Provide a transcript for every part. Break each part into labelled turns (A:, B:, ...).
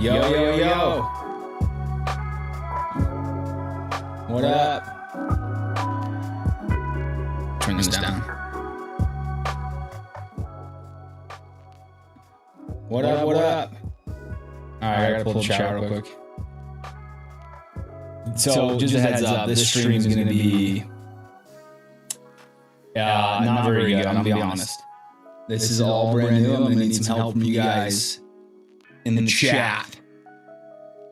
A: Yo, yo, yo. What up? Turn this down. What up, what up? Alright, I gotta pull the chat real quick. So, just a heads up, this stream is gonna be not very good, I'm gonna be honest. This is all brand new. I'm gonna need some help from you guys in the chat.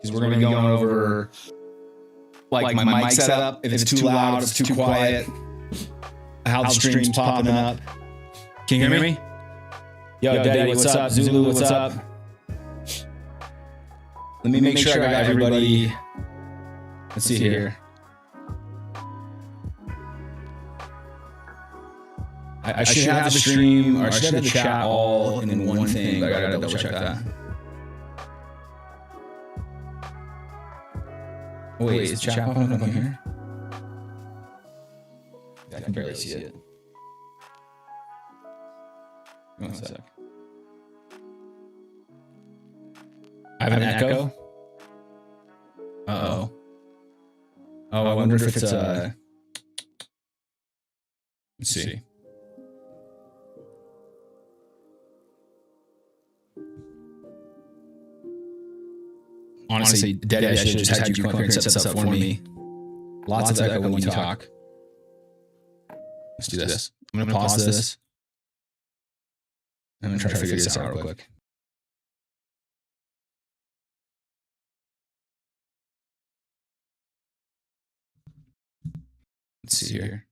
A: Because we're gonna be going over like my mic setup, if it's too loud, if it's too quiet, how the stream's popping up. Can you hear me? Yo, Daddy, what's up? Zulu, what's up? Let me make sure I got everybody. Let's see here. I should have the stream, or I should have the chat all in one thing, but I gotta double check that. Oh, wait, is chat popping up on here? I can barely see it. One sec. I have an echo. Uh-oh. Oh, I wonder if it's let's see. Honestly, Daddy, I should have just had you come up here and set this up for me. Lots of echo when you talk. Let's do this. I'm gonna pause this. I'm gonna try to figure this out real quick. Let's see here.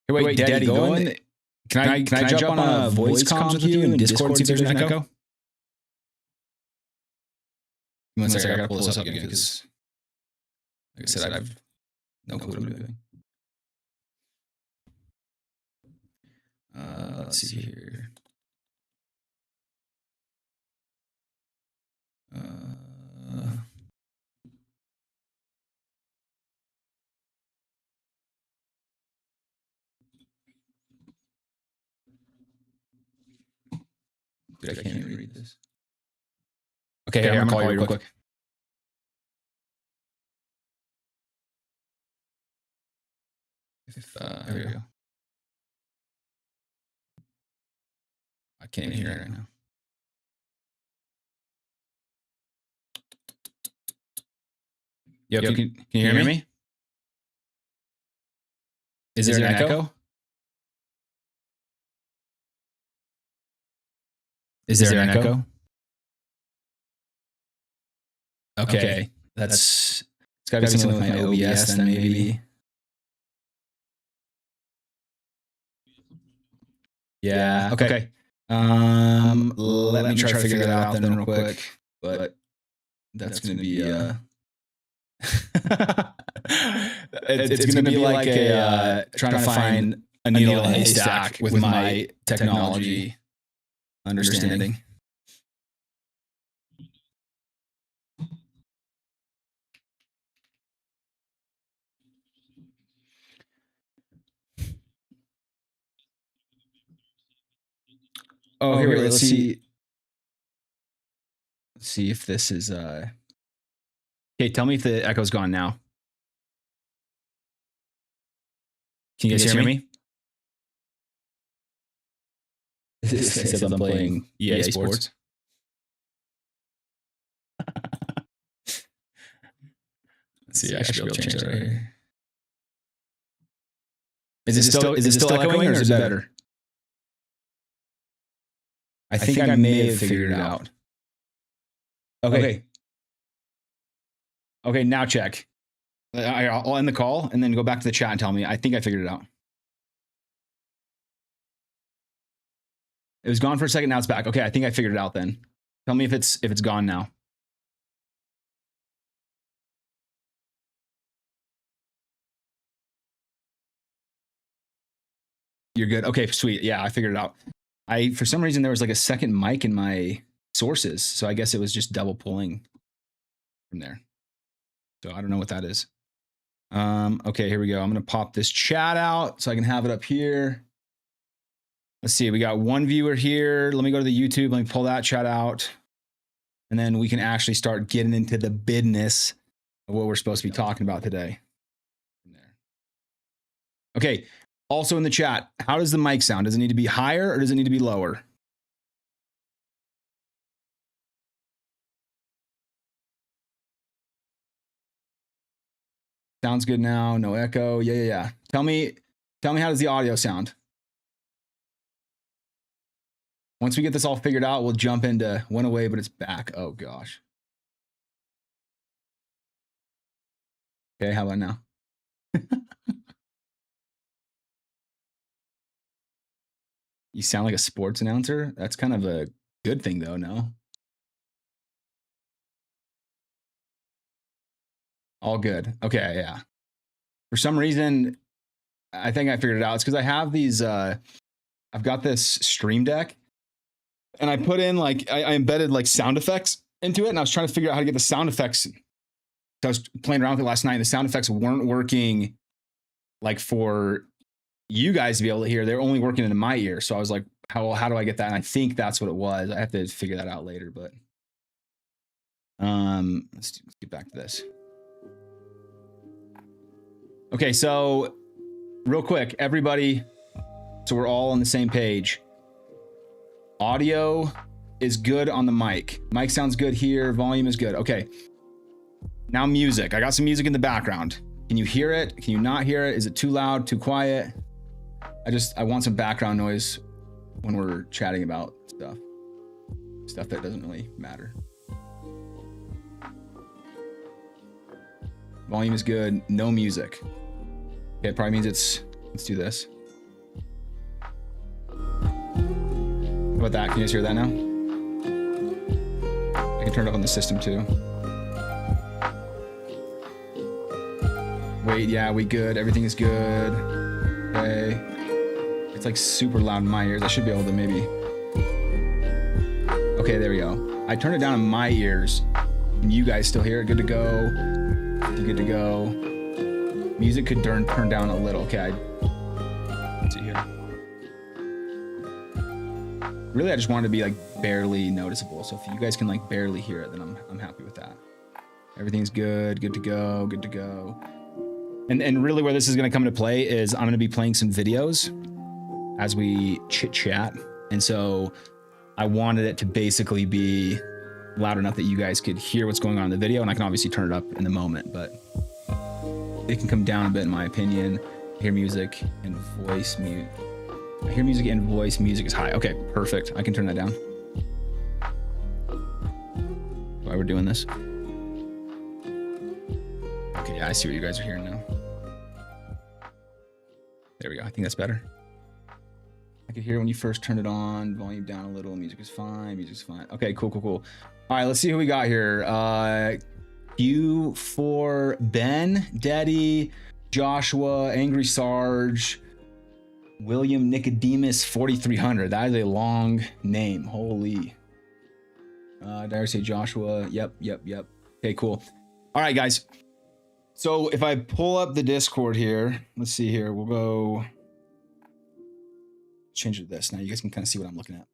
A: Hey, wait, Daddy, go in. Can I jump on a voice comms with you in Discord, see if there's an echo? One second, I gotta pull this up again because, like I said, I've no clue what I'm doing. Let's see here. Dude, I can't even read this. Okay, here, I'm gonna call you real quick. Here we go. I can't even hear it right now. Yo, can you hear me? Is there an echo? Is there an echo? Okay, it's gotta be something with my OBS then maybe. Yeah, okay. Let me try to figure that out then real quick, but that's gonna be it's gonna be like a trying to find a needle in a haystack with my technology understanding. Oh, here, let's see. Let's see if this is okay, tell me if the echo's gone now. Can you guys hear me? It says I'm playing EA Sports. Let's see, I should be able to change that right here. Is it still echoing or is it better? I think I may have figured it out. Okay. Okay, now check. I'll end the call and then go back to the chat and tell me. I think I figured it out. It was gone for a second, now it's back. Okay, I think I figured it out then. Tell me if it's gone now. You're good. Okay, sweet. Yeah, I figured it out. For some reason there was like a second mic in my sources, so I guess it was just double pulling from there. So I don't know what that is. Okay, here we go. I'm gonna pop this chat out so I can have it up here. Let's see. We got one viewer here. Let me go to the YouTube. Let me pull that chat out. And then we can actually start getting into the business of what we're supposed to be talking about today. Okay. Also in the chat, how does the mic sound? Does it need to be higher or does it need to be lower? Sounds good now. No echo. Yeah. Tell me how does the audio sound? Once we get this all figured out, we'll jump into went away, but it's back. Oh gosh. Okay, how about now? You sound like a sports announcer. That's kind of a good thing though, no? All good. Okay, yeah. For some reason, I think I figured it out. It's because I have these, I've got this Stream Deck and I put in like, I embedded like sound effects into it and I was trying to figure out how to get the sound effects. I was playing around with it last night and the sound effects weren't working like for you guys to be able to hear. They're only working in my ear. So I was like, how do I get that? And I think that's what it was. I have to figure that out later, but let's get back to this. Okay, so real quick, everybody, so we're all on the same page. Audio is good on the mic. Mic sounds good here. Volume is good. Okay. Now music. I got some music in the background. Can you hear it? Can you not hear it? Is it too loud, too quiet? I want some background noise when we're chatting about stuff that doesn't really matter. Volume is good. No music. Okay, it probably means let's do this. How about that? Can you guys hear that now? I can turn it up on the system too. Wait, yeah, we good. Everything is good. Okay. It's like super loud in my ears. I should be able to maybe. Okay, there we go. I turned it down in my ears. Can you guys still hear it? Good to go. Good to go. Music could turn down a little. Okay, let's see here. Really, I just wanted to be like barely noticeable. So if you guys can like barely hear it, then I'm happy with that. Everything's good. Good to go. Good to go. And really where this is going to come into play is I'm going to be playing some videos as we chit chat. And so I wanted it to basically be loud enough that you guys could hear what's going on in the video. And I can obviously turn it up in the moment, but it can come down a bit in my opinion. I hear music and voice mute. I hear music and voice. Music is high. Okay, perfect. I can turn that down. Why we're doing this. Okay, yeah, I see what you guys are hearing now. There we go. I think that's better. I could hear when you first turned it on. Volume down a little. Music is fine. Music's fine. Okay, cool. All right, let's see who we got here. Q for Ben, Daddy, Joshua, Angry Sarge, William Nicodemus 4300. That is a long name. Holy. Did I say Joshua? Yep. Okay, cool. All right, guys. So if I pull up the Discord here, let's see here. We'll go change it to this. Now you guys can kind of see what I'm looking at.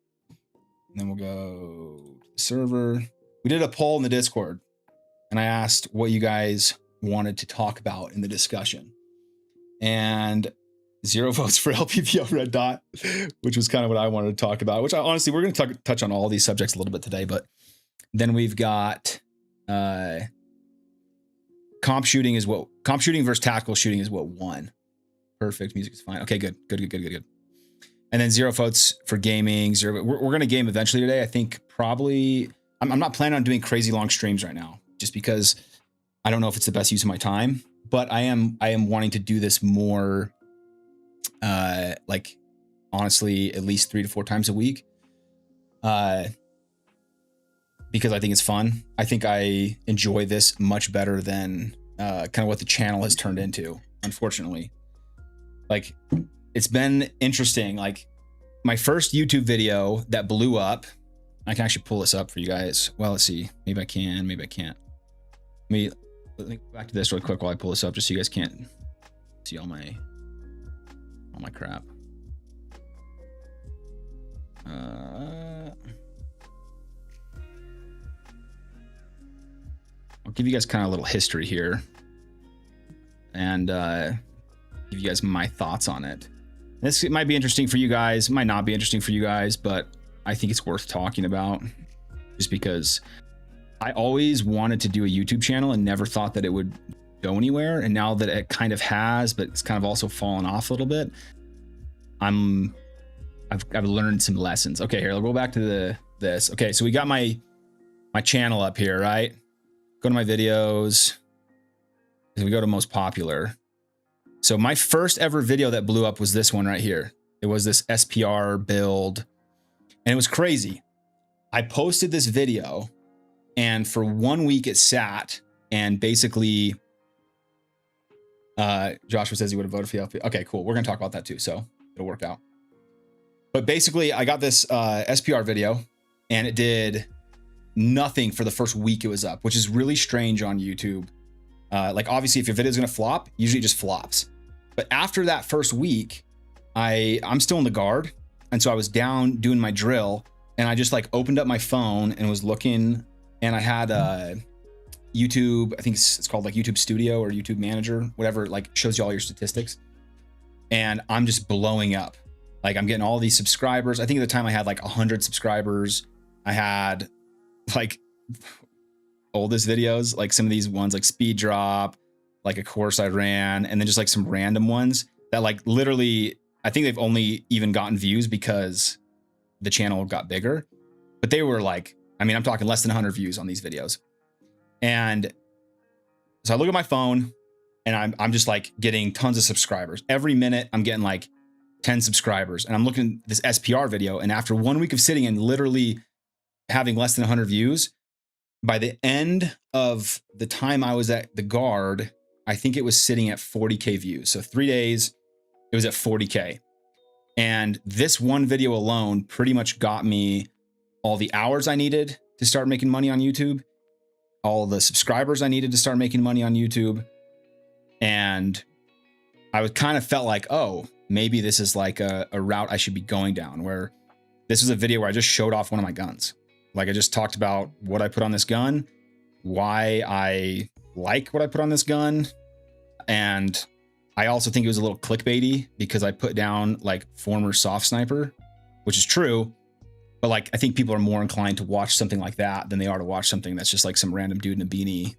A: And then we'll go to the server. We did a poll in the Discord and I asked what you guys wanted to talk about in the discussion. And 0 votes for LPPL Red Dot, which was kind of what I wanted to talk about, which honestly, we're going to touch on all these subjects a little bit today, but then we've got comp shooting versus tactical shooting is what won. Perfect. Music is fine. Okay, good. And then 0 votes for gaming. We're going to game eventually today. I think probably, I'm not planning on doing crazy long streams right now, just because I don't know if it's the best use of my time, but I am wanting to do this more, like honestly, at least 3 to 4 times a week. Because I think it's fun. I think I enjoy this much better than kind of what the channel has turned into, unfortunately. Like, it's been interesting. Like, my first YouTube video that blew up, I can actually pull this up for you guys. Well, let's see. Maybe I can, maybe I can't. Let me go back to this real quick while I pull this up, just so you guys can't see all my crap. I'll give you guys kind of a little history here and give you guys my thoughts on it. This might be interesting for you guys, might not be interesting for you guys, but I think it's worth talking about just because I always wanted to do a YouTube channel and never thought that it would go anywhere. And now that it kind of has, but it's kind of also fallen off a little bit, I've learned some lessons. Okay, here, I'll go back to this. Okay, so we got my channel up here, right? Go to my videos. We go to most popular. So my first ever video that blew up was this one right here. It was this SPR build, and it was crazy. I posted this video, and for 1 week it sat, and basically, Joshua says he would have voted for the LP. Okay, cool. We're gonna talk about that too, so it'll work out. But basically, I got this SPR video, and it did nothing for the first week it was up, which is really strange on YouTube. Like obviously, if your video is gonna flop, usually it just flops. But after that first week, I'm still in the guard, and so I was down doing my drill, and I just like opened up my phone and was looking, and I had YouTube. I think it's called like YouTube Studio or YouTube Manager, whatever. Like shows you all your statistics, and I'm just blowing up. Like I'm getting all these subscribers. I think at the time I had like 100 subscribers. I had like oldest videos, like some of these ones like speed drop, like a course I ran, and then just like some random ones that like literally, I think they've only even gotten views because the channel got bigger, but they were like, I mean, I'm talking less than 100 views on these videos. And so I look at my phone, and I'm just like getting tons of subscribers. Every minute I'm getting like 10 subscribers, and I'm looking at this SPR video. And after 1 week of sitting and literally having less than 100 views, by the end of the time I was at the guard, I think it was sitting at 40K views. So 3 days, it was at 40K. And this one video alone pretty much got me all the hours I needed to start making money on YouTube, all the subscribers I needed to start making money on YouTube. And I was kind of felt like, oh, maybe this is like a route I should be going down, where this was a video where I just showed off one of my guns. Like I just talked about what I put on this gun, why I like what I put on this gun. And I also think it was a little clickbaity because I put down like former soft sniper, which is true. But like, I think people are more inclined to watch something like that than they are to watch something that's just like some random dude in a beanie.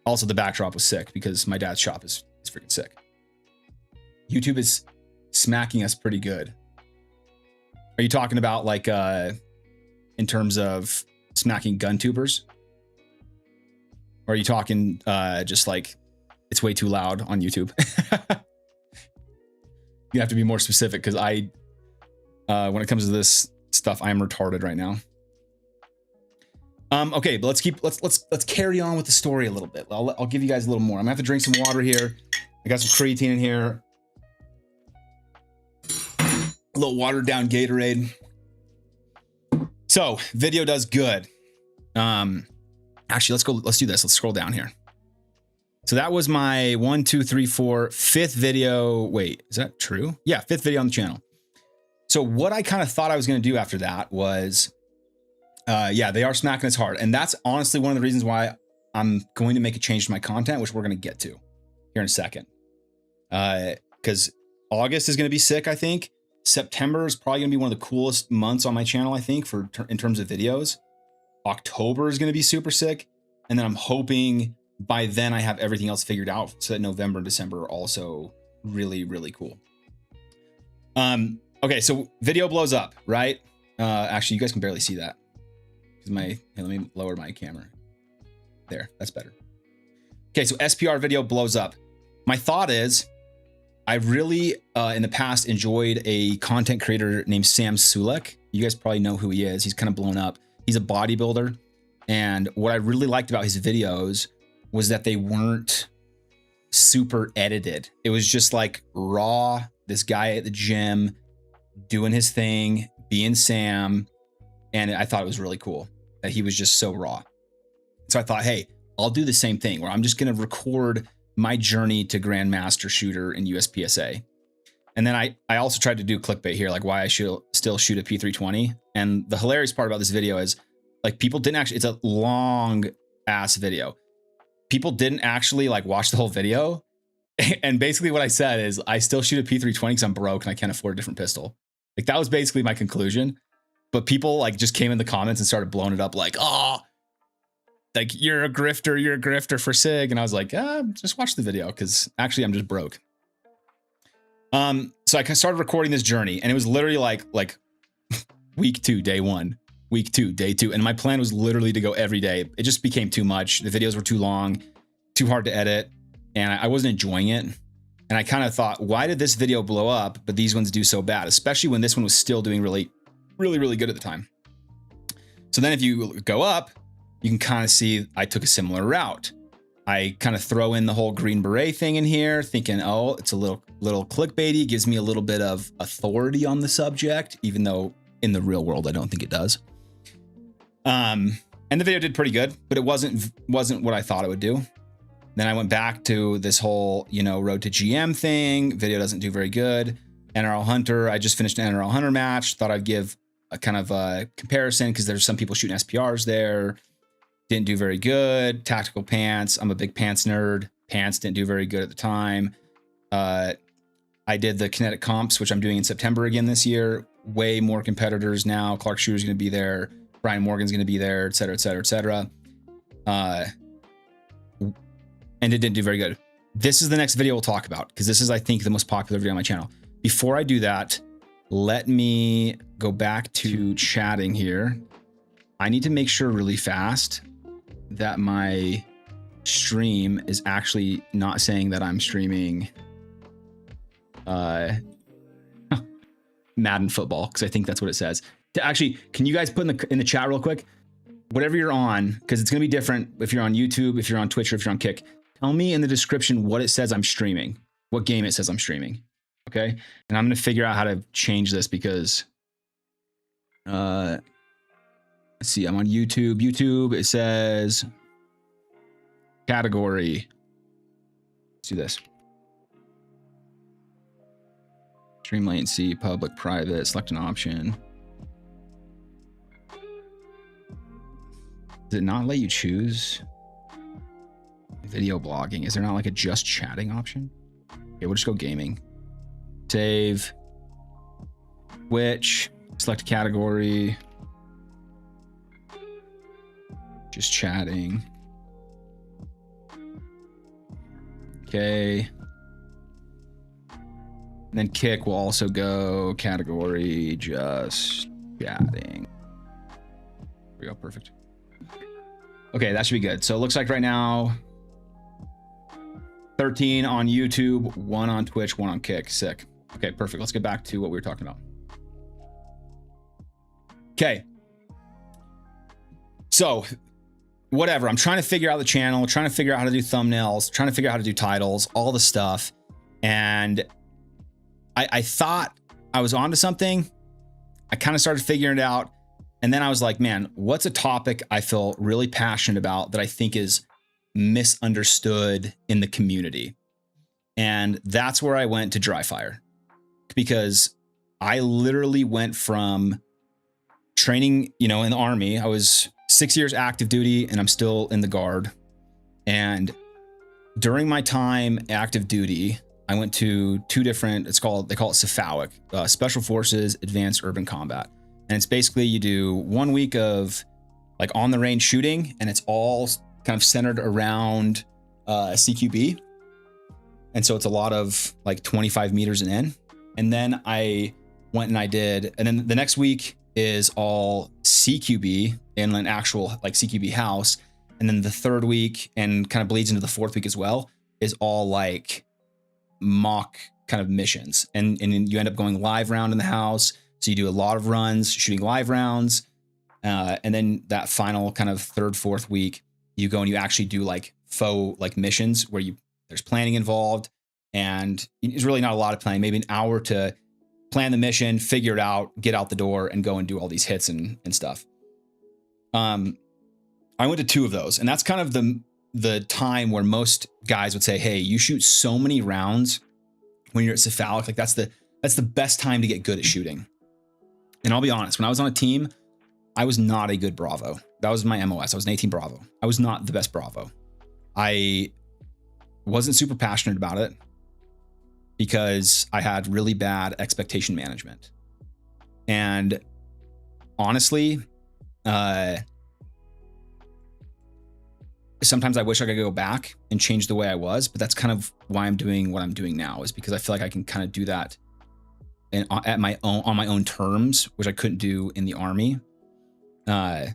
A: Also, the backdrop was sick because my dad's shop is freaking sick. YouTube is smacking us pretty good. Are you talking about like in terms of smacking gun tubers? Or are you talking just like it's way too loud on YouTube? You have to be more specific, because I when it comes to this stuff, I'm retarded right now. Okay, but let's carry on with the story a little bit. I'll give you guys a little more. I'm gonna have to drink some water here. I got some creatine in here. A little watered down Gatorade. So video does good. Actually, let's do this. Let's scroll down here. So that was my 1, 2, 3, 4, fifth video. Wait, is that true? Yeah, fifth video on the channel. So what I kind of thought I was going to do after that was, yeah, they are smacking us hard. And that's honestly one of the reasons why I'm going to make a change to my content, which we're going to get to here in a second. Because August is going to be sick, I think. September is probably going to be one of the coolest months on my channel, I think, in terms of videos. October is going to be super sick. And then I'm hoping by then I have everything else figured out so that November and December are also really, really cool. Okay, so video blows up, right? Actually, you guys can barely see that. Let me lower my camera. There, that's better. Okay, so SPR video blows up. My thought is, I really, in the past, enjoyed a content creator named Sam Sulek. You guys probably know who he is. He's kind of blown up. He's a bodybuilder. And what I really liked about his videos was that they weren't super edited. It was just like raw, this guy at the gym doing his thing, being Sam. And I thought it was really cool that he was just so raw. So I thought, hey, I'll do the same thing where I'm just going to record my journey to Grandmaster Shooter in USPSA. And then I also tried to do clickbait here, like why I should still shoot a P320. And the hilarious part about this video is like people didn't actually, it's a long ass video. People didn't actually like watch the whole video. And basically what I said is I still shoot a P320 because I'm broke and I can't afford a different pistol. Like that was basically my conclusion. But people like just came in the comments and started blowing it up like, oh, like you're a grifter for SIG. And I was like, just watch the video because actually I'm just broke. So I started recording this journey and it was literally like week 2, day 1, week 2, day 2. And my plan was literally to go every day. It just became too much. The videos were too long, too hard to edit. And I wasn't enjoying it. And I kind of thought, why did this video blow up, but these ones do so bad, especially when this one was still doing really good at the time. So then if you go up, you can kind of see I took a similar route. I kind of throw in the whole Green Beret thing in here thinking, oh, it's a little clickbaity, gives me a little bit of authority on the subject, even though in the real world, I don't think it does. And the video did pretty good, but it wasn't what I thought it would do. Then I went back to this whole, road to GM thing. Video doesn't do very good. NRL Hunter, I just finished an NRL Hunter match. Thought I'd give a kind of a comparison because there's some people shooting SPRs there. Didn't do very good. Tactical pants. I'm a big pants nerd. Pants didn't do very good at the time. I did the kinetic comps, which I'm doing in September again this year. Way more competitors now. Clark Shooter's going to be there. Brian Morgan's going to be there, et cetera, et cetera, et cetera. And it didn't do very good. This is the next video we'll talk about because this is, I think, the most popular video on my channel. Before I do that, let me go back to chatting here. I need to make sure really fast that my stream is actually not saying that I'm streaming Madden football, because I think that's what it says. Actually, can you guys put in the chat real quick, whatever you're on, because it's going to be different if you're on YouTube, if you're on Twitch, or if you're on Kick. Tell me in the description what it says I'm streaming, what game it says I'm streaming. Okay. And I'm going to figure out how to change this because, let's see, I'm on YouTube. YouTube, it says category. Let's do this. Stream latency, public, private, select an option. Does it not let you choose? Video blogging. Is there not like a just chatting option? Okay, we'll just go gaming. Save. Which. Select category. Just chatting. Okay. And then Kick will also go category just chatting. There we go. Perfect. Okay, that should be good. So it looks like right now 13 on YouTube, 1 on Twitch, 1 on Kick. Sick. Okay, perfect. Let's get back to what we were talking about. Okay. So whatever. I'm trying to figure out the channel, trying to figure out how to do thumbnails, trying to figure out how to do titles, all the stuff. And I thought I was onto something. I kind of started figuring it out. And then I was like, man, what's a topic I feel really passionate about that I think is misunderstood in the community? And that's where I went to dry fire, because I literally went from training, in the Army. I was 6 years active duty and I'm still in the Guard. And during my time active duty, I went to 2 different, they call it SFAUC, Special Forces Advanced Urban Combat. And it's basically you do 1 week of like on the range shooting, and it's all kind of centered around CQB. And so it's a lot of like 25 meters and in. And then I went and I did, and then the next week is all CQB in an actual like CQB house. And then the third week, and kind of bleeds into the fourth week as well, is all like mock kind of missions. And you end up going live round in the house. So you do a lot of runs, shooting live rounds. And then that final kind of third, fourth week, you go and you actually do like faux like missions where there's planning involved, and it's really not a lot of planning, maybe an hour to plan the mission, figure it out, get out the door, and go and do all these hits and stuff. I went to 2 of those, and that's kind of the time where most guys would say, hey, you shoot so many rounds when you're at SFAUC. Like that's That's the best time to get good at shooting. And I'll be honest, when I was on a team, I was not a good Bravo. That was my MOS. I was an 18 Bravo. I was not the best Bravo. I wasn't super passionate about it because I had really bad expectation management. And honestly, sometimes I wish I could go back and change the way I was, but that's kind of why I'm doing what I'm doing now, is because I feel like I can kind of do that on my own terms, which I couldn't do in the Army. And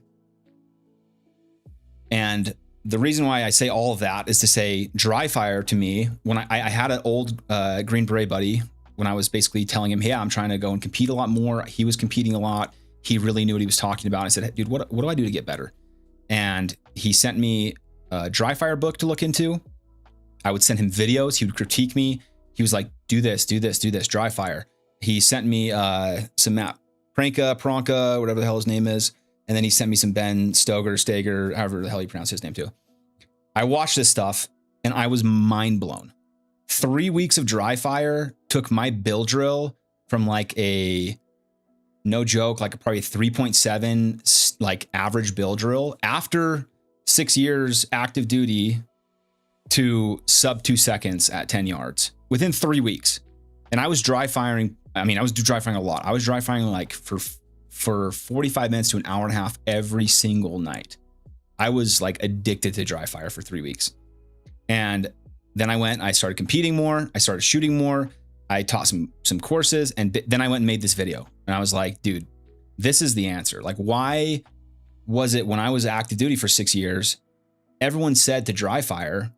A: the reason why I say all of that is to say dry fire to me, when I had an old Green Beret buddy, when I was basically telling him, hey, I'm trying to go and compete a lot more. He was competing a lot. He really knew what he was talking about. I said, hey, dude, what do I do to get better? And he sent me a dry fire book to look into. I would send him videos. He would critique me. He was like, do this, dry fire. He sent me some Matt Pranka, whatever the hell his name is. And then he sent me some Ben Stager, however the hell you pronounce his name too. I watched this stuff and I was mind blown. 3 weeks of dry fire took my bill drill from like a, no joke, like probably 3.7 like average bill drill after 6 years active duty to sub 2 seconds at 10 yards within 3 weeks. And I was dry firing. I mean, I was dry firing a lot. I was dry firing like for 45 minutes to an hour and a half every single night. I was like addicted to dry fire for 3 weeks. And then I started competing more. I started shooting more. I taught some courses, and then I went and made this video. And I was like, dude, this is the answer. Like, why was it when I was active duty for 6 years, everyone said to dry fire,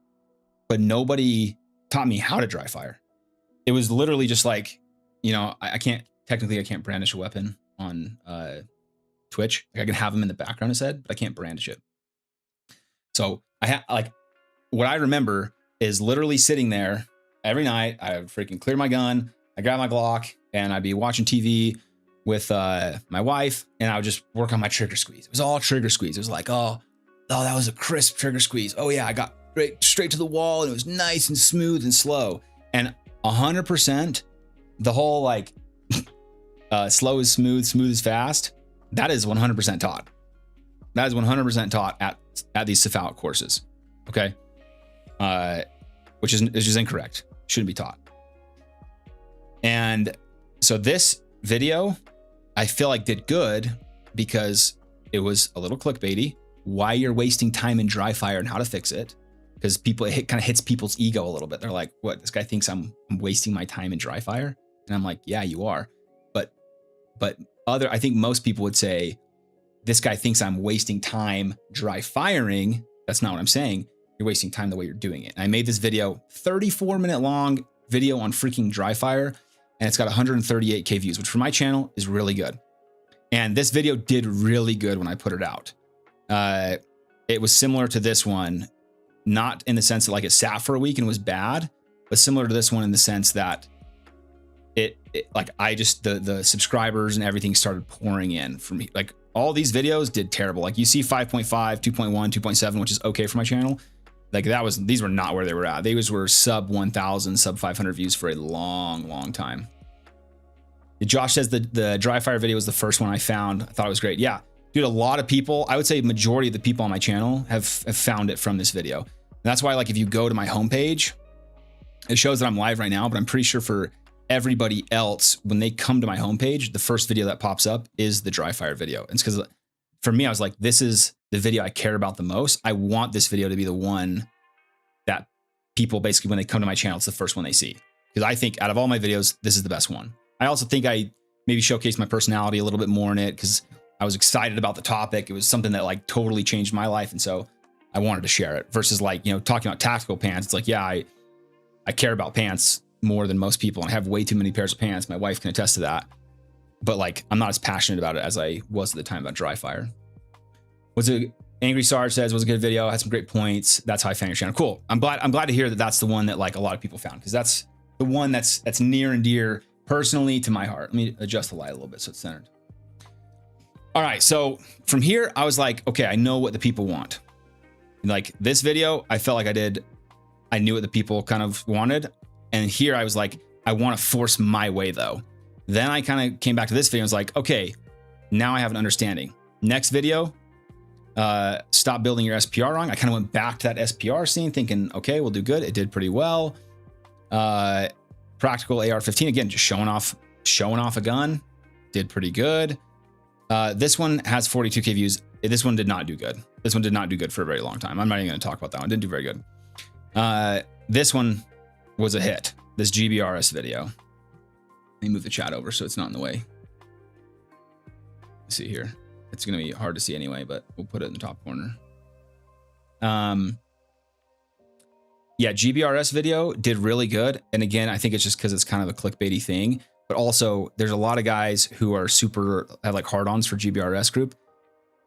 A: but nobody taught me how to dry fire? It was literally just like, you know, I can't brandish a weapon on Twitch. Like I can have them in the background instead, but I can't brandish it. So I had like, what I remember is literally sitting there every night. I would freaking clear my gun. I grab my Glock and I'd be watching TV with my wife, and I would just work on my trigger squeeze. It was all trigger squeeze. It was like, oh, that was a crisp trigger squeeze. Oh yeah, I got straight to the wall, and it was nice and smooth and slow. And 100%, the whole like slow is smooth, smooth is fast. That is 100% taught. That is 100% taught at these CFAUT courses. Okay, which is just incorrect. Shouldn't be taught. And so this video, I feel like did good because it was a little clickbaity. Why you're wasting time in dry fire and how to fix it. Because kind of hits people's ego a little bit. They're like, what? This guy thinks I'm wasting my time in dry fire? And I'm like, yeah, you are. But I think most people would say, this guy thinks I'm wasting time dry firing. That's not what I'm saying. You're wasting time the way you're doing it. And I made this video, 34-minute long video on freaking dry fire. And it's got 138K views, which for my channel is really good. And this video did really good when I put it out. It was similar to this one, not in the sense that like it sat for a week and was bad, but similar to this one in the sense that it like the subscribers and everything started pouring in for me. Like all these videos did terrible. Like you see 5.5, 2.1, 2.7, which is okay for my channel. Like these were not where they were at. These were sub 1,000, sub 500 views for a long time. Josh says the dry fire video was the first one I found. I thought it was great. Yeah, dude, a lot of people, I would say majority of the people on my channel have found it from this video. And that's why, like, if you go to my homepage, it shows that I'm live right now, but I'm pretty sure for everybody else, when they come to my homepage, the first video that pops up is the dry fire video. And it's because for me, I was like, this is the video I care about the most. I want this video to be the one that people basically, when they come to my channel, it's the first one they see. Because I think out of all my videos, this is the best one. I also think I maybe showcased my personality a little bit more in it because I was excited about the topic. It was something that like totally changed my life. And so I wanted to share it versus like, you know, talking about tactical pants. It's like, yeah, I care about pants more than most people. And I have way too many pairs of pants. My wife can attest to that. But like, I'm not as passionate about it as I was at the time about dry fire. Angry Sarge says was a good video. Had some great points. That's how I found your channel. Cool. I'm glad to hear that that's the one that like a lot of people found, because that's the one that's near and dear personally to my heart. Let me adjust the light a little bit so it's centered. All right. So from here, I was like, okay, I know what the people want. Like this video, I felt like I knew what the people kind of wanted. And here I was like, I want to force my way though. Then I kind of came back to this video and was like, okay, now I have an understanding. Next video, stop building your SPR wrong. I kind of went back to that SPR scene thinking, okay, we'll do good. It did pretty well. Practical AR-15, again, just showing off a gun, did pretty good. This one has 42K views. This one did not do good. This one did not do good for a very long time. I'm not even going to talk about that one. It didn't do very good. This one was a hit. This GBRS video. Let me move the chat over so it's not in the way. Let's see here. It's going to be hard to see anyway, but we'll put it in the top corner. Yeah, GBRS video did really good. And again, I think it's just because it's kind of a clickbaity thing. But also, there's a lot of guys who are have like hard-ons for GBRS group.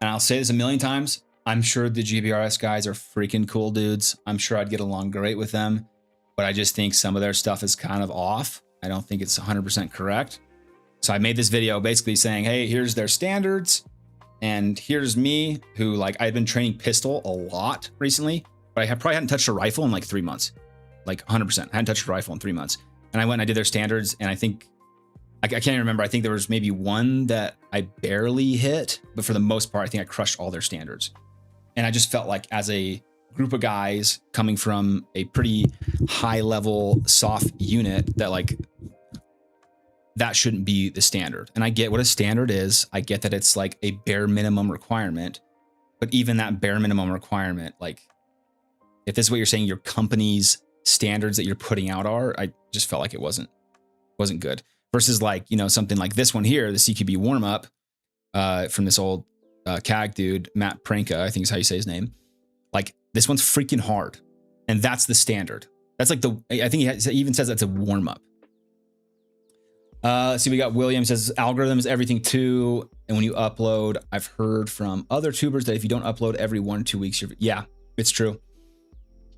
A: And I'll say this a million times. I'm sure the GBRS guys are freaking cool dudes. I'm sure I'd get along great with them. But I just think some of their stuff is kind of off. I don't think it's 100% correct. So I made this video basically saying, hey, here's their standards. And here's me who, like, I've been training pistol a lot recently. But I probably hadn't touched a rifle in like 3 months. Like 100%. I hadn't touched a rifle in 3 months. And I went and I did their standards. And I think, I can't even remember. I think there was maybe one that I barely hit. But for the most part, I think I crushed all their standards. And I just felt like as a group of guys coming from a pretty high level soft unit that like, that shouldn't be the standard. And I get what a standard is. I get that it's like a bare minimum requirement. But even that bare minimum requirement, like, if this is what you're saying your company's standards that you're putting out are, I just felt like it wasn't good. Versus like, you know, something like this one here, the CQB warm up from this old CAG dude, Matt Pranka, I think is how you say his name. Like, this one's freaking hard. And that's the standard. That's like I think he even says that's a warm up. So we got William says algorithm is everything too. And when you upload, I've heard from other tubers that if you don't upload every 1 or 2 weeks, yeah, it's true.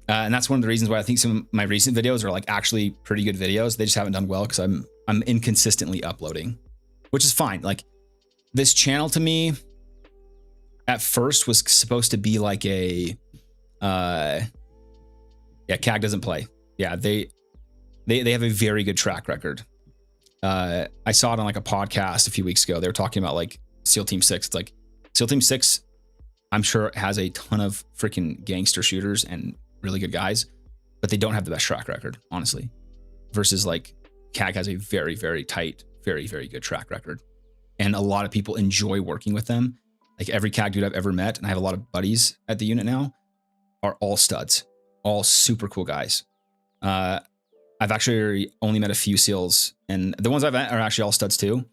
A: And that's one of the reasons why I think some of my recent videos are like actually pretty good videos. They just haven't done well because I'm inconsistently uploading, which is fine. Like, this channel to me at first was supposed to be like a, yeah, CAG doesn't play. Yeah, they have a very good track record. I saw it on like a podcast a few weeks ago. They were talking about like SEAL Team 6. It's like SEAL Team 6, I'm sure it has a ton of freaking gangster shooters and really good guys, but they don't have the best track record, honestly. Versus like CAG has a very, very tight, very, very good track record. And a lot of people enjoy working with them. Like every CAG dude I've ever met, and I have a lot of buddies at the unit now, are all studs, all super cool guys. I've actually only met a few SEALs, and the ones I've met are actually all studs too.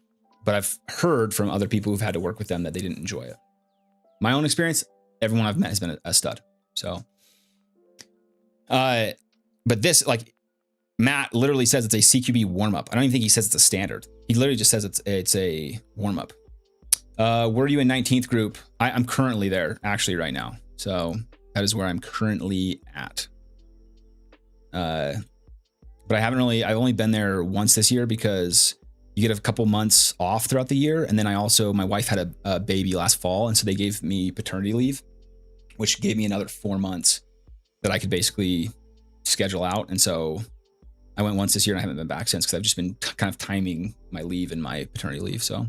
A: But I've heard from other people who've had to work with them that they didn't enjoy it. My own experience, everyone I've met has been a stud. So, but this, like, Matt literally says it's a CQB warm up. I don't even think he says it's a standard. He literally just says it's a warm up. Were you in 19th group? I'm currently there actually right now. So that is where I'm currently at. But I've only been there once this year because you get a couple months off throughout the year. And then my wife had a baby last fall. And so they gave me paternity leave, which gave me another 4 months that I could basically schedule out. And so I went once this year and I haven't been back since because I've just been kind of timing my leave and my paternity leave. So,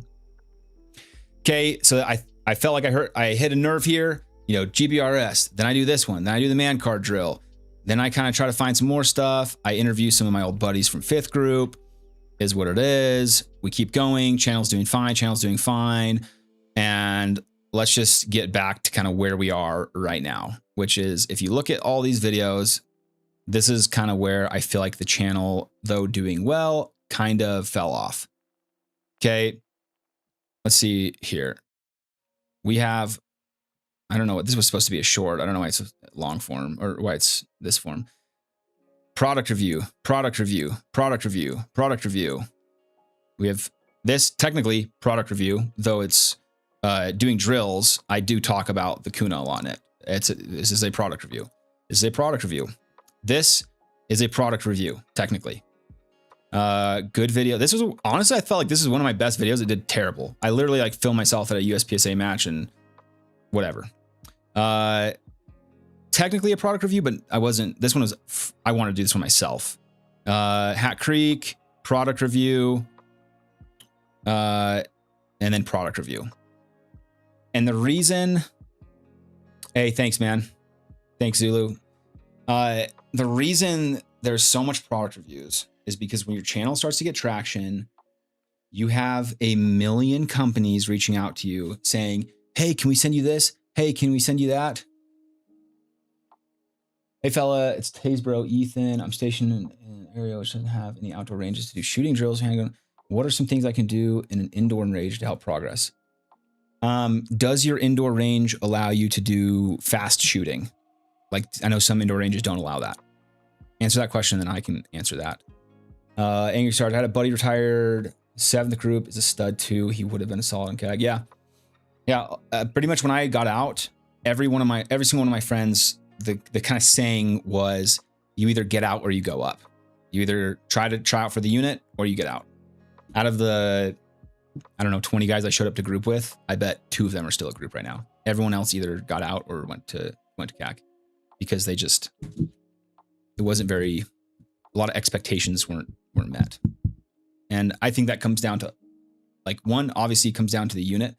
A: okay. So I felt like I hit a nerve here, you know, GBRS, then I do this one, then I do the man card drill. Then I kind of try to find some more stuff. I interview some of my old buddies from 5th group, is what it is. We keep going. Channel's doing fine. And let's just get back to kind of where we are right now, which is if you look at all these videos, this is kind of where I feel like the channel, though doing well, kind of fell off. Okay. Let's see here. We have, I don't know what this was supposed to be a short. I don't know why it's a long form or why it's this form. Product review. We have this technically product review, though it's doing drills. I do talk about the Kuna a lot in it. This is a product review. This is a product review, technically. Good video. This was honestly, I felt like this is one of my best videos. It did terrible. I literally like filmed myself at a USPSA match and whatever. Technically a product review, but I wasn't. This one was, I wanted to do this one myself. Hat Creek, product review, and then product review. And the reason, hey, thanks, man. Thanks, Zulu. The reason there's so much product reviews is because when your channel starts to get traction, you have a million companies reaching out to you saying, hey, can we send you this? Hey, can we send you that? Hey, fella, it's Tasebro Ethan. I'm stationed in an area which doesn't have any outdoor ranges to do shooting drills. What are some things I can do in an indoor range to help progress? Does your indoor range allow you to do fast shooting? Like, I know some indoor ranges don't allow that. Answer that question, then I can answer that. Angry Stars, I had a buddy retired, 7th group, is a stud too. He would have been a solid in CAG. Yeah. Pretty much when I got out, every single one of my friends, the kind of saying was, you either get out or you go up. You either try out for the unit or you get out. Out of the, I don't know, 20 guys I showed up to group with, I bet 2 of them are still at group right now. Everyone else either got out or went to CAG because they just, it wasn't very, a lot of expectations weren't met. And I think that comes down to, like, one, obviously comes down to the unit,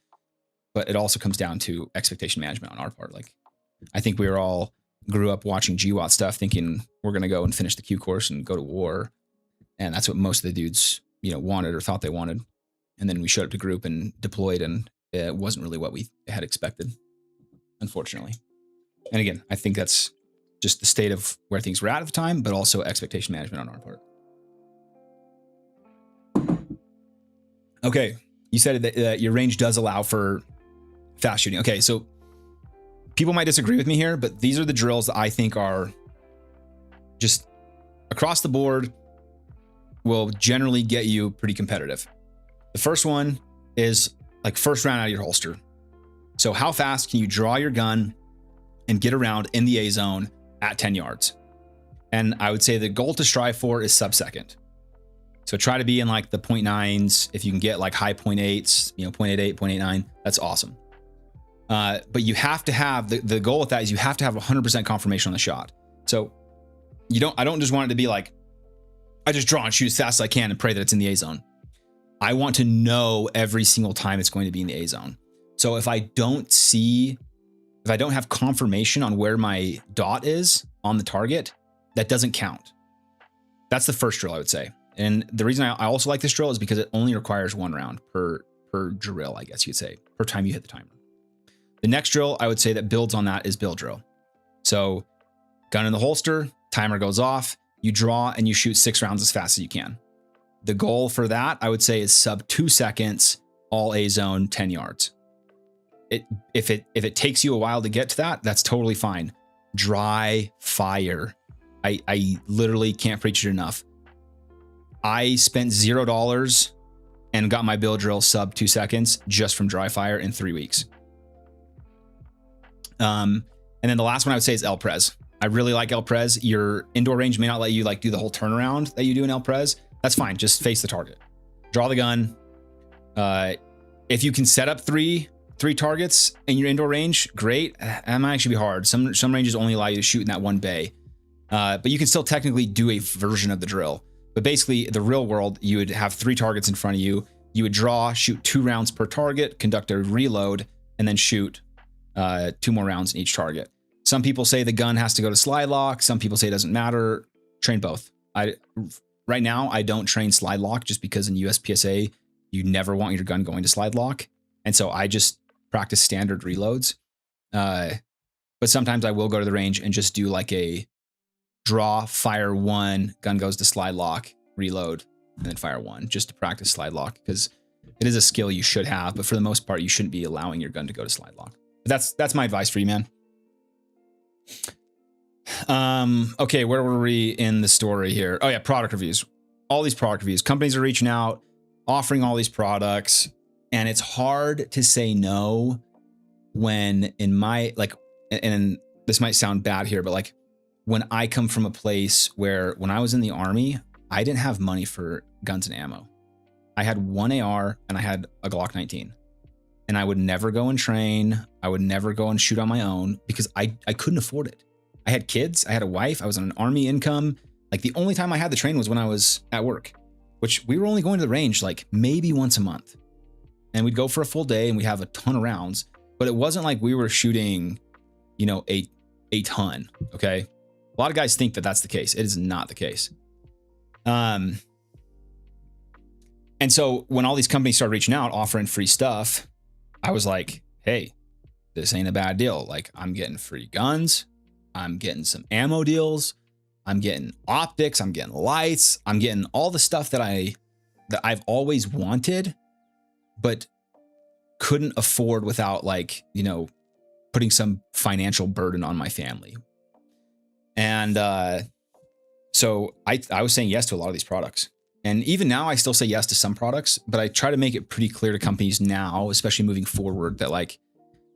A: but it also comes down to expectation management on our part. Like, I think we all grew up watching GWOT stuff thinking we're going to go and finish the Q course and go to war. And that's what most of the dudes, wanted or thought they wanted. And then we showed up to group and deployed, and it wasn't really what we had expected, unfortunately. And again, I think that's just the state of where things were at the time, but also expectation management on our part. Okay, you said that your range does allow for fast shooting. Okay, so people might disagree with me here, but these are the drills that I think are just across the board will generally get you pretty competitive. The first one is like first round out of your holster. So how fast can you draw your gun and get around in the A zone at 10 yards? And I would say the goal to strive for is sub-second. So try to be in like the 0.9s. If you can get like high 0.8s, 0.88, 0.89, that's awesome. But you have to have, the goal with that is you have to have 100% confirmation on the shot. So I don't just want it to be like, I just draw and shoot as fast as I can and pray that it's in the A zone. I want to know every single time it's going to be in the A zone. So if I don't have confirmation on where my dot is on the target, that doesn't count. That's the first drill, I would say. And the reason I also like this drill is because it only requires 1 round per drill, I guess you'd say, per time you hit the timer. The next drill I would say that builds on that is build drill. So gun in the holster, timer goes off, you draw and you shoot 6 rounds as fast as you can. The goal for that, I would say, is sub 2 seconds, all A zone, 10 yards. If it takes you a while to get to that, that's totally fine. Dry fire. I literally can't preach it enough. I spent $0 and got my build drill sub 2 seconds just from dry fire in 3 weeks. And then the last one I would say is LPRES. I really like LPRES. Your indoor range may not let you like do the whole turnaround that you do in LPRES. That's fine. Just face the target. Draw the gun. If you can set up three targets in your indoor range, great. That might actually be hard. Some ranges only allow you to shoot in that one bay. But you can still technically do a version of the drill. But basically, the real world, you would have 3 targets in front of you. You would draw, shoot 2 rounds per target, conduct a reload, and then shoot 2 more rounds in each target. Some people say the gun has to go to slide lock. Some people say it doesn't matter. Train both. Right now, I don't train slide lock just because in USPSA, you never want your gun going to slide lock. And so I just practice standard reloads. But sometimes I will go to the range and just do like a draw, fire 1, gun goes to slide lock, reload, and then fire 1, just to practice slide lock, because it is a skill you should have, but for the most part, you shouldn't be allowing your gun to go to slide lock. But that's my advice for you, man. Okay, where were we in the story here? Oh yeah, product reviews. All these product reviews. Companies are reaching out, offering all these products, and it's hard to say no when in my, like, and this might sound bad here, but like when I come from a place where when I was in the Army, I didn't have money for guns and ammo. I had 1 AR and I had a Glock 19. And I would never go and train. I would never go and shoot on my own because I couldn't afford it. I had kids, I had a wife, I was on an Army income. Like the only time I had to train was when I was at work. which we were only going to the range like maybe once a month. And we'd go for a full day and we'd have a ton of rounds, but it wasn't like we were shooting, you know, a ton. Okay. A lot of guys think that that's the case. It is not the case. And so when all these companies started reaching out, offering free stuff, I was like, hey, this ain't a bad deal. Like, I'm getting free guns. I'm getting some ammo deals. I'm getting optics. I'm getting lights. I'm getting all the stuff that I've always wanted, but couldn't afford without, like, you know, putting some financial burden on my family. And so I was saying yes to a lot of these products. And even now I still say yes to some products, but I try to make it pretty clear to companies now, especially moving forward, that like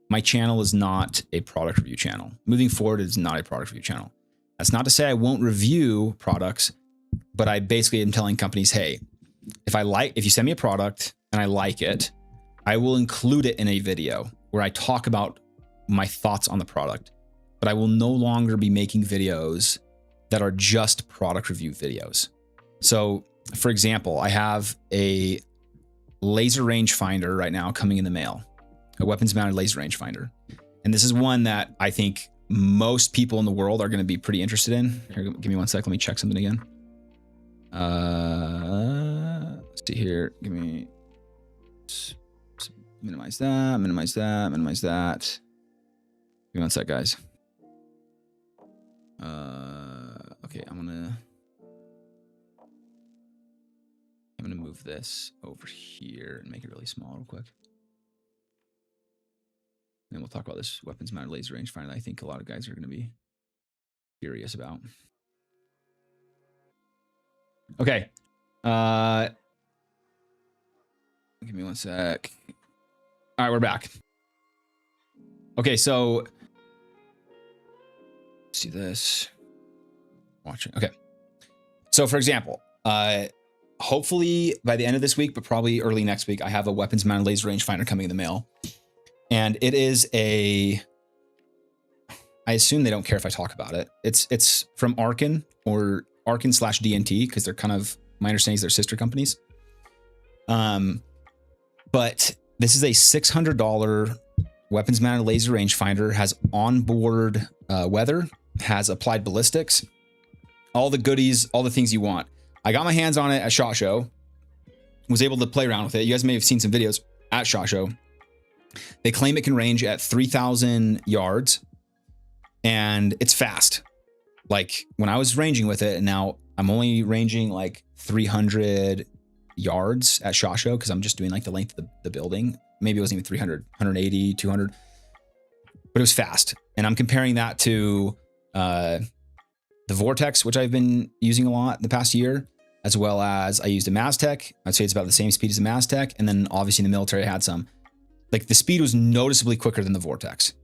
A: my channel is not a product review channel. Moving forward, it is not a product review channel. That's not to say I won't review products, but I basically am telling companies, hey, if you send me a product and I like it, I will include it in a video where I talk about my thoughts on the product, but I will no longer be making videos that are just product review videos. So for example, I have a laser rangefinder right now coming in the mail, a weapons mounted laser rangefinder. And this is one that I think most people in the world are going to be pretty interested in. Here, give me 1 sec. Let me check something again. Let's see here. Give me, minimize that, minimize that, minimize that. Give me 1 sec, guys. Okay, I'm gonna move this over here and make it really small real quick. And then we'll talk about this weapons mounted laser rangefinder that I think a lot of guys are going to be curious about. Okay. Give me 1 sec. All right, we're back. Okay, so let's see this. Watching. Okay. So for example, hopefully by the end of this week, but probably early next week, I have a weapons mounted laser rangefinder coming in the mail. And it is I assume they don't care if I talk about it. It's from Arken or Arken/DNT, because they're kind of, my understanding is they're sister companies. But this is a $600 weapons mounted laser rangefinder, has onboard weather, has applied ballistics, all the goodies, all the things you want. I got my hands on it at SHOT Show, was able to play around with it. You guys may have seen some videos at SHOT Show. They claim it can range at 3,000 yards and it's fast. Like when I was ranging with it, and now I'm only ranging like 300 yards at SHOT Show because I'm just doing like the length of the building. Maybe it wasn't even 300, 180, 200, but it was fast. And I'm comparing that to the Vortex, which I've been using a lot the past year, as well as I used a Maztec. I'd say it's about the same speed as a Maztec. And then obviously in the military, I had some. Like the speed was noticeably quicker than the Vortex.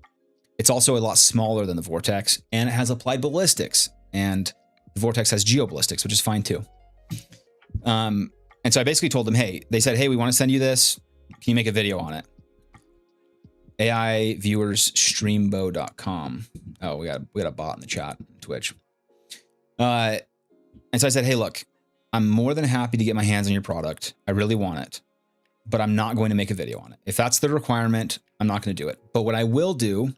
A: It's also a lot smaller than the Vortex, and it has applied ballistics, and the Vortex has geoballistics, which is fine too. And so I basically told them, hey, they said, hey, we want to send you this. Can you make a video on it? AI viewers streambo.com. Oh, we got a bot in the chat, Twitch. And so I said, hey, look, I'm more than happy to get my hands on your product. I really want it, but I'm not going to make a video on it. If that's the requirement, I'm not going to do it. But what I will do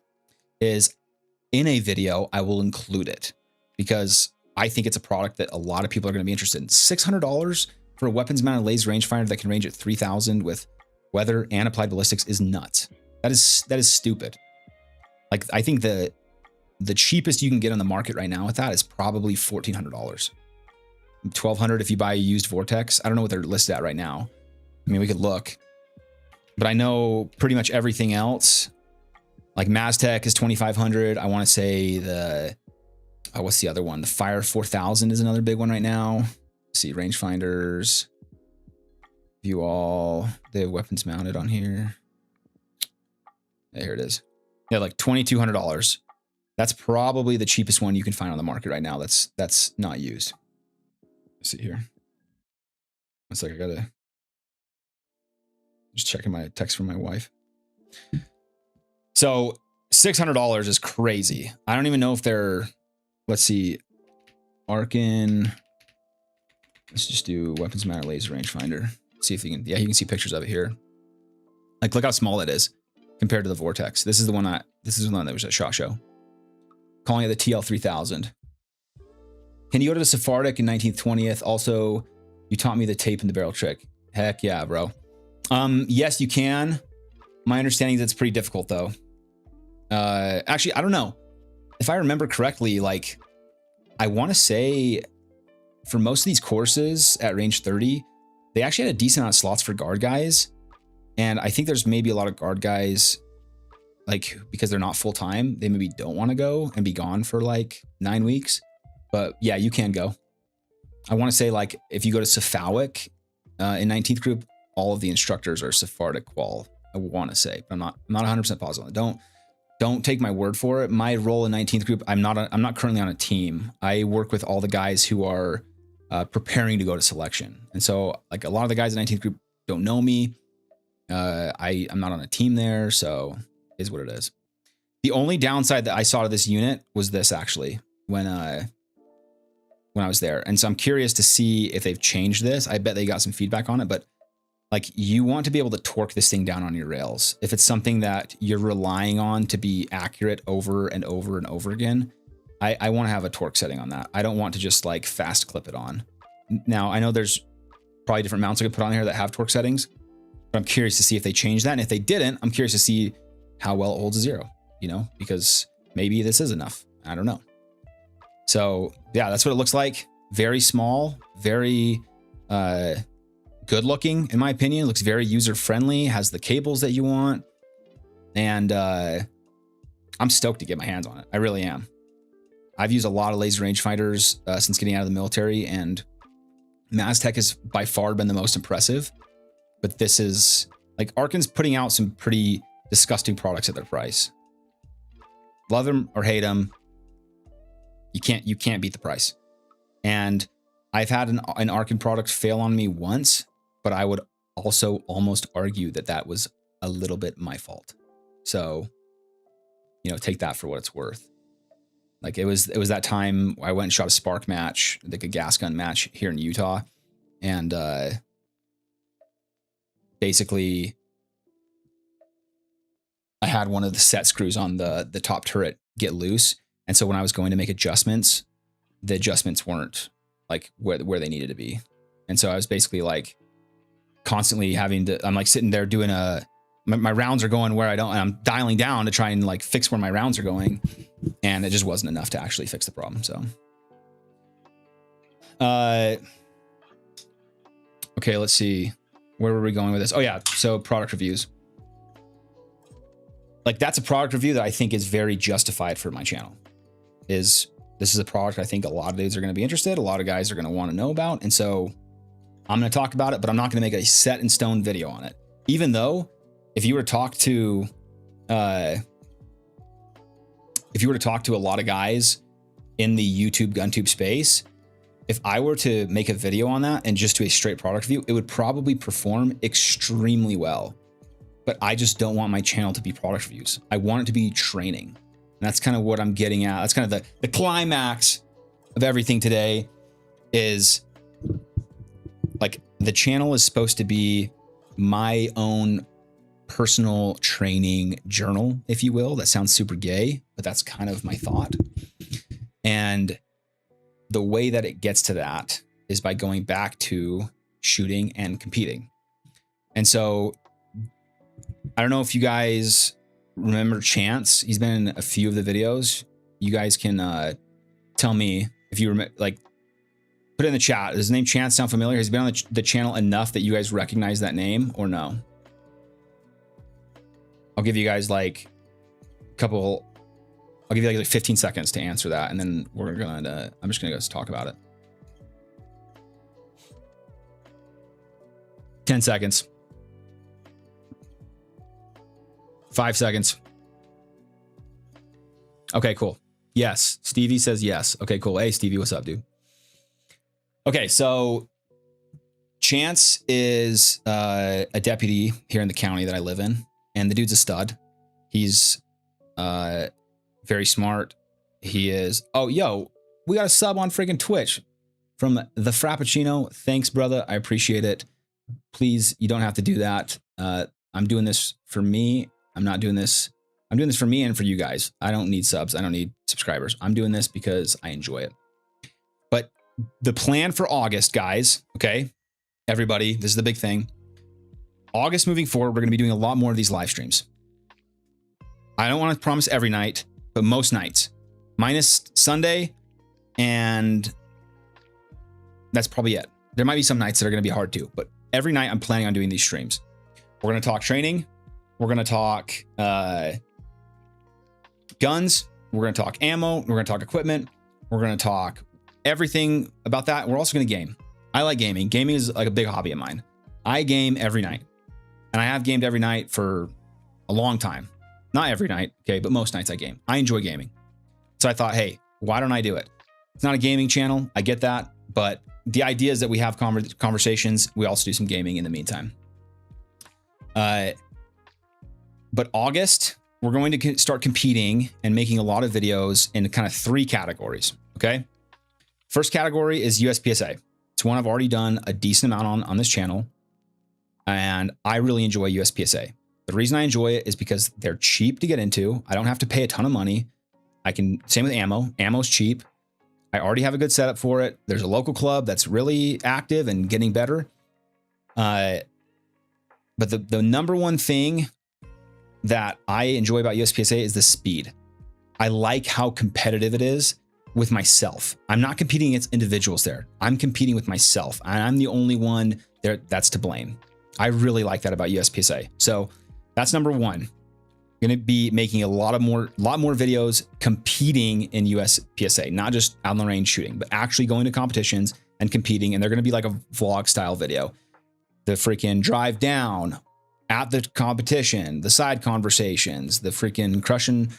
A: is in a video, I will include it because I think it's a product that a lot of people are going to be interested in. $600 for a weapons mounted laser rangefinder that can range at 3,000 with weather and applied ballistics is nuts. That is stupid. Like I think the cheapest you can get on the market right now with that is probably $1,400. $1,200 if you buy a used Vortex. I don't know what they're listed at right now. I mean, we could look, but I know pretty much everything else. Like Maztec is 2,500. I want to say what's the other one? The Fire 4000 is another big one right now. Let's see, rangefinders, view all. They have weapons mounted on here. Yeah, here it is. Yeah, like $2,200. That's probably the cheapest one you can find on the market right now. That's not used. Let's see here. It's like I gotta just checking my text from my wife. So $600 is crazy. I don't even know if they're, let's see, Arken Let's just do weapons matter laser rangefinder. See if you can, yeah, you can see pictures of it here. Like, look how small that is compared to the Vortex. This is the one that was at SHOT Show. Calling it the TL3000. Can you go to the Sephardic in 19th, 20th? Also, you taught me the tape and the barrel trick. Heck yeah, bro. Yes, you can. My understanding is it's pretty difficult though. Actually, I don't know. If I remember correctly, like, I want to say for most of these courses at range 30, they actually had a decent amount of slots for guard guys. And I think there's maybe a lot of guard guys, like, because they're not full time, they maybe don't want to go and be gone for like 9 weeks. But yeah, you can go. I want to say, like, if you go to Sephowic in 19th group, all of the instructors are Sephardic qual. I want to say, but I'm not 100% positive. Don't take my word for it. My role in 19th group, I'm not currently on a team. I work with all the guys who are preparing to go to selection. And so, like, a lot of the guys in 19th group don't know me. I'm not on a team there, so it is what it is. The only downside that I saw to this unit was this, actually, when I was there. And so I'm curious to see if they've changed this. I bet they got some feedback on it, but like, you want to be able to torque this thing down on your rails. If it's something that you're relying on to be accurate over and over and over again, I want to have a torque setting on that. I don't want to just like fast clip it on. Now, I know there's probably different mounts I could put on here that have torque settings, but I'm curious to see if they changed that. And if they didn't, I'm curious to see how well it holds a 0, you know, because maybe this is enough. I don't know. So yeah, that's what it looks like. Very small, very good looking, in my opinion. It looks very user friendly, has the cables that you want. And I'm stoked to get my hands on it. I really am. I've used a lot of laser rangefinders since getting out of the military, and Maztec has by far been the most impressive. But this is, like, Arkan's putting out some pretty disgusting products at their price. Love them or hate them, you can't beat the price. And I've had an Arkan product fail on me once, but I would also almost argue that that was a little bit my fault. So, you know, take that for what it's worth. Like, it was that time I went and shot a spark match, like a gas gun match here in Utah. And basically I had one of the set screws on the top turret get loose. And so when I was going to make adjustments, the adjustments weren't like where they needed to be. And so I was basically like constantly having to, I'm like sitting there doing my rounds are going where I don't, and I'm dialing down to try and like fix where my rounds are going. And it just wasn't enough to actually fix the problem. So, okay, let's see. Where were we going with this? Oh yeah. So product reviews. Like, that's a product review that I think is very justified for my channel. This is a product I think a lot of dudes are going to be interested. A lot of guys are going to want to know about. And so I'm going to talk about it, but I'm not going to make a set in stone video on it. Even though if you were to talk to a lot of guys in the YouTube GunTube space, if I were to make a video on that and just do a straight product review, it would probably perform extremely well. But I just don't want my channel to be product reviews. I want it to be training. And that's kind of what I'm getting at. That's kind of the climax of everything today is, like, the channel is supposed to be my own personal training journal, if you will. That sounds super gay, but that's kind of my thought. And the way that it gets to that is by going back to shooting and competing. And so I don't know if you guys remember Chance. He's been in a few of the videos. You guys can tell me if you remember, like, put it in the chat. Does his name Chance sound familiar? Has he been on the channel enough that you guys recognize that name or no? I'll give you guys like I'll give you like 15 seconds to answer that. And then I'm just gonna go talk about it. 10 seconds. 5 seconds. Okay, cool. Yes. Stevie says yes. Okay, cool. Hey, Stevie, what's up, dude? Okay, so Chance is a deputy here in the county that I live in, and the dude's a stud. He's very smart. He is. Oh, yo, we got a sub on freaking Twitch. from the Frappuccino. Thanks, brother. I appreciate it. Please, you don't have to do that. I'm doing this for me. I'm not doing this. I'm doing this for me and for you guys. I don't need subs. I don't need subscribers. I'm doing this because I enjoy it. But the plan for August, guys, okay, everybody, this is the big thing. August moving forward, we're going to be doing a lot more of these live streams. I don't want to promise every night, but most nights, minus Sunday, and that's probably it. There might be some nights that are going to be hard too, but every night I'm planning on doing these streams. We're going to talk training. We're going to talk guns. We're going to talk ammo. We're going to talk equipment. We're going to talk everything about that. We're also going to game. I like gaming. Gaming is like a big hobby of mine. I game every night, and I have gamed every night for a long time. Not every night, okay, but most nights I game. I enjoy gaming. So I thought, hey, why don't I do it? It's not a gaming channel. I get that, but the idea is that we have conversations. We also do some gaming in the meantime. But August, we're going to start competing and making a lot of videos in kind of 3 categories, okay? First category is USPSA. It's one I've already done a decent amount on this channel, and I really enjoy USPSA. The reason I enjoy it is because they're cheap to get into. I don't have to pay a ton of money. Same with ammo. Ammo's cheap. I already have a good setup for it. There's a local club that's really active and getting better. But the number one thing that I enjoy about USPSA is the speed. I like how competitive it is with myself. I'm not competing against individuals there. I'm competing with myself, and I'm the only one there that's to blame. I really like that about USPSA. So that's number one. Going to be making a lot more videos competing in USPSA, not just out on the range shooting, but actually going to competitions and competing. And they're going to be like a vlog style video. The freaking drive down at the competition, the side conversations, the freaking crushing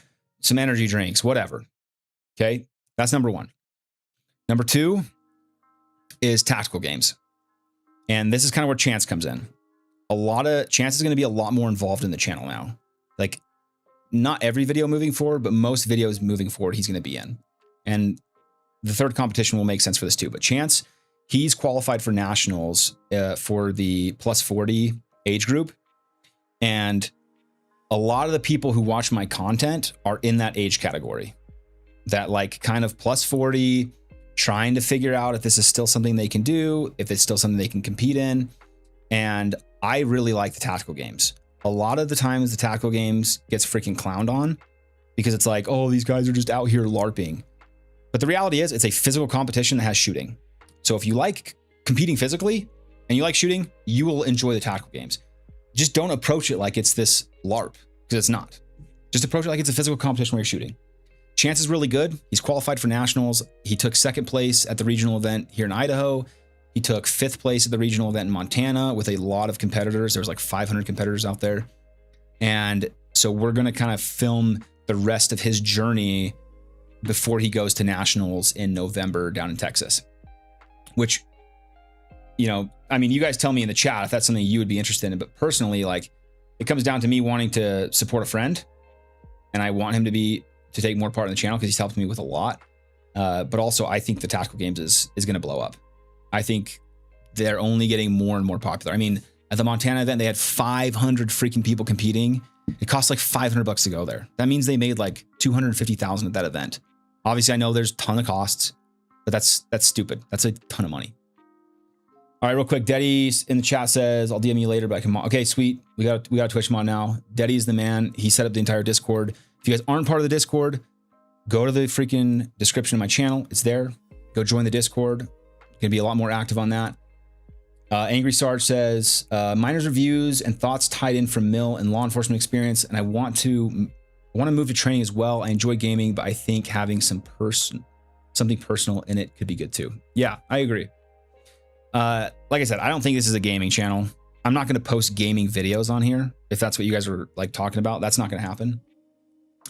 A: some energy drinks, whatever. Okay. That's number one. Number 2 is tactical games. And this is kind of where Chance comes in. Chance is going to be a lot more involved in the channel now. Like, not every video moving forward, but most videos moving forward, he's going to be in. And the third competition will make sense for this too. But Chance, he's qualified for nationals for the plus 40 age group. And a lot of the people who watch my content are in that age category, that like kind of plus 40, trying to figure out if this is still something they can do, if it's still something they can compete in. And I really like the tactical games. A lot of the times the tactical games gets freaking clowned on because it's like, oh, these guys are just out here LARPing. But the reality is it's a physical competition that has shooting. So if you like competing physically and you like shooting, you will enjoy the tactical games. Just don't approach it like it's this LARP, because it's not. Just approach it like it's a physical competition where you're shooting. Chance is really good. He's qualified for nationals. He took 2nd place at the regional event here in Idaho. He took 5th place at the regional event in Montana with a lot of competitors. There was like 500 competitors out there. And so we're going to kind of film the rest of his journey before he goes to nationals in November down in Texas, which, you know, I mean, you guys tell me in the chat if that's something you would be interested in, but personally, like, it comes down to me wanting to support a friend, and I want him to take more part in the channel because he's helped me with a lot. But also I think the tactical games is going to blow up. I think they're only getting more and more popular. I mean, at the Montana event, they had 500 freaking people competing. It cost like $500 to go there. That means they made like $250,000 at that event. Obviously, I know there's a ton of costs, but that's stupid. That's a ton of money. All right, real quick. Deddy in the chat says, I'll DM you later, but I can mod. Okay, sweet. We got a Twitch mod now. Deddy's the man. He set up the entire Discord. If you guys aren't part of the Discord, go to the freaking description of my channel. It's there. Go join the Discord. Gonna be a lot more active on that. Angry Sarge says, miners reviews and thoughts tied in from mill and law enforcement experience, and I want to move to training as well. I enjoy gaming, but I think having something personal in it could be good too. Yeah, I agree. Like I said, I don't think this is a gaming channel. I'm not going to post gaming videos on here. If that's what you guys were like talking about, that's not going to happen.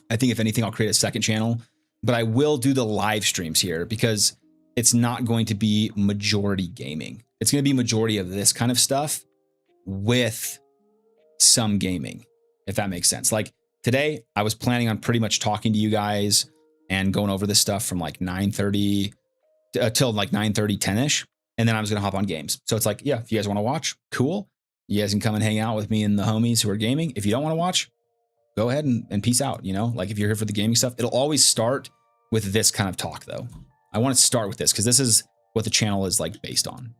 A: I think if anything, I'll create a second channel, but I will do the live streams here because it's not going to be majority gaming. It's going to be majority of this kind of stuff with some gaming, if that makes sense. Like today, I was planning on pretty much talking to you guys and going over this stuff from like 9:30 till like 9:30, 10ish. And then I was going to hop on games. So it's like, yeah, if you guys want to watch, cool. You guys can come and hang out with me and the homies who are gaming. If you don't want to watch, go ahead and peace out. You know, like if you're here for the gaming stuff, it'll always start with this kind of talk though. I want to start with this because this is what the channel is like based on.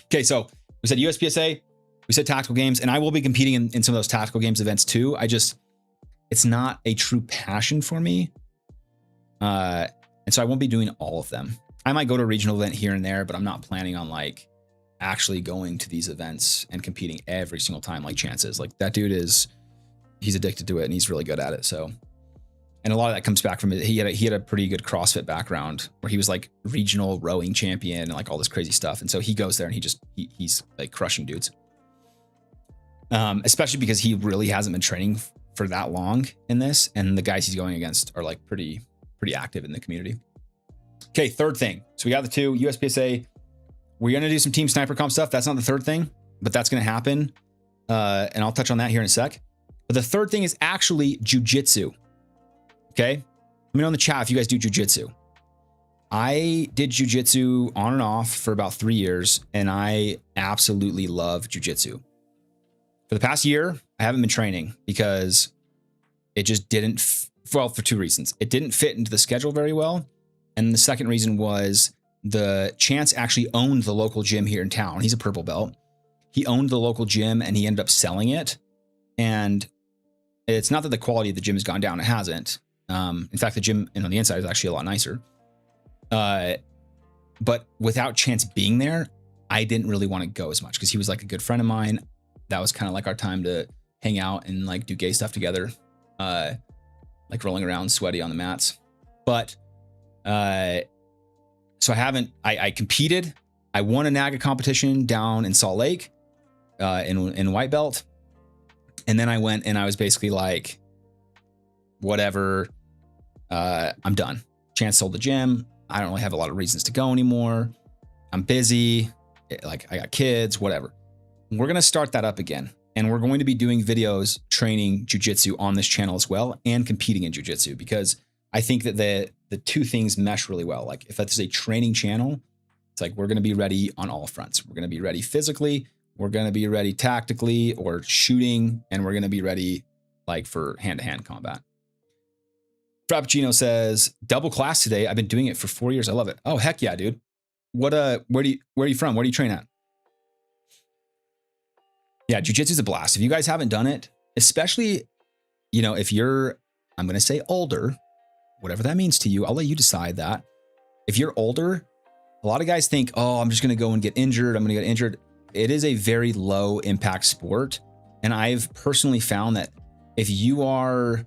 A: Okay, so we said USPSA, we said tactical games, and I will be competing in some of those tactical games events too. It's not a true passion for me. And so I won't be doing all of them. I might go to a regional event here and there, but I'm not planning on like actually going to these events and competing every single time like Chance is. Like that dude he's addicted to it and he's really good at it. So, and a lot of that comes back from it. He had a pretty good CrossFit background where he was like regional rowing champion and like all this crazy stuff. And so he goes there and he's like crushing dudes. Especially because he really hasn't been training for that long in this. And the guys he's going against are like pretty active in the community. Okay, third thing. So we got the 2 USPSA. We're going to do some team sniper comp stuff. That's not the third thing, but that's going to happen. And I'll touch on that here in a sec. But the third thing is actually jujitsu. Okay. Let me know in the chat if you guys do jujitsu. I did jujitsu on and off for about 3 years, and I absolutely love jujitsu. For the past year, I haven't been training because it just didn't, well, for 2 reasons. It didn't fit into the schedule very well. And the second reason was the Chance actually owned the local gym here in town. He's a purple belt. He owned the local gym and he ended up selling it. And it's not that the quality of the gym has gone down. It hasn't. In fact, the gym on the inside is actually a lot nicer. But without Chance being there, I didn't really want to go as much because he was like a good friend of mine. That was kind of like our time to hang out and like do gay stuff together. Like rolling around sweaty on the mats. But so I competed. I won a NAGA competition down in Salt Lake, in white belt. And then I went and I was basically like, whatever, I'm done. Chance sold the gym. I don't really have a lot of reasons to go anymore. I'm busy. Like I got kids, whatever. We're going to start that up again. And we're going to be doing videos training jujitsu on this channel as well and competing in jujitsu because I think that the two things mesh really well. Like if it's a training channel, it's like, we're going to be ready on all fronts. We're going to be ready physically. We're going to be ready tactically or shooting. And we're going to be ready like for hand-to-hand combat. Frappuccino says, double class today. I've been doing it for 4 years. I love it. Oh, heck yeah, dude. Where are you from? Where do you train at? Yeah, jiu-jitsu is a blast. If you guys haven't done it, especially, you know, if you're, I'm going to say older, whatever that means to you, I'll let you decide that. If you're older, a lot of guys think, oh, I'm just going to go and get injured. I'm going to get injured. It is a very low impact sport. And I've personally found that if you are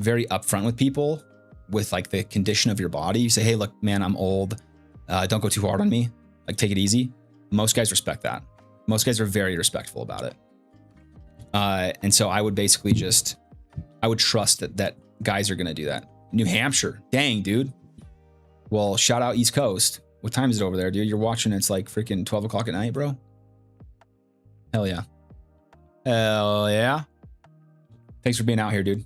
A: very upfront with people with like the condition of your body, you say, hey, look, man, I'm old. Don't go too hard on me. Like take it easy. Most guys respect that. Most guys are very respectful about it. And so I would basically I would trust that guys are going to do that. New Hampshire. Dang, dude. Well, shout out East Coast. What time is it over there, dude? You're watching. It's like freaking 12 o'clock at night, bro. Hell yeah. Hell yeah. Thanks for being out here, dude.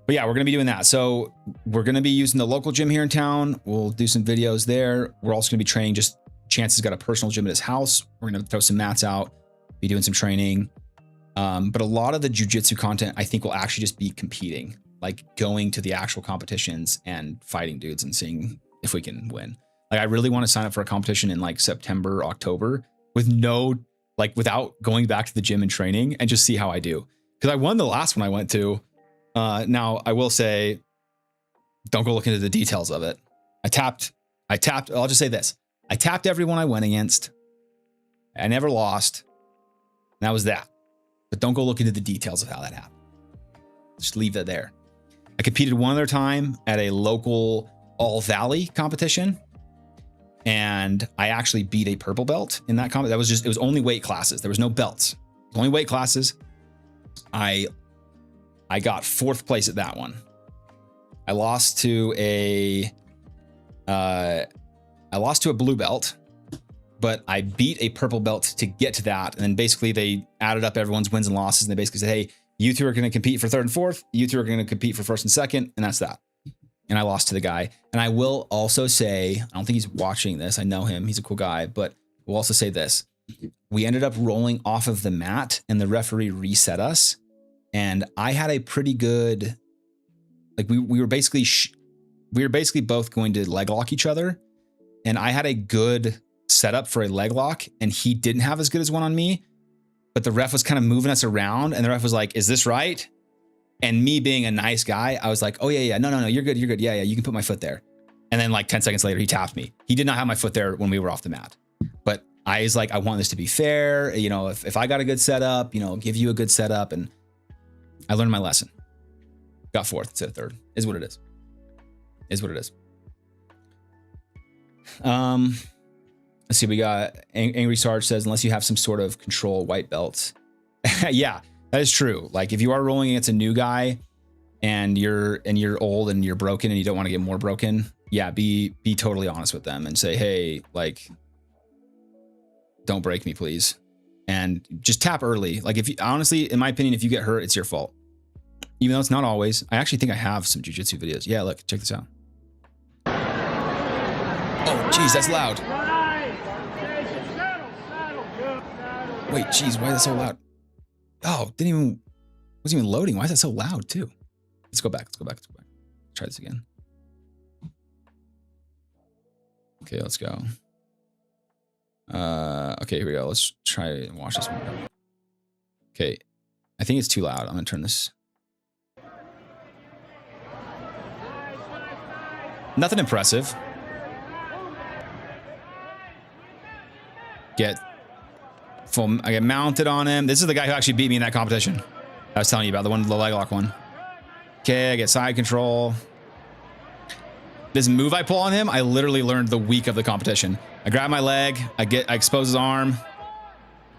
A: But yeah, we're going to be doing that. So we're going to be using the local gym here in town. We'll do some videos there. We're also going to be training. Just Chance has got a personal gym at his house. We're going to throw some mats out, be doing some training. But a lot of the jiu-jitsu content, I think, will actually just be competing, like going to the actual competitions and fighting dudes and seeing if we can win. Like I really want to sign up for a competition in like September, October with without going back to the gym and training and just see how I do. Because I won the last one I went to. Now I will say, don't go look into the details of it. I tapped, I'll just say this. I tapped everyone I went against. I never lost. And that was that. But don't go look into the details of how that happened. Just leave that there. I competed one other time at a local All Valley competition. And I actually beat a purple belt in that competition. It was only weight classes. There was no belts. Only weight classes. I got 4th place at that one. I lost to a blue belt, but I beat a purple belt to get to that. And then basically they added up everyone's wins and losses. And they basically said, hey, you two are going to compete for 3rd and 4th. You two are going to compete for 1st and 2nd. And that's that. and I lost to the guy. And I will also say, I don't think he's watching this. I know him. He's a cool guy, but we'll also say this. We ended up rolling off of the mat and the referee reset us. And I had a pretty good, like we were basically both going to leg lock each other. And I had a good setup for a leg lock and he didn't have as good as one on me, but the ref was kind of moving us around and the ref was like, is this right? And me being a nice guy, I was like, oh yeah, no, you're good. Yeah, you can put my foot there. And then like 10 seconds later, he tapped me. He did not have my foot there when we were off the mat. But I was like, I want this to be fair. You know, if I got a good setup, you know, give you a good setup. And I learned my lesson. Got fourth instead of third. Is what it is. Let's see. We got Angry Sarge says, unless you have some sort of control white belt. Yeah, that is true. Like if you are rolling against a new guy and you're old and you're broken and you don't want to get more broken, yeah, be totally honest with them and say, hey, like, don't break me, please. And just tap early. Like if you, honestly, in my opinion, if you get hurt, it's your fault. Even though it's not always. I actually think I have some jiu-jitsu videos. Yeah, look, check this out. Oh, geez, that's loud. Wait, geez, why is that so loud? Oh, wasn't even loading. Why is that so loud too? Let's go back. Try this again. Okay, let's go. Okay, here we go. Let's try and watch this one. Okay, I think it's too loud. I'm gonna turn this. Nothing impressive. I get mounted on him. This is the guy who actually beat me in that competition I was telling you about, the leg lock one. Okay, I get side control. This move I pull on him, I literally learned the week of the competition. I grab my leg, I expose his arm,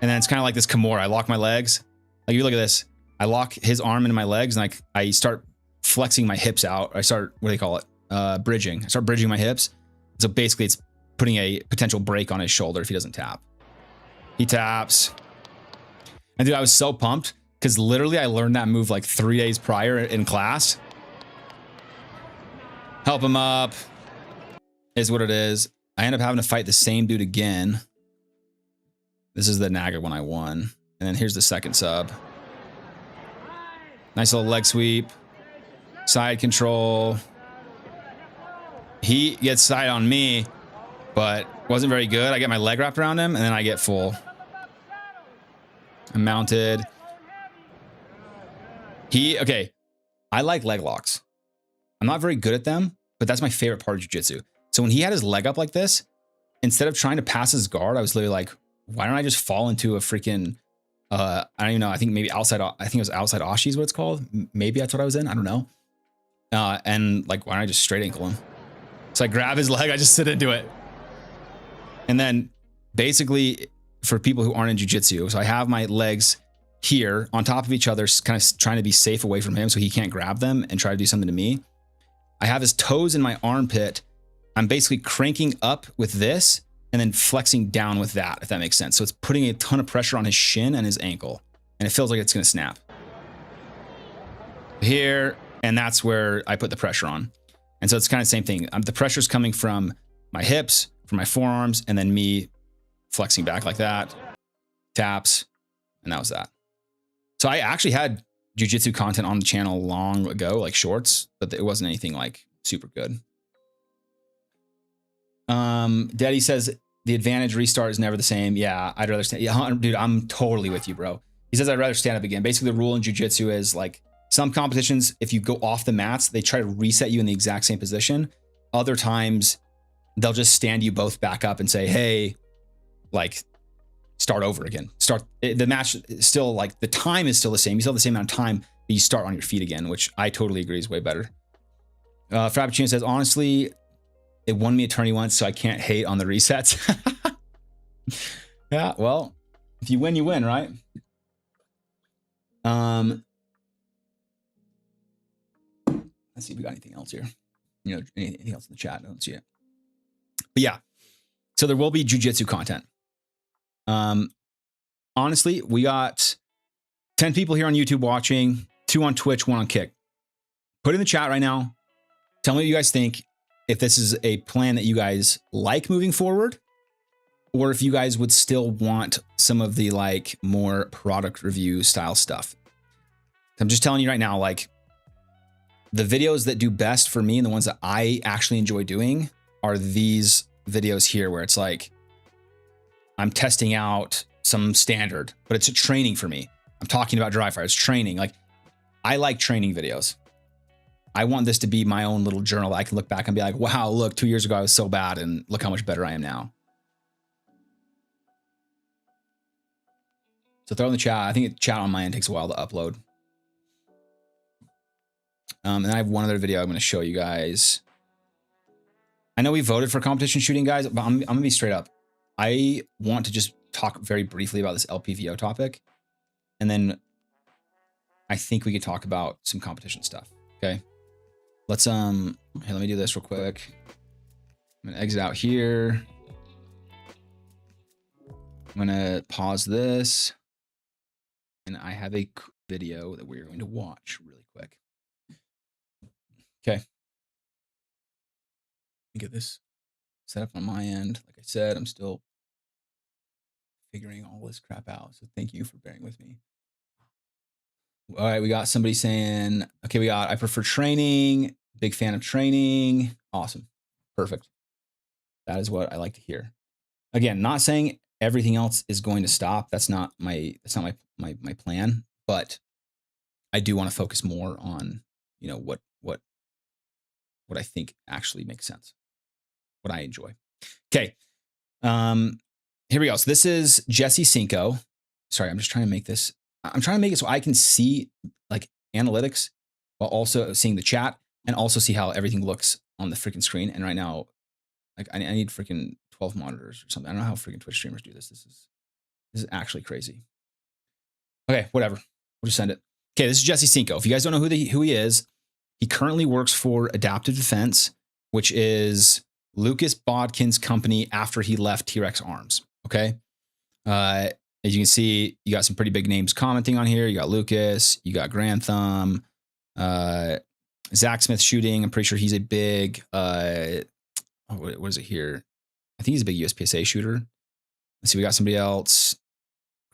A: and then it's kind of like this Kimura. I lock my legs. Like you look at this, I lock his arm into my legs, and I start flexing my hips out. I start, what do they call it? Bridging. I start bridging my hips. So basically, it's putting a potential break on his shoulder if he doesn't tap. He taps. And dude, I was so pumped because literally I learned that move like 3 days prior in class. Help him up is what it is. I end up having to fight the same dude again. This is the Naga one I won. And then here's the second sub. Nice little leg sweep. Side control. He gets side on me, but wasn't very good. I get my leg wrapped around him and then I get full. I'm mounted. Okay. I like leg locks. I'm not very good at them, but that's my favorite part of jiu-jitsu. So when he had his leg up like this, instead of trying to pass his guard, I was literally like, why don't I just fall into a freaking, I don't even know. I think maybe outside, I think it was outside Ashi is what it's called. Maybe that's what I was in. I don't know. And like, why don't I just straight ankle him? So I grab his leg, I just sit into it. And then basically for people who aren't in jiu-jitsu, so I have my legs here on top of each other, kind of trying to be safe away from him so he can't grab them and try to do something to me. I have his toes in my armpit. I'm basically cranking up with this and then flexing down with that, if that makes sense. So it's putting a ton of pressure on his shin and his ankle, and it feels like it's going to snap. Here, and that's where I put the pressure on. And so it's kind of the same thing. The pressure's coming from my hips, from my forearms, and then me flexing back like that, taps, and that was that. So I actually had jiu-jitsu content on the channel long ago, like shorts, but it wasn't anything like super good. Daddy says the advantage restart is never the same. Yeah, I'd rather stand. Yeah, dude, I'm totally with you, bro. He says I'd rather stand up again. Basically, the rule in jiu-jitsu is like some competitions, if you go off the mats, they try to reset you in the exact same position. Other times, they'll just stand you both back up and say, hey, like, start over again. The match is still, like, the time is still the same. You still have the same amount of time, but you start on your feet again, which I totally agree is way better. Frappuccino says, honestly, it won me a tourney once, so I can't hate on the resets. Yeah, well, if you win, right? Let's see if we got anything else here. You know, anything else in the chat? I don't see it. But yeah, so there will be jiu-jitsu content. Honestly, we got 10 people here on YouTube watching, 2 on Twitch, 1 on Kick. Put in the chat right now. Tell me what you guys think, if this is a plan that you guys like moving forward, or if you guys would still want some of the like more product review style stuff. I'm just telling you right now, like the videos that do best for me and the ones that I actually enjoy doing are these videos here, where it's like I'm testing out some standard, but it's a training for me. I'm talking about dry fire. It's training. Like I like training videos. I want this to be my own little journal that I can look back and be like, wow, look, 2 years ago I was so bad and look how much better I am now. So throw in the chat. I think chat on my end takes a while to upload. And I have one other video I'm going to show you guys. I know we voted for competition shooting, guys, but I'm going to be straight up. I want to just talk very briefly about this LPVO topic. And then I think we could talk about some competition stuff. Okay. Let's, here, let me do this real quick. I'm going to exit out here. I'm going to pause this. And I have a video that we're going to watch really quick. Okay. Let me get this set up on my end. Like I said, I'm still figuring all this crap out. So thank you for bearing with me. All right, we got somebody saying, okay, we got, I prefer training, big fan of training. Awesome. Perfect. That is what I like to hear. Again, not saying everything else is going to stop. That's not my plan, but I do want to focus more on, you know, what I think actually makes sense, what I enjoy. Okay. Here we go. So this is Jesse Cinco. Sorry, I'm just trying to make this. I'm trying to make it so I can see like analytics while also seeing the chat and also see how everything looks on the freaking screen. And right now, like I need freaking 12 monitors or something. I don't know how freaking Twitch streamers do this. This is actually crazy. Okay, whatever. We'll just send it. Okay, this is Jesse Cinco. If you guys don't know who he is, he currently works for Adaptive Defense, which is Lucas Bodkin's company after he left T-Rex Arms. Okay. As you can see, you got some pretty big names commenting on here. You got Lucas, you got Grantham, Zach Smith shooting. I'm pretty sure he's a big, what is it here? I think he's a big USPSA shooter. Let's see, we got somebody else.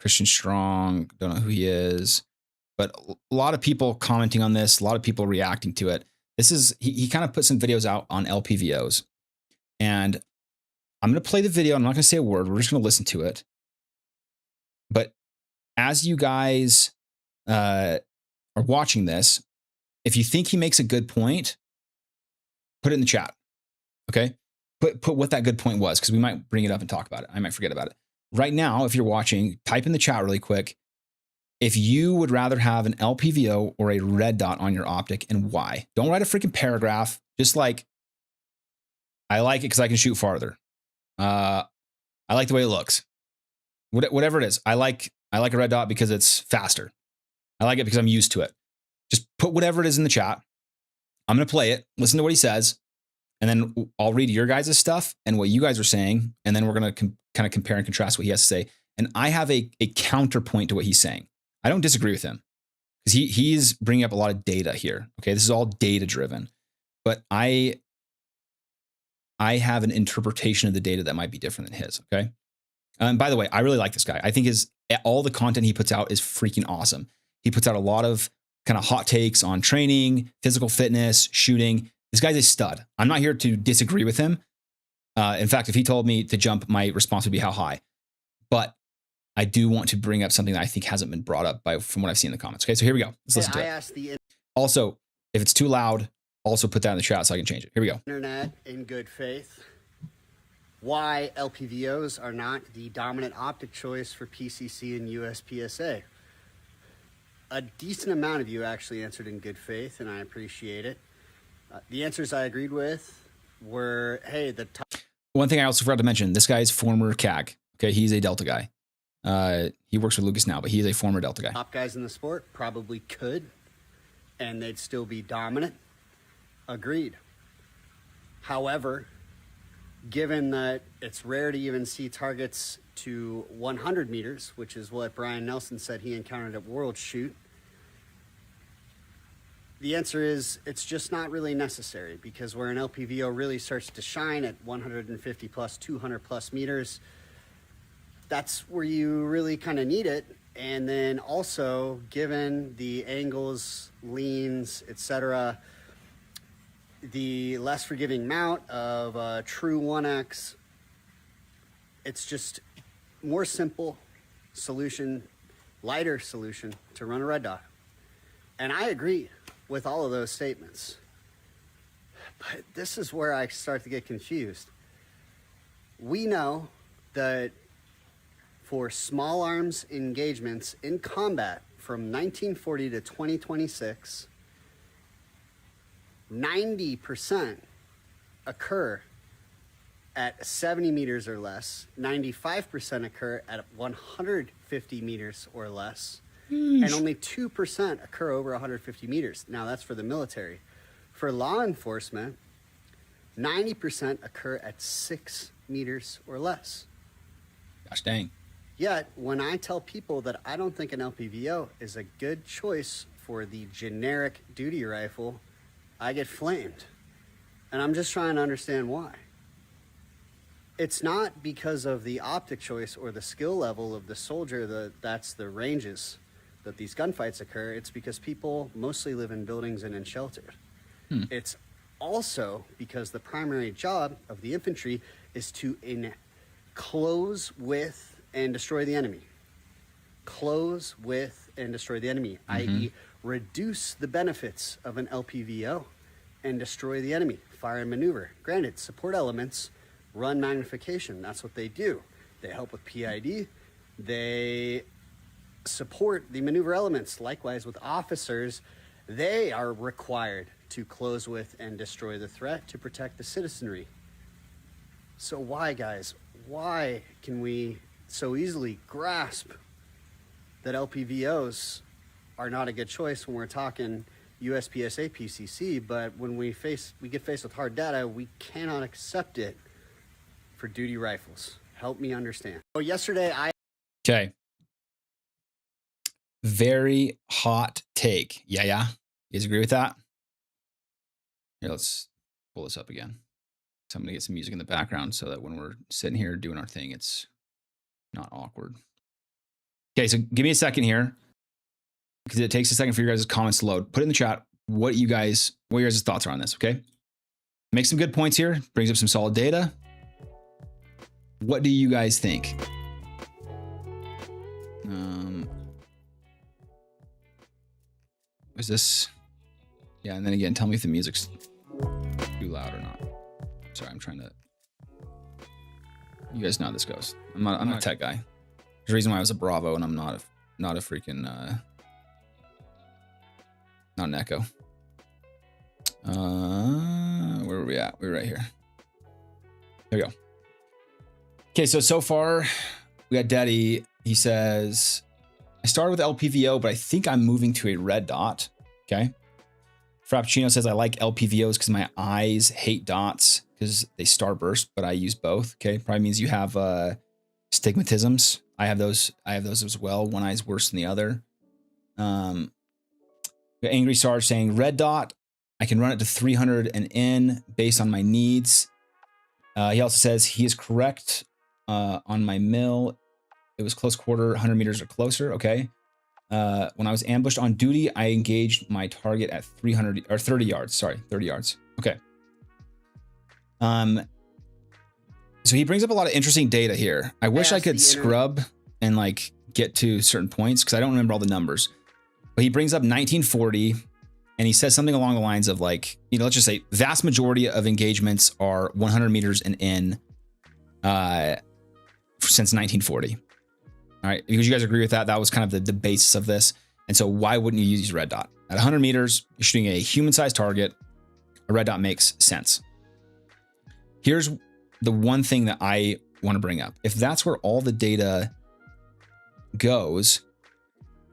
A: Christian Strong, don't know who he is, but a lot of people commenting on this, a lot of people reacting to it. This is, he kind of put some videos out on LPVOs, and I'm going to play the video. I'm not going to say a word. We're just going to listen to it. But as you guys are watching this, if you think he makes a good point, put it in the chat. Okay. Put what that good point was, because we might bring it up and talk about it. I might forget about it. Right now, if you're watching, type in the chat really quick if you would rather have an LPVO or a red dot on your optic and why. Don't write a freaking paragraph. Just like, I like it because I can shoot farther. I like the way it looks. Whatever it is. I like a red dot because it's faster. I like it because I'm used to it. Just put whatever it is in the chat. I'm going to play it, listen to what he says, and then I'll read your guys' stuff and what you guys are saying, and then we're going to kind of compare and contrast what he has to say. And I have a counterpoint to what he's saying. I don't disagree with him because he's bringing up a lot of data here. Okay, this is all data driven, but I have an interpretation of the data that might be different than his. Okay. And by the way, I really like this guy. I think all the content he puts out is freaking awesome. He puts out a lot of kind of hot takes on training, physical fitness, shooting. This guy's a stud. I'm not here to disagree with him. In fact, if he told me to jump, my response would be how high. But I do want to bring up something that I think hasn't been brought up from what I've seen in the comments. Okay, so here we go. Let's listen to it. Also, if it's too loud, also put that in the chat so I can change it. Here we go.
B: Internet in good faith. Why LPVOs are not the dominant optic choice for PCC and USPSA. A decent amount of you actually answered in good faith, and I appreciate it. The answers I agreed with were, hey, the top.
A: One thing I also forgot to mention, this guy is former CAG. Okay, he's a Delta guy. He works with Lucas now, but he's a former Delta guy.
B: Top guys in the sport probably could, and they'd still be dominant. Agreed. However, given that it's rare to even see targets to 100 meters, which is what Brian Nelson said he encountered at World Shoot, the answer is it's just not really necessary, because where an LPVO really starts to shine at 150 plus, 200 plus meters, that's where you really kind of need it. And then also, given the angles, leans, etc., the less forgiving mount of a true 1X, it's just more simple solution, lighter solution to run a red dot. And I agree with all of those statements. But this is where I start to get confused. We know that for small arms engagements in combat from 1940 to 2026, 90% occur at 70 meters or less, 95% occur at 150 meters or less, and only 2% occur over 150 meters. Now, that's for the military. For law enforcement, 90% occur at 6 meters or less.
A: Gosh dang.
B: Yet, when I tell people that I don't think an LPVO is a good choice for the generic duty rifle, I get flamed. And I'm just trying to understand why. It's not because of the optic choice or the skill level of the soldier that's the ranges that these gunfights occur. It's because people mostly live in buildings and in shelter. It's also because the primary job of the infantry is to close with and destroy the enemy. Close with and destroy the enemy, i.e. reduce the benefits of an LPVO and destroy the enemy. Fire and maneuver. Granted, support elements run magnification. That's what they do. They help with PID. They support the maneuver elements. Likewise with officers, they are required to close with and destroy the threat to protect the citizenry. So why, guys, why can we so easily grasp that LPVOs are not a good choice when we're talking USPSA PCC, but when we get faced with hard data, we cannot accept it for duty rifles? Help me understand. So yesterday
A: Okay. Very hot take. Yeah. You guys agree with that? Here, let's pull this up again. So I'm going to get some music in the background so that when we're sitting here doing our thing, it's not awkward. Okay, so give me a second here, because it takes a second for your guys' comments to load. Put in the chat what your guys' thoughts are on this, okay? Make some good points here. Brings up some solid data. What do you guys think? Is this? Yeah, and then again, tell me if the music's too loud or not. Sorry, I'm trying to. You guys know how this goes. I'm not a tech guy. There's a reason why I was a Bravo and I'm not a freaking not an Echo. Where were we at? We were right here. There we go. Okay, so far we got Daddy. He says, I started with LPVO, but I think I'm moving to a red dot. Okay. Frappuccino says, I like LPVOs because my eyes hate dots because they starburst, but I use both. Okay. Probably means you have stigmatisms. I have those as well. One eye's worse than the other. Angry Sarge saying red dot. I can run it to 300 and in based on my needs. He also says he is correct on my mill. It was close quarter, 100 meters or closer. Okay. When I was ambushed on duty, I engaged my target at 300 or 30 yards. Sorry, 30 yards. Okay. So he brings up a lot of interesting data here. I wish I could scrub and like get to certain points because I don't remember all the numbers. But he brings up 1940 and he says something along the lines of like, let's just say vast majority of engagements are 100 meters and in since 1940. All right, because you guys agree with that. That was kind of the basis of this. And so why wouldn't you use red dot? At 100 meters, you're shooting a human-sized target. A red dot makes sense. Here's the one thing that I want to bring up. If that's where all the data goes,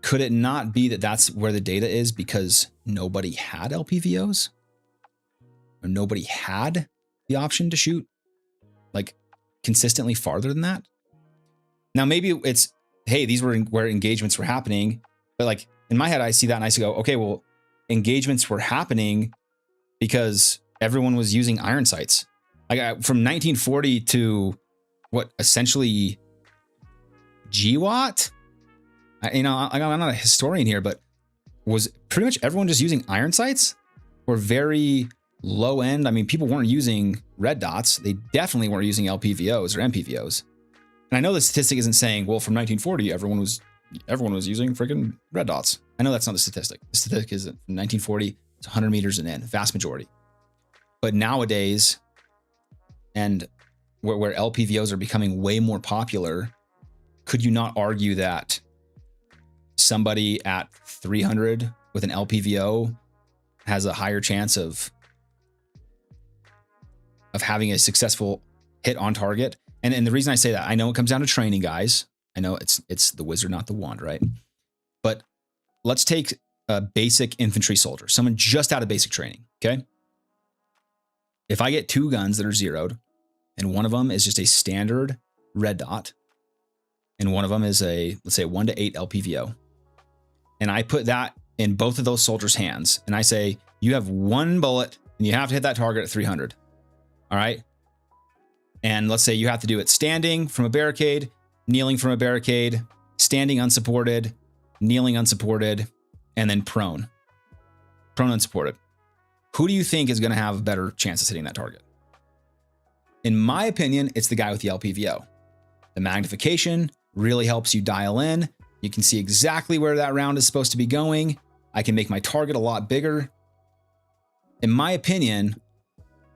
A: could it not be that that's where the data is because nobody had LPVOs? Or nobody had the option to shoot like consistently farther than that? Now, maybe it's, hey, these were where engagements were happening. But like in my head, I see that and I go, okay, well, engagements were happening because everyone was using iron sights. Like from 1940 to what, essentially GWAT? I'm not a historian here, but was pretty much everyone just using iron sights or very low end? I mean, people weren't using red dots. They definitely weren't using LPVOs or MPVOs. And I know the statistic isn't saying, well, from 1940, everyone was using freaking red dots. I know that's not the statistic. The statistic is from 1940, it's 100 meters and in, vast majority. But nowadays, and where LPVOs are becoming way more popular, could you not argue that somebody at 300 with an LPVO has a higher chance of having a successful hit on target? And the reason I say that, I know it comes down to training, guys. I know it's the wizard, not the wand, right? But let's take a basic infantry soldier, someone just out of basic training, okay? If I get two guns that are zeroed, and one of them is just a standard red dot, and one of them is a, let's say, 1 to 8 LPVO, and I put that in both of those soldiers' hands, and I say, you have one bullet, and you have to hit that target at 300, all right? And let's say you have to do it standing from a barricade, kneeling from a barricade, standing unsupported, kneeling unsupported, and then prone unsupported. Who do you think is going to have a better chance of hitting that target? In my opinion, it's the guy with the LPVO. The magnification really helps you dial in. You can see exactly where that round is supposed to be going. I can make my target a lot bigger. In my opinion,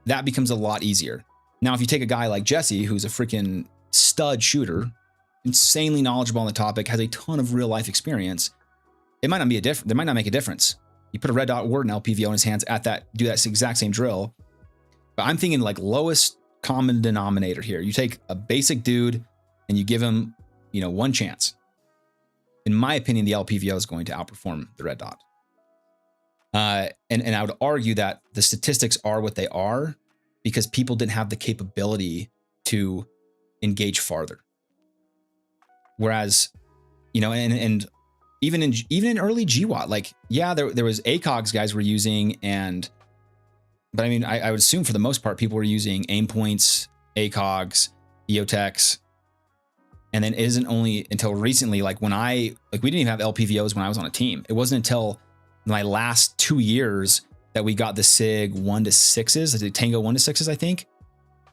A: that becomes a lot easier. Now, if you take a guy like Jesse, who's a freaking stud shooter, insanely knowledgeable on the topic, has a ton of real life experience, it might not be there might not make a difference. You put a red dot word and LPVO in his hands do that exact same drill. But I'm thinking like lowest common denominator here. You take a basic dude and you give him, one chance. In my opinion, the LPVO is going to outperform the red dot. And I would argue that the statistics are what they are because people didn't have the capability to engage farther. Whereas, and even in early GWAT, like, yeah, there was ACOGs guys were using, but I mean, I would assume for the most part, people were using aim points, ACOGs, EOTechs. And then it isn't only until recently, we didn't even have LPVOs when I was on a team. It wasn't until my last 2 years that we got the SIG 1-6s, the Tango 1-6s, I think.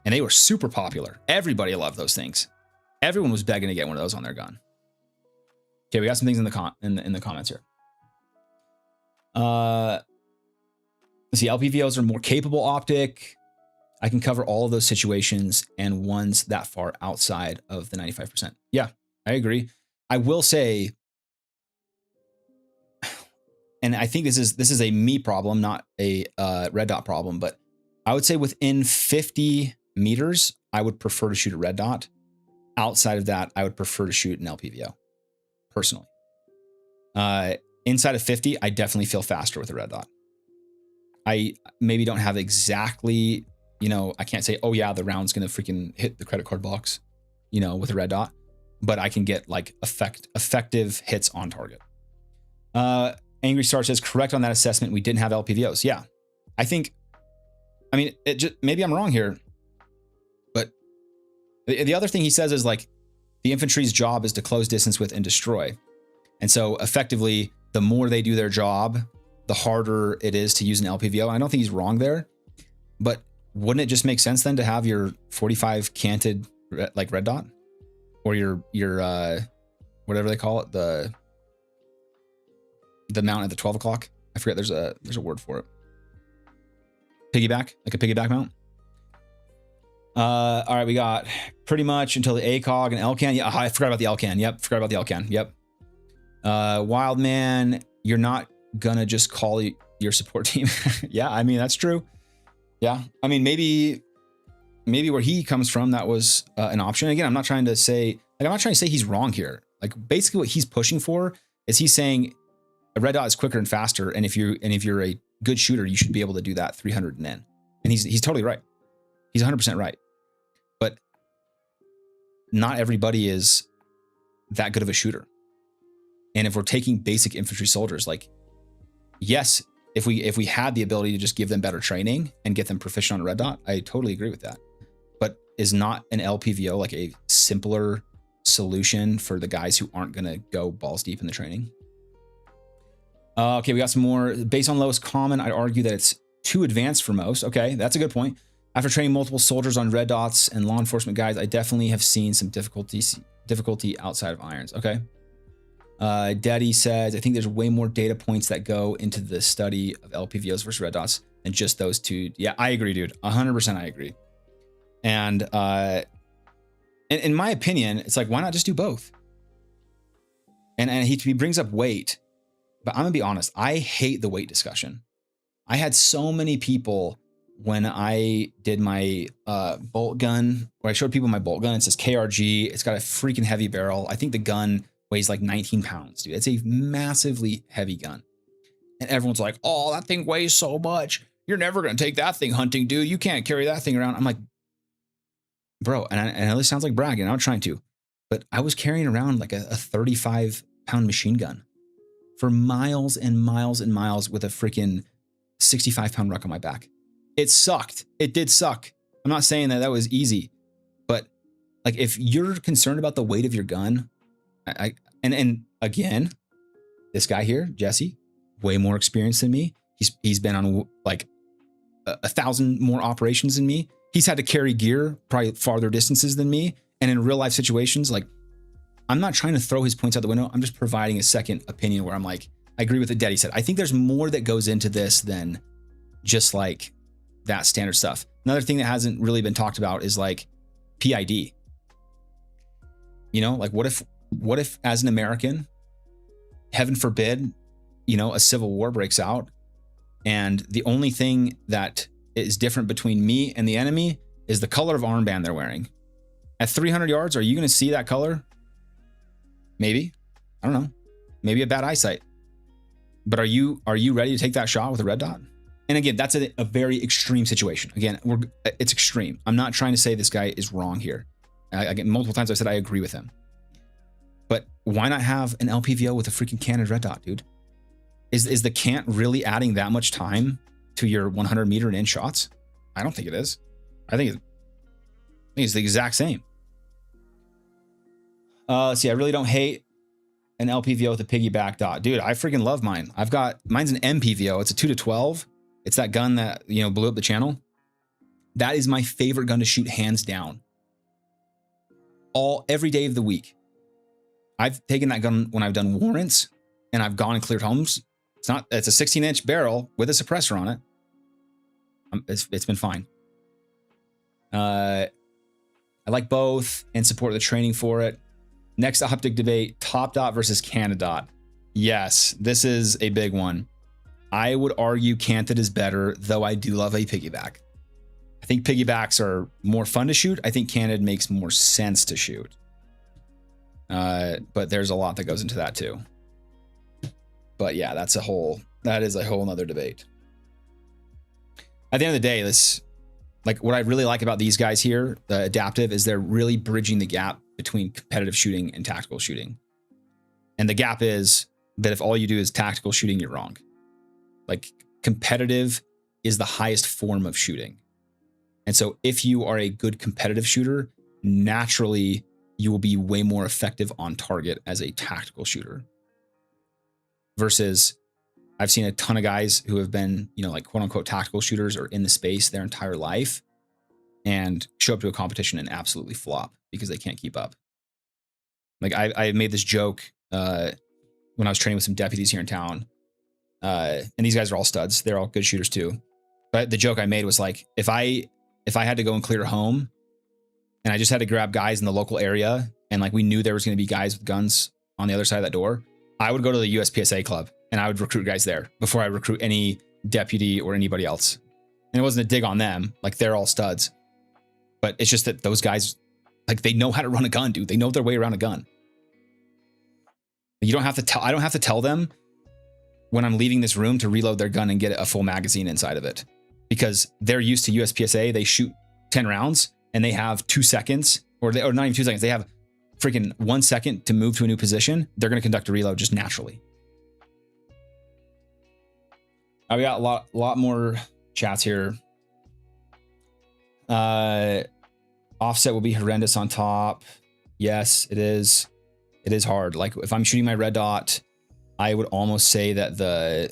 A: And they were super popular. Everybody loved those things. Everyone was begging to get one of those on their gun. Okay, we got some things in the comments here. Let's see, LPVOs are more capable optic. I can cover all of those situations and ones that far outside of the 95%. Yeah, I agree. I will say, and I think this is a me problem, not a red dot problem, but I would say within 50 meters, I would prefer to shoot a red dot. Outside of that, I would prefer to shoot an LPVO, personally. Inside of 50, I definitely feel faster with a red dot. I maybe don't have exactly, I can't say, oh yeah, the round's going to freaking hit the credit card box, with a red dot, but I can get like effective hits on target. Angry Star says, correct on that assessment. We didn't have LPVOs. Yeah. Maybe I'm wrong here, but the other thing he says is like the infantry's job is to close distance with and destroy. And so effectively, the more they do their job, the harder it is to use an LPVO. I don't think he's wrong there, but wouldn't it just make sense then to have your 45 canted red dot, or your whatever they call it, the mount at the 12 o'clock? I forget. There's a word for it. Piggyback, like a piggyback mount. All right, we got pretty much until the ACOG and LCAN. Yeah, I forgot about the LCAN. Yep, forgot about the LCAN. Yep. Wildman, you're not gonna just call your support team. Yeah, I mean, that's true. Yeah, I mean, maybe where he comes from, that was an option. Again, I'm not trying to say he's wrong here. Like, basically what he's pushing for is he's saying a red dot is quicker and faster, and if you're a good shooter, you should be able to do that 300 and in. And he's totally right. He's 100% right. But not everybody is that good of a shooter. And if we're taking basic infantry soldiers, like, yes, if we had the ability to just give them better training and get them proficient on red dot, I totally agree with that. But is not an LPVO like a simpler solution for the guys who aren't going to go balls deep in the training? Okay, we got some more. Based on lowest common, I'd argue that it's too advanced for most. Okay, that's a good point. After training multiple soldiers on red dots and law enforcement guys, I definitely have seen some difficulty outside of irons. Okay. Daddy says, I think there's way more data points that go into the study of LPVOs versus red dots than just those two. Yeah, I agree, dude. 100% I agree. And in my opinion, it's like, why not just do both? And he brings up weight, but I'm gonna be honest, I hate the weight discussion. I had so many people when I did my bolt gun, where I showed people my bolt gun. It says KRG. It's got a freaking heavy barrel. I think the gun weighs like 19 pounds, dude. It's a massively heavy gun. And everyone's like, oh, that thing weighs so much. You're never going to take that thing hunting, dude. You can't carry that thing around. I'm like, bro, and I know this sounds like bragging. I'm not trying to, but I was carrying around like a 35-pound machine gun for miles and miles and miles with a freaking 65-pound ruck on my back. It sucked. It did suck. I'm not saying that was easy, but like if you're concerned about the weight of your gun, and again, this guy here, Jesse, way more experienced than me. He's been on like 1,000 more operations than me. He's had to carry gear probably farther distances than me. And in real life situations, like I'm not trying to throw his points out the window. I'm just providing a second opinion where I'm like, I agree with what Daddy said. I think there's more that goes into this than just like that standard stuff. Another thing that hasn't really been talked about is like PID. You know, like what if as an American, heaven forbid, you know, a civil war breaks out and the only thing that is different between me and the enemy is the color of armband they're wearing. At 300 yards, are you going to see that color? Maybe. I don't know. Maybe a bad eyesight. But are you ready to take that shot with a red dot? And again, that's a very extreme situation. Again, it's extreme. I'm not trying to say this guy is wrong here. Again, multiple times I've said I agree with him. But why not have an LPVO with a freaking Canid red dot, dude? Is the Cant really adding that much time to your 100 meter and in shots? I don't think it is. I think it's the exact same. Let's see, I really don't hate an LPVO with a piggyback dot. Dude, I freaking love mine. Mine's an MPVO. It's a 2-12. It's that gun that, you know, blew up the channel. That is my favorite gun to shoot, hands down. Every day of the week. I've taken that gun when I've done warrants and It's a 16-inch barrel with a suppressor on it. It's been fine. I like both and support the training for it. Next optic debate, top dot versus Canid dot. Yes, this is a big one. I would argue Canted is better, though I do love a piggyback. I think piggybacks are more fun to shoot. I think Canid makes more sense to shoot. But there's a lot that goes into that too. But yeah, that is a whole nother debate. At the end of the day, what I really like about these guys here, the Adaptive, is they're really bridging the gap between competitive shooting and tactical shooting. And the gap is that if all you do is tactical shooting, you're wrong. Like competitive is the highest form of shooting. And so if you are a good competitive shooter, naturally you will be way more effective on target as a tactical shooter. Versus I've seen a ton of guys who have been, you know, like quote unquote tactical shooters or in the space their entire life and show up to a competition and absolutely flop because they can't keep up. Like I made this joke when I was training with some deputies here in town. And these guys are all studs. They're all good shooters too. But the joke I made was like, if I had to go and clear home and I just had to grab guys in the local area and like we knew there was going to be guys with guns on the other side of that door, I would go to the USPSA club and I would recruit guys there before I recruit any deputy or anybody else. And it wasn't a dig on them. Like they're all studs, but it's just that those guys, like they know how to run a gun, dude. They know their way around a gun. You don't have to tell, I don't have to tell them when I'm leaving this room to reload their gun and get a full magazine inside of it because they're used to USPSA. They shoot 10 rounds and they have 2 seconds or not even 2 seconds. They have freaking 1 second to move to a new position. They're going to conduct a reload just naturally. We got a lot more chats here. Offset will be horrendous on top. Yes, it is. It is hard. Like if I'm shooting my red dot, I would almost say that the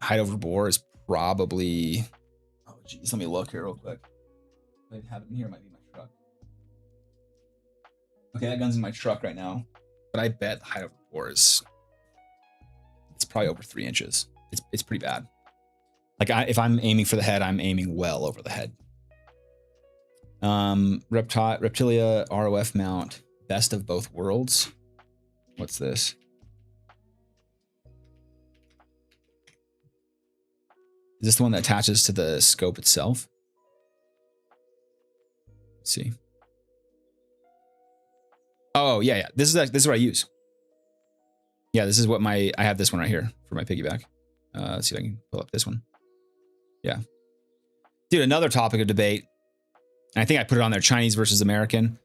A: height over bore is probably. Oh geez, let me look here real quick. I have it in here. It might be my truck. Okay, that gun's in my truck right now, but I bet the height over bore is. It's probably over 3 inches. It's pretty bad. Like if I'm aiming for the head, I'm aiming well over the head. Reptilia ROF mount, best of both worlds. What's this? Is this the one that attaches to the scope itself? Let's see. Oh yeah. This is what I use. Yeah, this is what I have this one right here for my piggyback. Let's see if I can pull up this one. Yeah. Dude, another topic of debate. And I think I put it on there, Chinese versus American.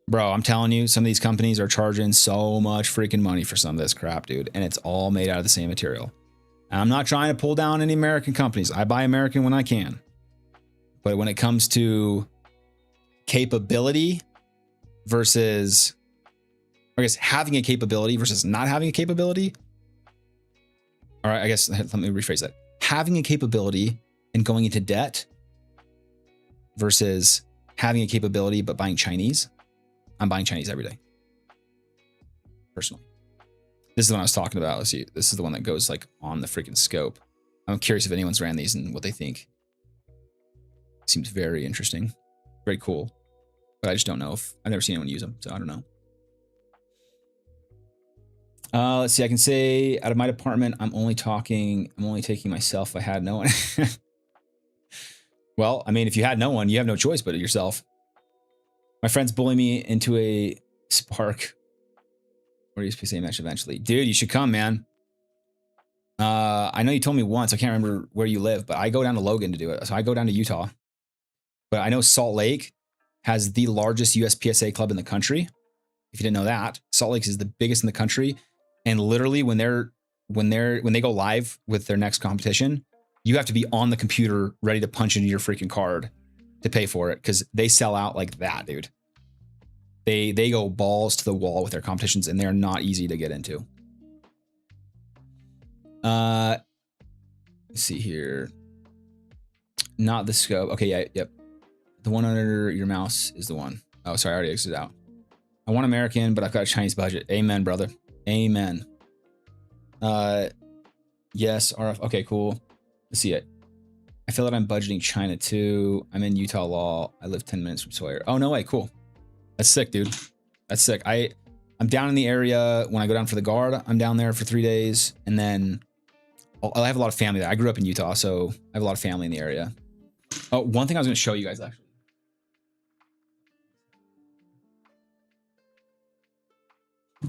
A: Bro, I'm telling you, some of these companies are charging so much freaking money for some of this crap, dude. And it's all made out of the same material. And I'm not trying to pull down any American companies. I buy American when I can. But when it comes to capability versus, I guess, having a capability versus not having a capability. All right, I guess, let me rephrase that. Having a capability and going into debt versus having a capability but buying Chinese. I'm buying Chinese every day. Personally. This is the one I was talking about. Let's see. This is the one that goes like on the freaking scope. I'm curious if anyone's ran these and what they think. Seems very interesting. Very cool. But I just don't know if I've never seen anyone use them, so I don't know. Let's see. I can say out of my department, I'm only taking myself if I had no one. Well, I mean, if you had no one, you have no choice but yourself. My friends bully me into a Spark or USPSA match eventually. Dude, you should come, man. I know you told me once. I can't remember where you live, but I go down to Logan to do it. So I go down to Utah. But I know Salt Lake has the largest USPSA club in the country. If you didn't know that, Salt Lake is the biggest in the country. And literally when they go live with their next competition, you have to be on the computer ready to punch into your freaking card to pay for it because they sell out like that, dude. They go balls to the wall with their competitions and they're not easy to get into. Let's see here. Not the scope. Okay, yeah, yep. The one under your mouse is the one. Oh, sorry, I already exited out. I want American, but I've got a Chinese budget. Amen, brother. Amen. Yes, RF. Okay, cool. Let's see it. I feel that I'm budgeting China too. I'm in Utah Law. I live 10 minutes from Sawyer. Oh, no way. Cool. That's sick, dude. That's sick. I'm down in the area when I go down for the guard. I'm down there for 3 days. And then I have a lot of family there. I grew up in Utah, so I have a lot of family in the area. Oh, one thing I was going to show you guys actually.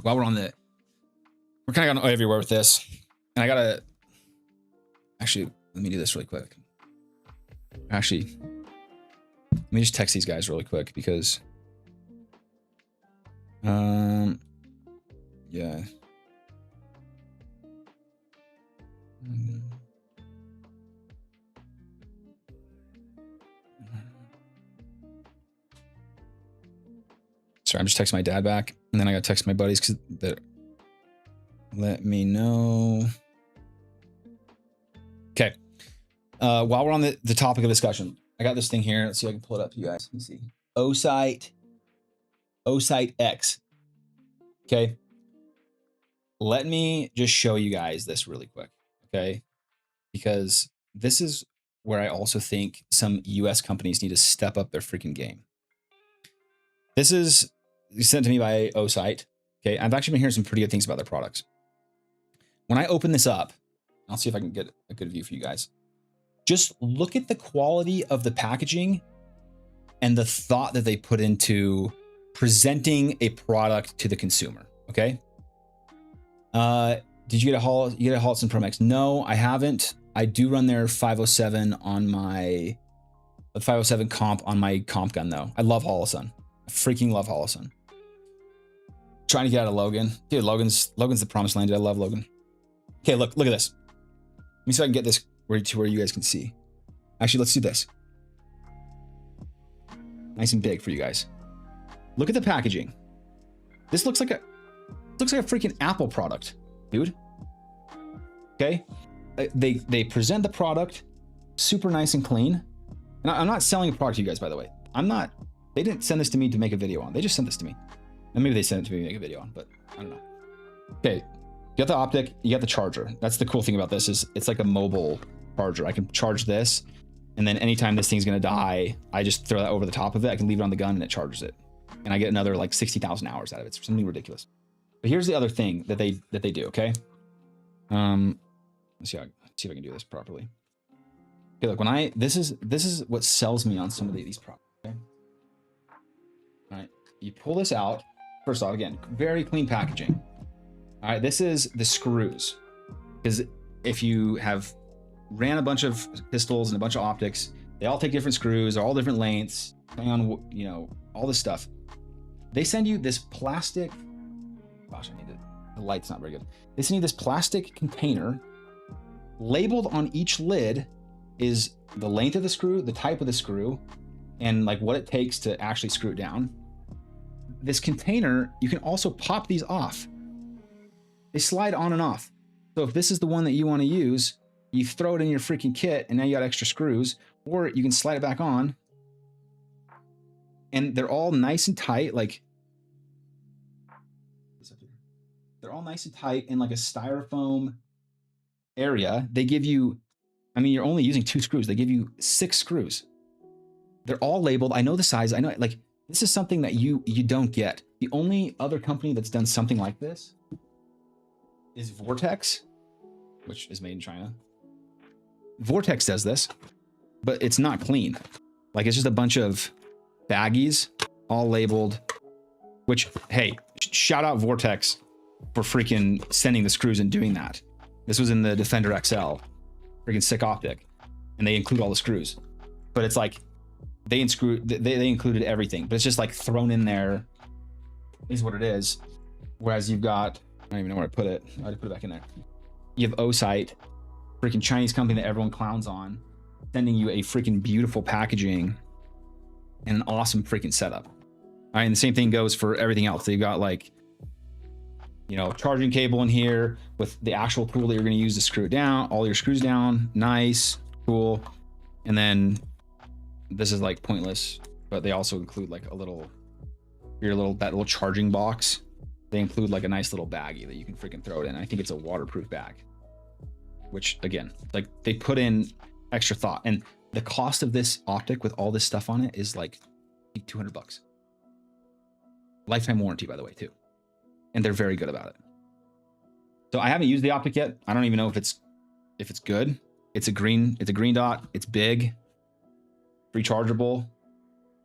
A: While we're kind of gone everywhere with this. And I gotta, actually, let me do this really quick. Actually, let me just text these guys really quick because, yeah. Sorry, I'm just texting my dad back, and then I gotta text my buddies because they're. Let me know. Okay. While we're on the topic of discussion, I got this thing here. Let's see if I can pull it up to you guys. Let me see. Osight X. Okay. Let me just show you guys this really quick. Okay. Because this is where I also think some US companies need to step up their freaking game. This is sent to me by Osight. Okay. I've actually been hearing some pretty good things about their products. When I open this up, I'll see if I can get a good view for you guys. Just look at the quality of the packaging and the thought that they put into presenting a product to the consumer. Okay. Did you get a Holosun Pro Max? No, I haven't. I do run their 507 on my 507 comp on my comp gun though. I love Holosun. I freaking love Holosun. Trying to get out of Logan. Dude, Logan's the promised land. Dude, I love Logan. Okay, look at this. Let me see if I can get this where you guys can see. Actually, let's do this. Nice and big for you guys. Look at the packaging. This looks like a freaking Apple product, dude. Okay, they present the product super nice and clean. And I'm not selling a product to you guys, by the way. They didn't send this to me to make a video on. They just sent this to me. And maybe they sent it to me to make a video on, but I don't know. Okay, you got the optic, you got the charger. That's the cool thing about this, is it's like a mobile charger. I can charge this, and then anytime this thing's gonna die, I just throw that over the top of it. I can leave it on the gun and it charges it. And I get another like 60,000 hours out of it. It's something ridiculous. But here's the other thing that they do, okay? Let's see if I can do this properly. Okay, look, this is what sells me on some of these products, okay? All right, you pull this out. First off, again, very clean packaging. All right, this is the screws. Because if you have ran a bunch of pistols and a bunch of optics, they all take different screws, they're all different lengths, depending on, you know, all this stuff. They send you this plastic, gosh, I need it. The light's not very good. They send you this plastic container. Labeled on each lid is the length of the screw, the type of the screw, and like what it takes to actually screw it down. This container, you can also pop these off. They slide on and off. So if this is the one that you want to use, you throw it in your freaking kit and now you got extra screws, or you can slide it back on. And they're all nice and tight, like they're all nice and tight in like a styrofoam area. They give you, I mean, you're only using 2 screws. They give you 6 screws. They're all labeled. I know the size. I know, like, this is something that you don't get. The only other company that's done something like this is Vortex, which is made in China. Vortex does this, but it's not clean. Like, it's just a bunch of baggies all labeled, which, hey, shout out Vortex for freaking sending the screws and doing that. This was in the Defender XL, freaking sick optic, and they include all the screws. But it's like they included everything, but it's just like thrown in there is what it is. Whereas you've got, I don't even know where I put it. I had to put it back in there. You have Osight, freaking Chinese company that everyone clowns on, sending you a freaking beautiful packaging and an awesome freaking setup. All right, and the same thing goes for everything else. They've got like, you know, charging cable in here with the actual tool that you're going to use to screw it down, all your screws down, nice, cool. And then this is like pointless, but they also include like that little charging box. They include like a nice little baggie that you can freaking throw it in. I think it's a waterproof bag, which again, like they put in extra thought. And the cost of this optic with all this stuff on it is like $200. Lifetime warranty, by the way, too. And they're very good about it. So I haven't used the optic yet. I don't even know if it's good. It's a green dot. It's big, rechargeable.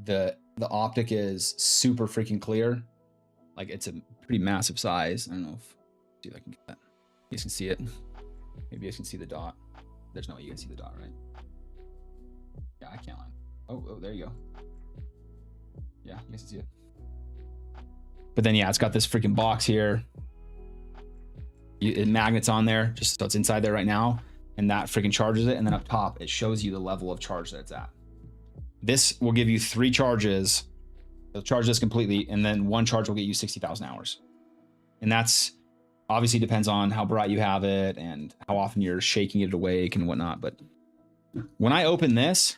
A: The optic is super freaking clear. Like, it's a pretty massive size. I don't know see if I can get that. You guys can see it. Maybe you guys can see the dot. There's no way you can see the dot, right? Yeah, I can't lie. Oh, there you go. Yeah, you guys can see it. But then, yeah, it's got this freaking box here. Magnets on there, just so it's inside there right now. And that freaking charges it. And then up top, it shows you the level of charge that it's at. This will give you 3 charges. It'll charge this completely. And then 1 charge will get you 60,000 hours. And that's obviously depends on how bright you have it and how often you're shaking it awake and whatnot. But when I open this,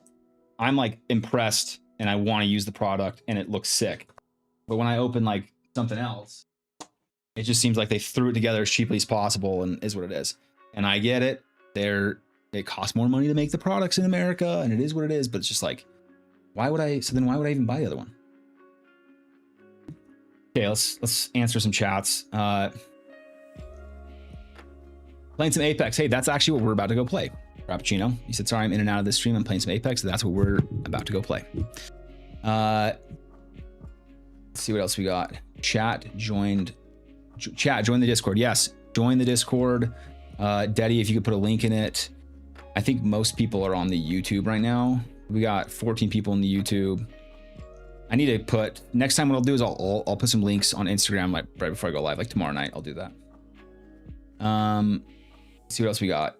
A: I'm like impressed and I want to use the product and it looks sick. But when I open like something else, it just seems like they threw it together as cheaply as possible and is what it is. And I get it. It costs more money to make the products in America and it is what it is, but it's just like, why would I even buy the other one? Okay, let's answer some chats. Playing some Apex. Hey, that's actually what we're about to go play. Rappuccino, you said, sorry, I'm in and out of this stream. I'm playing some Apex. So that's what we're about to go play. Let's see what else we got. Chat joined the Discord. Yes, join the Discord. Deddy, if you could put a link in it. I think most people are on the YouTube right now. We got 14 people in the YouTube. I need to put, next time what I'll do is I'll put some links on Instagram like right before I go live, like tomorrow night. I'll do that. See what else we got.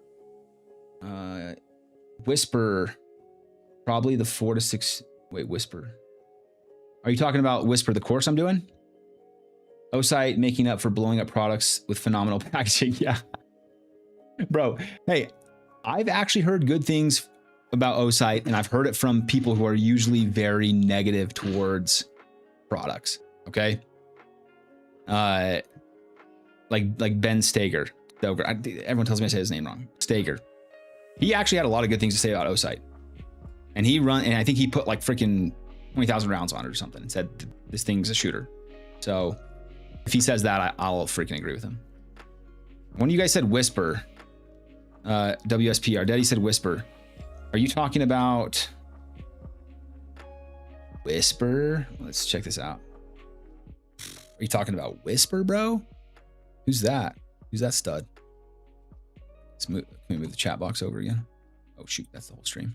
A: Whisper, probably the 4 to 6. Wait, Whisper. Are you talking about Whisper, the course I'm doing? Osite making up for blowing up products with phenomenal packaging. Yeah. Bro, hey, I've actually heard good things about Osite, and I've heard it from people who are usually very negative towards products. Okay. Like Ben Stager. Everyone tells me I say his name wrong. Stager. He actually had a lot of good things to say about Osite. And and I think he put like freaking 20,000 rounds on it or something and said this thing's a shooter. So if he says that, I'll freaking agree with him. When you guys said Whisper, WSP, our daddy said Whisper. Are you talking about Whisper? Let's check this out. Are you talking about Whisper, bro? Who's that? Who's that stud? Can we move the chat box over again? Oh shoot, that's the whole stream.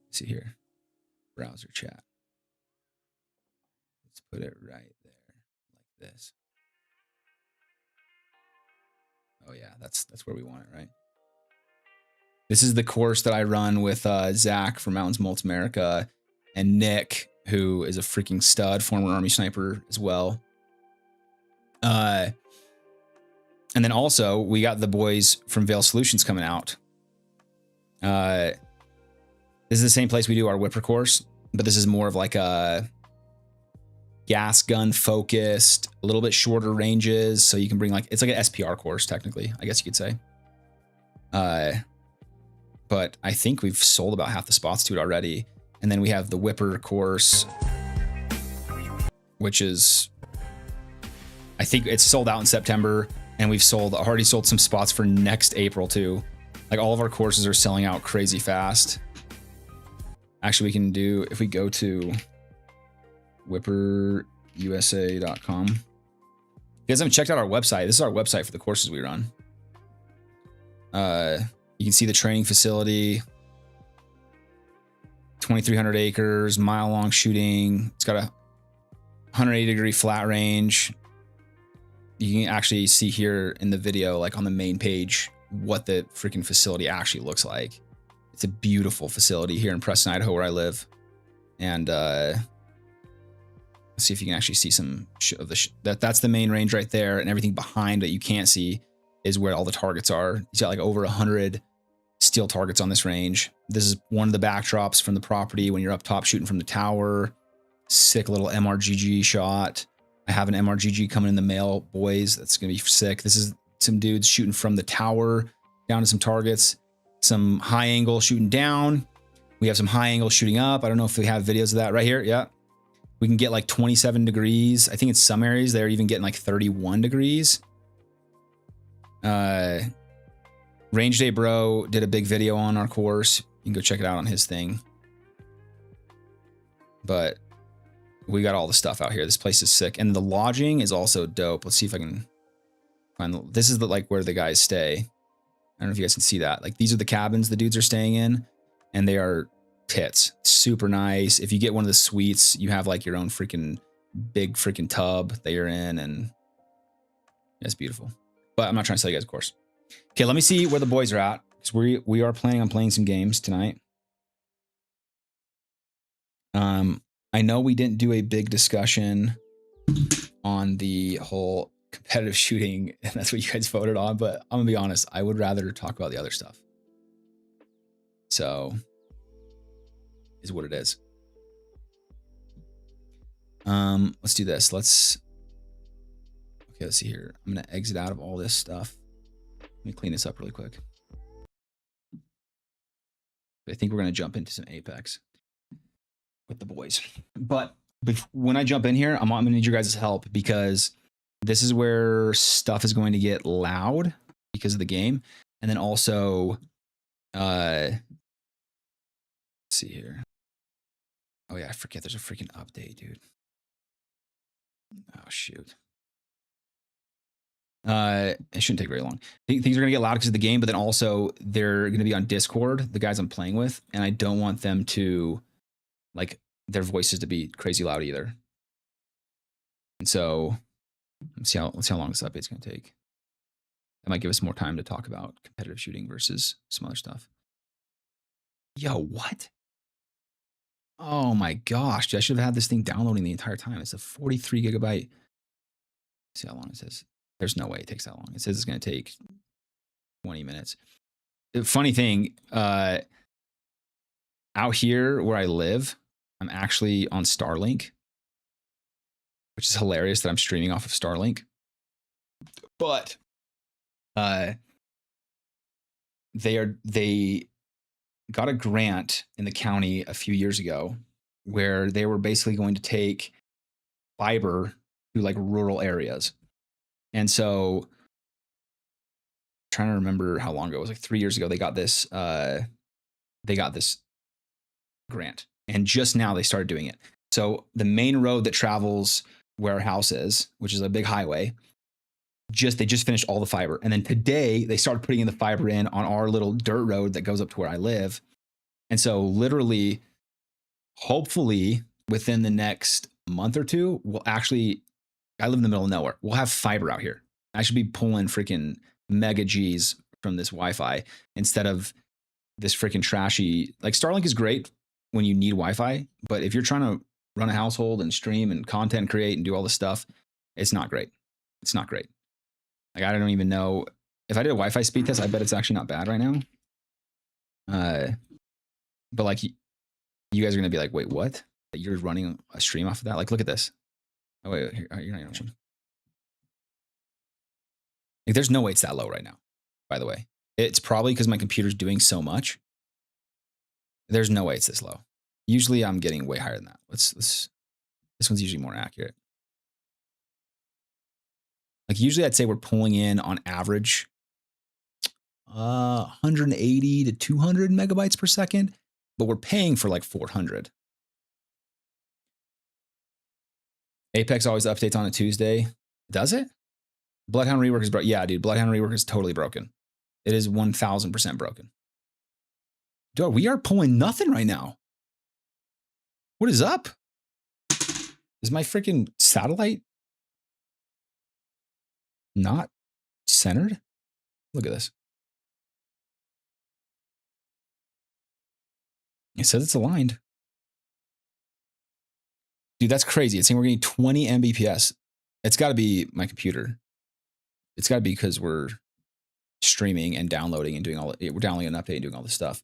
A: Let's see here. Browser chat. Let's put it right there, like this. Oh yeah, that's where we want it, right? This is the course that I run with Zach from Mountains Multi America and Nick, who is a freaking stud, former Army sniper as well. And then also we got the boys from Veil Solutions coming out. This is the same place we do our Whipper course, but this is more of like a gas gun focused, a little bit shorter ranges. So you can bring it's like an SPR course, technically, I guess you could say. But I think we've sold about half the spots to it already. And then we have the Whipper course, which is, I think it's sold out in September, and we've already sold some spots for next April too. Like all of our courses are selling out crazy fast. Actually, we can do, if we go to whipperusa.com. If you guys haven't checked out our website, this is our website for the courses we run. You can see the training facility, 2,300 acres, mile-long shooting. It's got a 180-degree flat range. You can actually see here in the video, like on the main page, what the freaking facility actually looks like. It's a beautiful facility here in Preston, Idaho, where I live. And let's see if you can actually see some of that's the main range right there, and everything behind that you can't see is where all the targets are. He's got like over 100 steel targets on this range. This is one of the backdrops from the property when you're up top shooting from the tower. Sick little MRGG shot. I have an MRGG coming in the mail, boys. That's gonna be sick. This is some dudes shooting from the tower down to some targets. Some high angle shooting down. We have some high angle shooting up. I don't know if we have videos of that right here. Yeah. We can get like 27 degrees. I think in some areas they're even getting like 31 degrees. Range Day Bro did a big video on our course. You can go check it out on his thing. But we got all the stuff out here. This place is sick. And the lodging is also dope. Let's see if I can find this is like where the guys stay. I don't know if you guys can see that. Like these are the cabins the dudes are staying in, and they are tits. Super nice. If you get one of the suites, you have like your own freaking big freaking tub that you're in, and it's beautiful. But I'm not trying to sell you guys a course. Okay, let me see where the boys are at, because we are planning on playing some games tonight. I know we didn't do a big discussion on the whole competitive shooting, and that's what you guys voted on, but I'm gonna be honest, I would rather talk about the other stuff. So is what it is. Let's do this. Let's see here. I'm gonna exit out of all this stuff. Let me clean this up really quick. I think we're gonna jump into some Apex with the boys. But when I jump in here, I'm gonna need your guys' help, because this is where stuff is going to get loud because of the game. And then also, let's see here. Oh yeah, I forget there's a freaking update, dude. Oh shoot. It shouldn't take very long. Things are gonna get loud because of the game, but then also they're gonna be on Discord, the guys I'm playing with, and I don't want them to, like, their voices to be crazy loud either. And so let's see how long this update's gonna take. That might give us more time to talk about competitive shooting versus some other stuff. Yo, what? Oh my gosh, dude, I should have had this thing downloading the entire time. It's a 43 gigabyte. See how long it says. There's no way it takes that long. It says it's going to take 20 minutes. The funny thing, out here where I live, I'm actually on Starlink, which is hilarious that I'm streaming off of Starlink. But they got a grant in the county a few years ago where they were basically going to take fiber to like rural areas. And so trying to remember how long ago it was, like 3 years ago, they got this grant. And just now they started doing it. So the main road that travels where our house is, which is a big highway, they just finished all the fiber. And then today they started putting in the fiber in on our little dirt road that goes up to where I live. And so literally, hopefully within the next month or two, I live in the middle of nowhere. We'll have fiber out here. I should be pulling freaking mega G's from this Wi-Fi instead of this freaking trashy, like Starlink is great when you need Wi-Fi, but if you're trying to run a household and stream and content create and do all this stuff, it's not great. It's not great. Like, I don't even know if I did a Wi-Fi speed test, I bet it's actually not bad right now. But like, you guys are going to be like, wait, what? You're running a stream off of that? Like, look at this. Oh, wait, here, you're not even watching. Like, there's no way it's that low right now, by the way. It's probably because my computer's doing so much. There's no way it's this low. Usually I'm getting way higher than that. This one's usually more accurate. Like, usually I'd say we're pulling in on average 180 to 200 megabytes per second, but we're paying for like 400. Apex always updates on a Tuesday. Does it? Bloodhound Rework is broken. Yeah, dude, Bloodhound Rework is totally broken. It is 1000% broken. Dude, we are pulling nothing right now. What is up? Is my freaking satellite not centered? Look at this. It says it's aligned. Dude, that's crazy. It's saying we're getting 20 Mbps. It's got to be my computer. It's got to be because we're streaming and downloading and doing all it. We're downloading an update and doing all this stuff.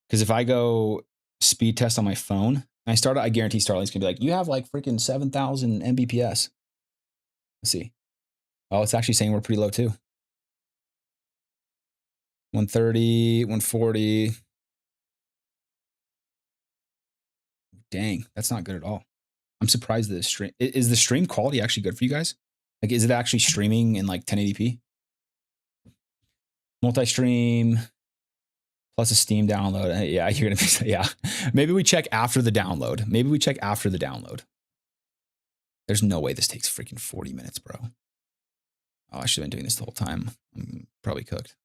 A: Because if I go speed test on my phone, and I guarantee Starlink's gonna be like, you have like freaking 7,000 Mbps. Let's see. Oh, it's actually saying we're pretty low too. 130, 140. Dang, that's not good at all. I'm surprised the stream is the stream quality actually good for you guys? Like, is it actually streaming in like 1080p? Multi-stream plus a Steam download. Yeah, you're gonna be, yeah. Maybe we check after the download. There's no way this takes freaking 40 minutes, bro. Oh, I should have been doing this the whole time. I'm probably cooked.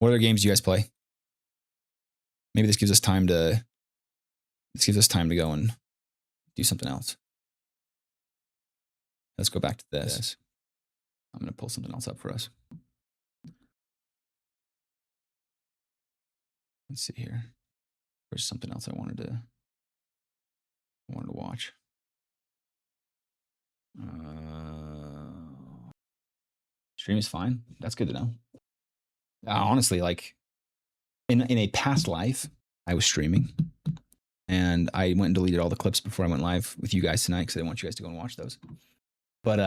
A: What other games do you guys play? Maybe this gives us time to go and do something else. Let's go back to this. I'm going to pull something else up for us. Let's see here. There's something else I wanted to watch. Stream is fine. That's good to know. Honestly, like in a past life, I was streaming, and I went and deleted all the clips before I went live with you guys tonight because I didn't want you guys to go and watch those. But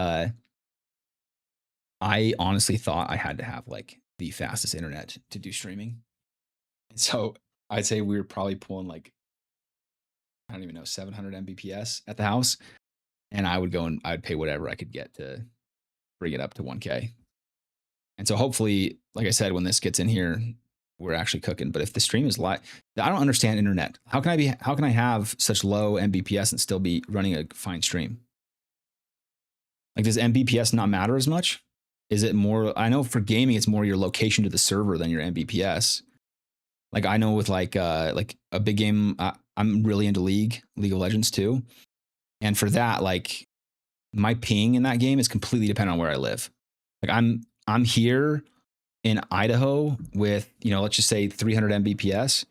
A: I honestly thought I had to have like the fastest internet to do streaming. And so I'd say we were probably pulling like, I don't even know, 700 Mbps at the house. And I would go and I'd pay whatever I could get to bring it up to 1K. And so hopefully, like I said, when this gets in here, we're actually cooking. But if the stream is live, I don't understand internet. How can I have such low Mbps and still be running a fine stream? Like, does Mbps not matter as much? Is it more, I know for gaming, it's more your location to the server than your Mbps. Like, I know with like a big game, I'm really into League of Legends too. And for that, like, my ping in that game is completely dependent on where I live. Like, I'm I'm here in Idaho with, you know, let's just say 300 Mbps,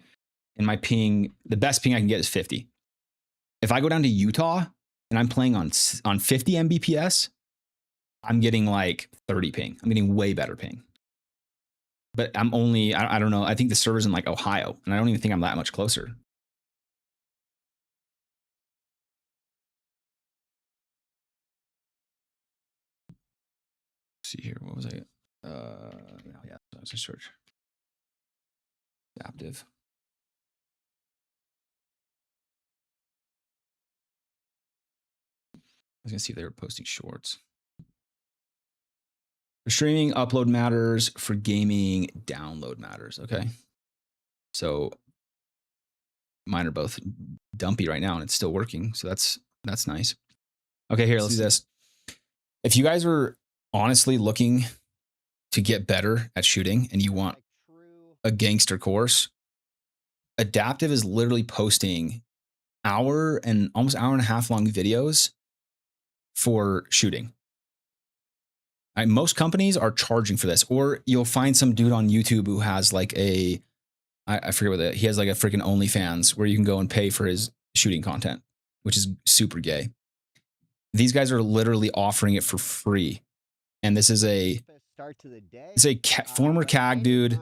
A: and my ping, the best ping I can get is 50. If I go down to Utah and I'm playing on 50 Mbps, I'm getting like 30 ping. I'm getting way better ping. But I'm only, I don't know, I think the server's in like Ohio, and I don't even think I'm that much closer. Let's see here, what was I? Yeah, that was a search. Adaptive. I was gonna see if they were posting shorts. For streaming, upload matters. For gaming, download matters. Okay. So mine are both dumpy right now, and it's still working. So that's nice. Okay, here, let's do this. If you guys are honestly looking to get better at shooting and you want a gangster course, Adaptive is literally posting almost hour and a half long videos for shooting. Most companies are charging for this, or you'll find some dude on YouTube who has like I forget what he has, like a freaking OnlyFans where you can go and pay for his shooting content, which is super gay. These guys are literally offering it for free. And this is former CAG dude,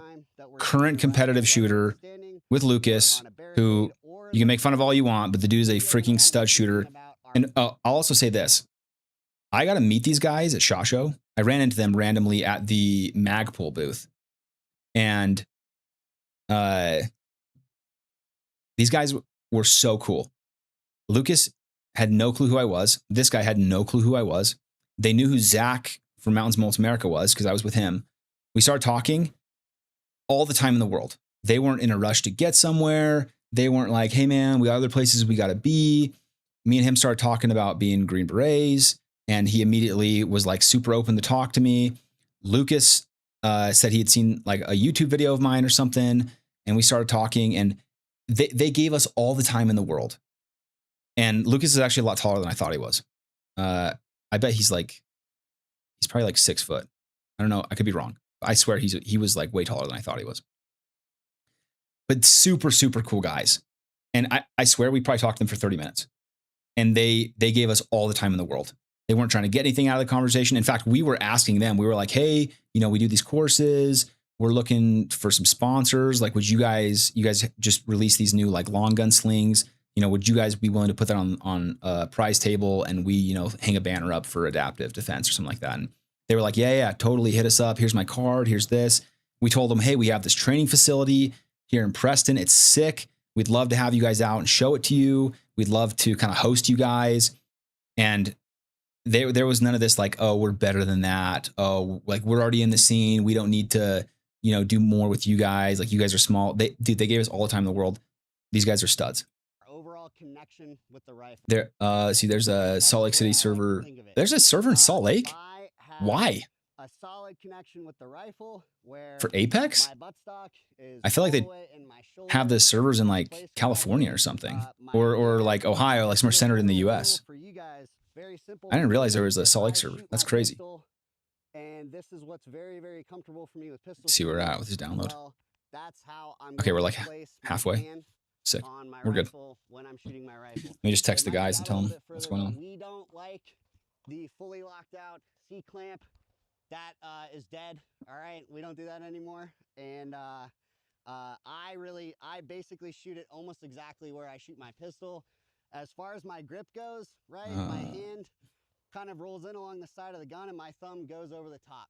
A: current competitive shooter with Lucas, who you can make fun of all you want, but the dude is a freaking stud shooter. And I'll also say this. I got to meet these guys at SHOT Show. I ran into them randomly at the Magpul booth. And these guys were so cool. Lucas had no clue who I was. This guy had no clue who I was. They knew who Zach from Mountains Multi America was because I was with him. We started talking all the time in the world. They weren't in a rush to get somewhere. They weren't like, hey man, we got other places we got to be. Me and him started talking about being Green Berets, and he immediately was like super open to talk to me. Lucas said he had seen like a YouTube video of mine or something, and we started talking, and they gave us all the time in the world. And Lucas is actually a lot taller than I thought he was. I bet he's probably like 6 foot. I don't know. I could be wrong. I swear he was like way taller than I thought he was. But super, super cool guys. And I swear we probably talked to them for 30 minutes. And they gave us all the time in the world. They weren't trying to get anything out of the conversation. In fact, we were asking them, we were like, hey, you know, we do these courses. We're looking for some sponsors. Like, would you guys just release these new like long gun slings? You know, would you guys be willing to put that on a prize table, and we, you know, hang a banner up for Adaptive Defense or something like that? And they were like, yeah, totally, hit us up. Here's my card. Here's this. We told them, hey, we have this training facility here in Preston. It's sick. We'd love to have you guys out and show it to you. We'd love to kind of host you guys. And there was none of this like, oh, we're better than that. Oh, like we're already in the scene. We don't need to, you know, do more with you guys. Like, you guys are small. They gave us all the time in the world. These guys are studs.
B: Overall connection with the rifle.
A: There, see, there's a Salt Lake City server. There's a server in Salt Lake. Why?
B: A solid connection with the rifle where
A: for Apex? I feel like they have the servers in like California or something, or like Ohio, like somewhere centered in the US. I didn't realize there was a Salt Lake server. That's crazy.
B: And this is what's very, very comfortable for me with pistol.
A: See where we're at with this download.
B: Well, that's how I'm
A: okay, we're like halfway. Sick. We're good.
B: When I'm shooting my rifle.
A: Let me just text the guys and tell them what's going on.
B: We don't like the fully locked out C-clamp. That is dead. All right, we don't do that anymore. And I basically shoot it almost exactly where I shoot my pistol. As far as my grip goes, right, my hand kind of rolls in along the side of the gun, and my thumb goes over the top.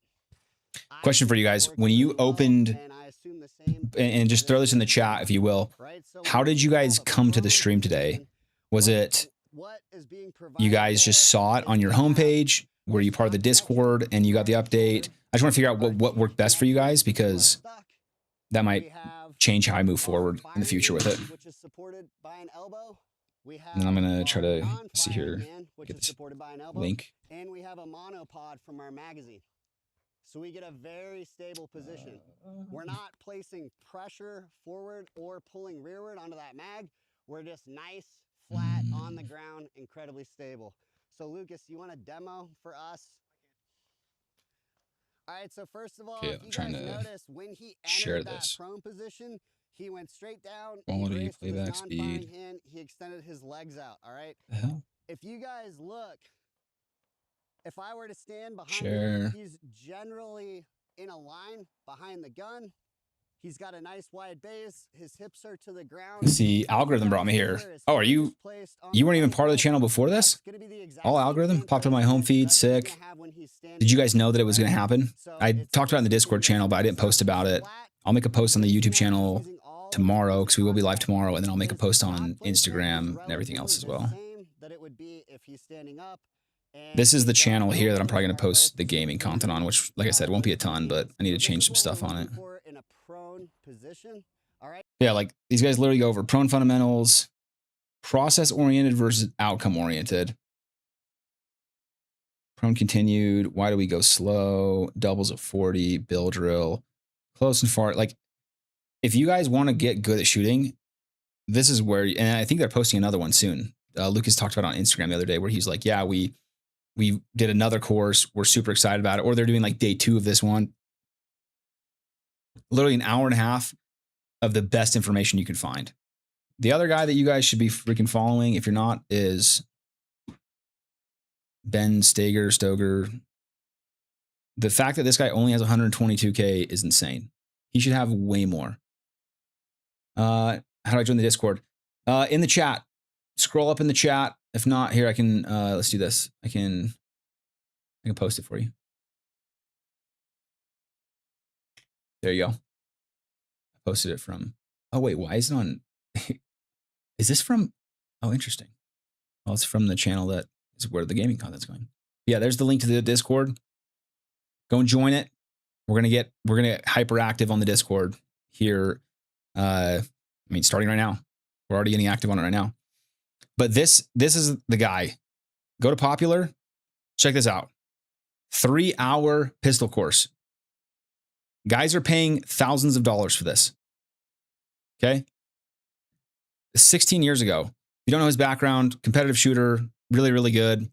A: Question for you guys: when you opened, and just throw this in the chat if you will, how did you guys come to the stream today? Was it you guys just saw it on your homepage? Were you part of the Discord and you got the update? I just want to figure out what worked best for you guys, because that might change how I move forward in the future with it. And I'm gonna try to see here, get this link.
B: And we have a monopod from our magazine. So we get a very stable position. We're not placing pressure forward or pulling rearward onto that mag. We're just nice, flat, on the ground, incredibly stable. So Lucas, you want a demo for us? All right, so first of all,
A: Okay,
B: if
A: I'm
B: you
A: trying
B: guys
A: to
B: notice, when he
A: share
B: entered that
A: this.
B: prone position, he went straight down,
A: Quality,
B: he braced with his
A: playback
B: non-firing
A: speed.
B: hand, he extended his legs out, all right?
A: The hell?
B: If you guys look, if I were to stand behind him,
A: Share.
B: he's generally in a line behind the gun. He's got a nice wide base. His hips are to the ground.
A: See, algorithm brought me here. Oh, are you? You weren't even part of the channel before this? All algorithm popped on my home feed. Sick. Did you guys know that it was going to happen? I talked about it in the Discord channel, but I didn't post about it. I'll make a post on the YouTube channel tomorrow because we will be live tomorrow, and then I'll make a post on Instagram and everything else as well. This is the channel here that I'm probably going to post the gaming content on, which, like I said, won't be a ton, but I need to change some stuff on it. Yeah, like these guys literally go over prone fundamentals, process-oriented versus outcome-oriented. Prone continued. Why do we go slow? Doubles of 40, bill drill, close and far. Like, if you guys want to get good at shooting, this is where, and I think they're posting another one soon. Lucas talked about it on Instagram the other day where he's like, yeah, we did another course. We're super excited about it. Or they're doing like day 2 of this one. Literally an hour and a half of the best information you can find. The other guy that you guys should be freaking following, if you're not, is Ben Stoeger. The fact that this guy only has 122K is insane. He should have way more. How do I join the Discord? In the chat. Scroll up in the chat. If not, here I can, let's do this. I can post it for you. There you go. I posted it from, oh wait, why is it on, is this from, oh, interesting. Well, it's from the channel that is where the gaming content's going. Yeah, there's the link to the Discord. Go and join it. We're gonna get hyperactive on the Discord here. I mean, starting right now. We're already getting active on it right now. But this is the guy. Go to Popular. Check this out. 3-hour pistol course. Guys are paying thousands of dollars for this. Okay. 16 years ago. You don't know his background. Competitive shooter. Really, really good.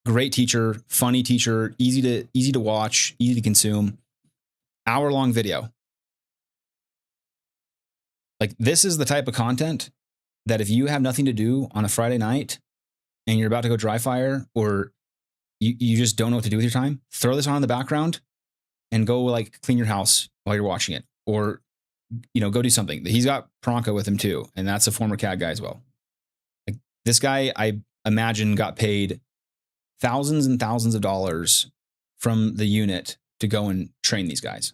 A: Great teacher. Funny teacher. Easy to watch. Easy to consume. Hour-long video. Like, this is the type of content that if you have nothing to do on a Friday night and you're about to go dry fire, or you just don't know what to do with your time, throw this on in the background and go like clean your house while you're watching it, or, you know, go do something. He's got Pronko with him too. And that's a former CAD guy as well. Like, this guy, I imagine, got paid thousands and thousands of dollars from the unit to go and train these guys.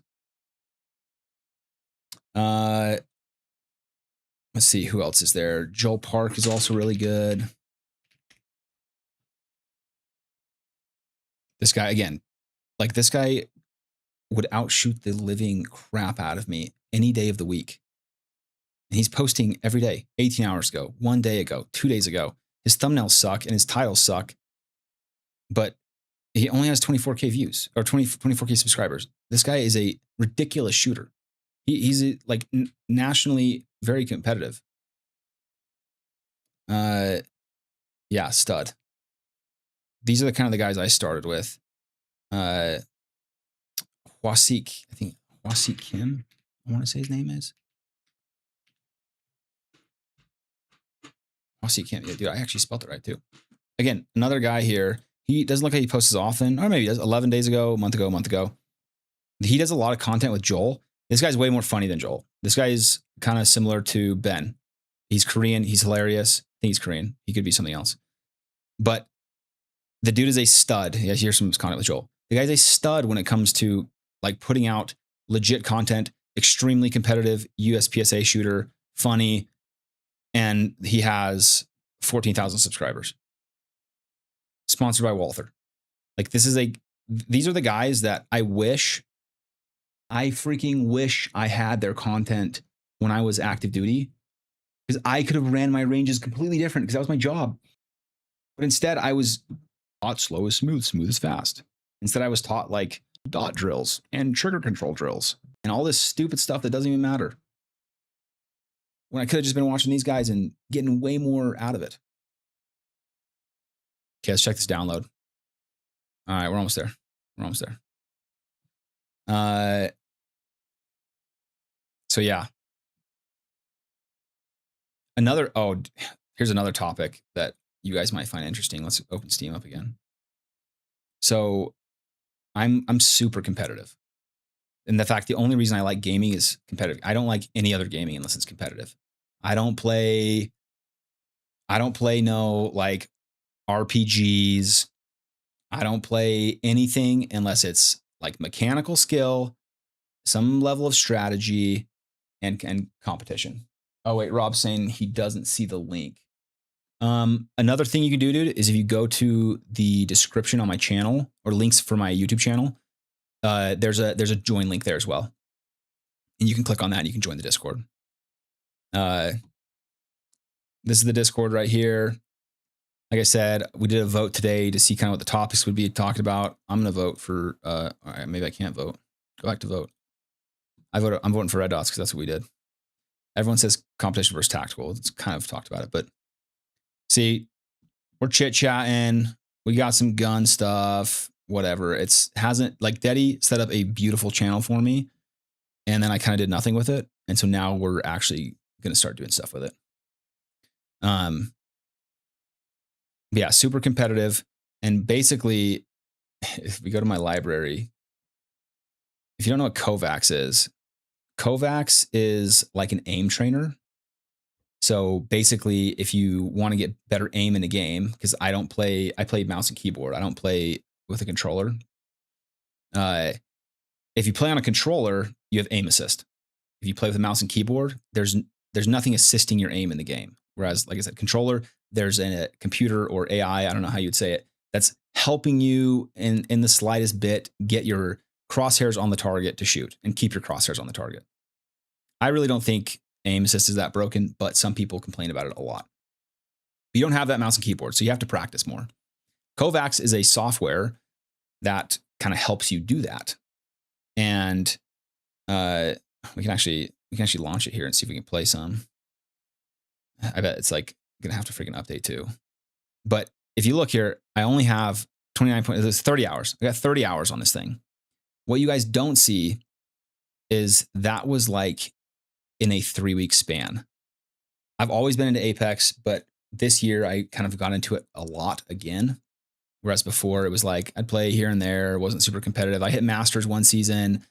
A: Let's see, who else is there? Joel Park is also really good. This guy, again, like, this guy would outshoot the living crap out of me any day of the week. And he's posting every day, 18 hours ago, 1 day ago, 2 days ago. His thumbnails suck and his titles suck, but he only has 24K views or 24K subscribers. This guy is a ridiculous shooter. He's like nationally very competitive. Yeah, stud. These are the kind of the guys I started with. Hwasik, I think Hwasik Kim, I want to say his name is. Hwasik Kim. Yeah, dude, I actually spelled it right too. Again, another guy here. He doesn't look like he posts as often, or maybe he does. 11 days ago, a month ago. He does a lot of content with Joel. This guy's way more funny than Joel. This guy is kind of similar to Ben. He's Korean. He's hilarious. I think he's Korean. He could be something else. But the dude is a stud. Yeah, here's some content with Joel. The guy's a stud when it comes to like putting out legit content, extremely competitive USPSA shooter, funny, and he has 14,000 subscribers. Sponsored by Walther. Like, these are the guys that I freaking wish I had their content when I was active duty, because I could have ran my ranges completely different because that was my job. But instead I was taught slow is smooth, smooth is fast. Instead I was taught like dot drills and trigger control drills and all this stupid stuff that doesn't even matter, when I could have just been watching these guys and getting way more out of it. Okay, let's check this download. All right, we're almost there. So yeah. Here's another topic that you guys might find interesting. Let's open Steam up again. So I'm super competitive. And the only reason I like gaming is competitive. I don't like any other gaming unless it's competitive. I don't play no like RPGs. I don't play anything unless it's like mechanical skill, some level of strategy, and competition. Oh wait, Rob's saying he doesn't see the link. Another thing you can do, dude, is if you go to the description on my channel or links for my YouTube channel, there's a join link there as well. And you can click on that and you can join the Discord. This is the Discord right here. Like I said, we did a vote today to see kind of what the topics would be talked about. I'm going to vote for, all right, maybe I can't vote. Go back to vote. I'm voting for Red Dots because that's what we did. Everyone says competition versus tactical. It's kind of talked about it, but see, we're chit-chatting. We got some gun stuff, whatever. Like Deddy set up a beautiful channel for me, and then I kind of did nothing with it. And so now we're actually going to start doing stuff with it. Yeah, super competitive. And basically, if we go to my library, if you don't know what Kovacs is like an aim trainer. So basically, if you want to get better aim in a game, because I play mouse and keyboard. I don't play with a controller. If you play on a controller, you have aim assist. If you play with a mouse and keyboard, there's nothing assisting your aim in the game. Whereas, like I said, controller, there's a computer or AI, I don't know how you'd say it, that's helping you in the slightest bit get your crosshairs on the target to shoot and keep your crosshairs on the target. I really don't think aim assist is that broken, but some people complain about it a lot. But you don't have that mouse and keyboard, so you have to practice more. Kovacs is a software that kind of helps you do that. And we can actually launch it here and see if we can play some. I bet it's like gonna have to freaking update too. But if you look here, I only have 30 hours. I got 30 hours on this thing. What you guys don't see is that was like in a 3-week span. I've always been into Apex, but this year I kind of got into it a lot again. Whereas before it was like I'd play here and there, it wasn't super competitive. I hit Masters one season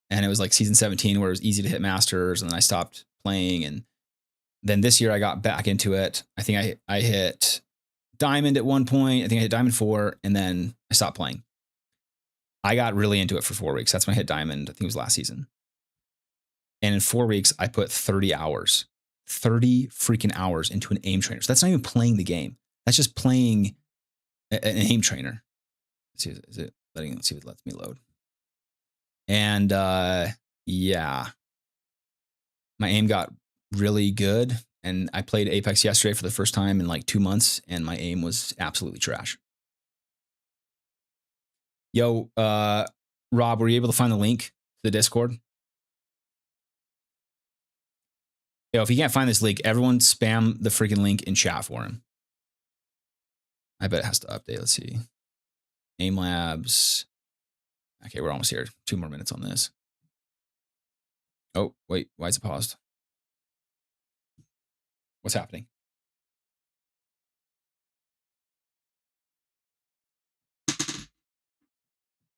A: and it was like season 17 where it was easy to hit Masters, and then I stopped playing. And then this year I got back into it. I think I hit Diamond at one point. I think I hit Diamond 4, and then I stopped playing. I got really into it for 4 weeks. That's when I hit Diamond. I think it was last season. And in 4 weeks, I put 30 hours, 30 freaking hours into an aim trainer. So that's not even playing the game. That's just playing an aim trainer. Let's see, let's see if it lets me load. And yeah, my aim got really good. And I played Apex yesterday for the first time in like 2 months, and my aim was absolutely trash. Yo, Rob, were you able to find the link to the Discord? Yo, if you can't find this link, everyone spam the freaking link in chat for him. I bet it has to update. Let's see. Aim Labs. Okay, we're almost here. 2 more minutes on this. Oh, wait. Why is it paused? What's happening?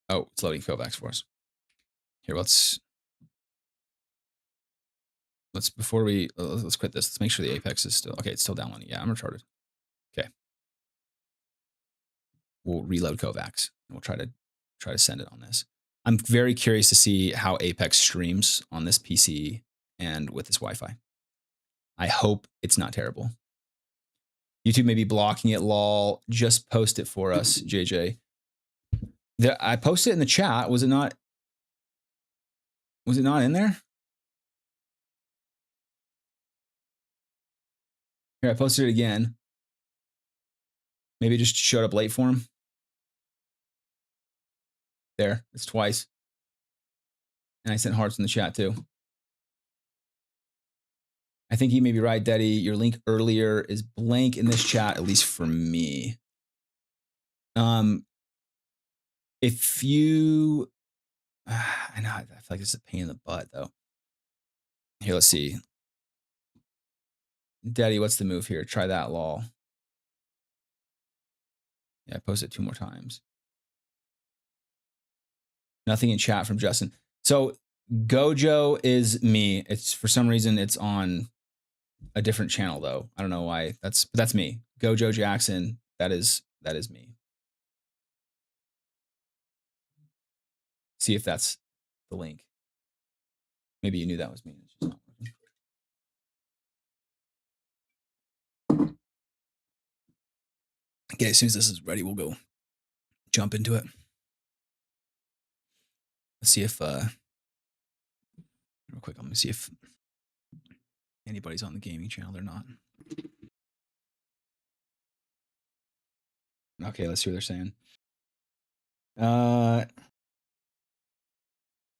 A: Oh, it's loading Kovacs for us. Here, let's before we let's quit this. Let's make sure the Apex is still okay. It's still downloading. Yeah, I'm retarded. Okay, we'll reload Kovacs and we'll try to send it on this. I'm very curious to see how Apex streams on this PC and with this Wi-Fi. I hope it's not terrible. YouTube may be blocking it. Lol. Just post it for us, JJ. I posted it in the chat. Was it not in there? Here, I posted it again. Maybe it just showed up late for him. There, it's twice. And I sent hearts in the chat too. I think you may be right, Daddy. Your link earlier is blank in this chat, at least for me. If you I know. I feel like this is a pain in the butt, though. Here, let's see. Daddy, what's the move here? Try that, lol. Yeah, I posted 2 more times. Nothing in chat from Justin. So Gojo is me. It's for some reason it's on a different channel though. I don't know why. That's me. Gojo Jackson. That is me. See if that's the link. Maybe you knew that was me. It's just not working. Okay, as soon as this is ready, we'll go jump into it. Let's see if real quick, let me see if anybody's on the gaming channel or not. Okay, let's see what they're saying.